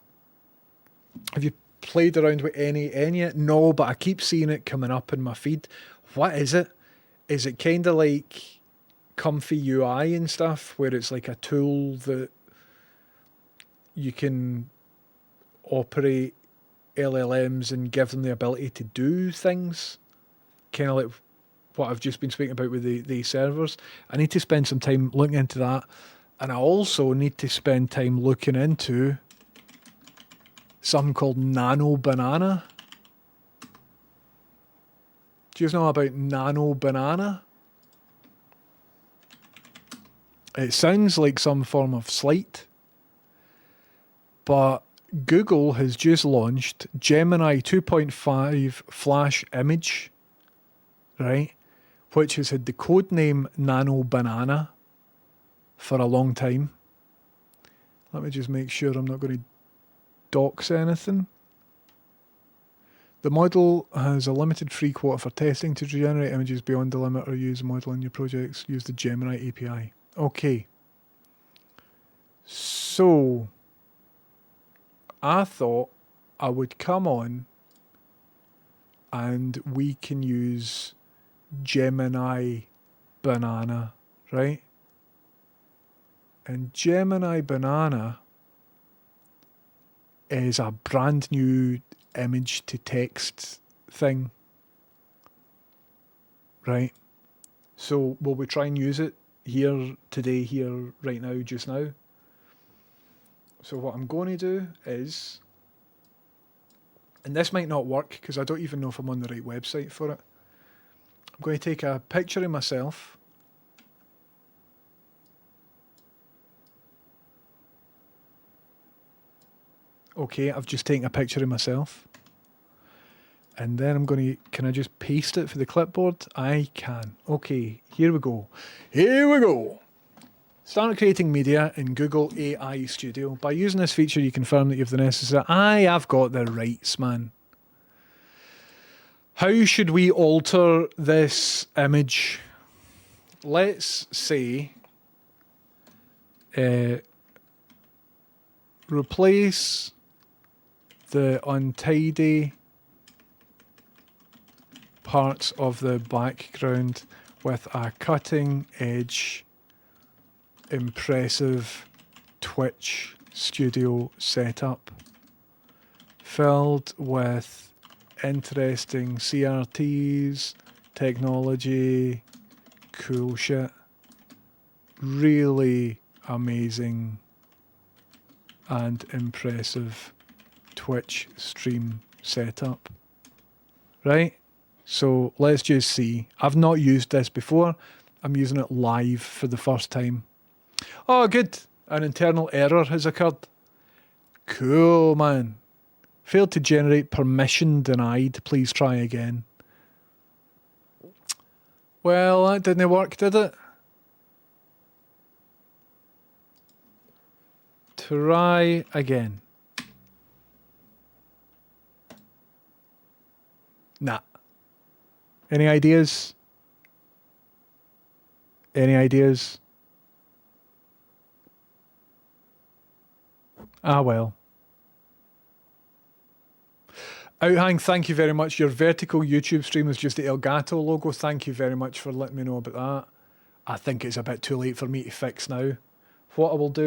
Have you played around with any yet? No, but I keep seeing it coming up in my feed. What is it? Is it kind of like Comfy UI and stuff, where it's like a tool that you can operate LLMs and give them the ability to do things? Kind of like what I've just been speaking about with the servers. I need to spend some time looking into that. And I also need to spend time looking into something called Nano Banana. Do you know about Nano Banana? It sounds like some form of Slate. But Google has just launched Gemini 2.5 Flash Image, right? Which has had the code name Nano Banana for a long time. Let me just make sure I'm not going to dox anything. The model has a limited free quota for testing. To generate images beyond the limit or use a model in your projects, use the Gemini API. Okay. So, I thought I would come on and we can use Gemini Banana, right? And Gemini Banana is a brand new image to text thing, right? So will we try and use it here today, here, right now, just now? So what I'm going to do is, and this might not work because I don't even know if I'm on the right website for it. I'm going to take a picture of myself. Okay, I've just taken a picture of myself. And then I'm going to... Can I just paste it for the clipboard? I can. Okay, here we go. Here we go. Start creating media in Google AI Studio. By using this feature, you confirm that you have the necessary... I've got the rights, man. How should we alter this image? Let's say... replace the untidy parts of the background with a cutting edge, impressive Twitch studio setup filled with interesting CRTs, technology, cool shit, really amazing and impressive Twitch stream setup. Right? So let's just see. I've not used this before. I'm using it live for the first time. Oh, good. An internal error has occurred. Cool, man. Failed to generate permission denied. Please try again. Well, that didn't work, did it? Try again. Nah. Any ideas? Any ideas? Ah, well. Outhang, thank you very much. Your vertical YouTube stream was just the Elgato logo. Thank you very much for letting me know about that. I think it's a bit too late for me to fix now. What I will do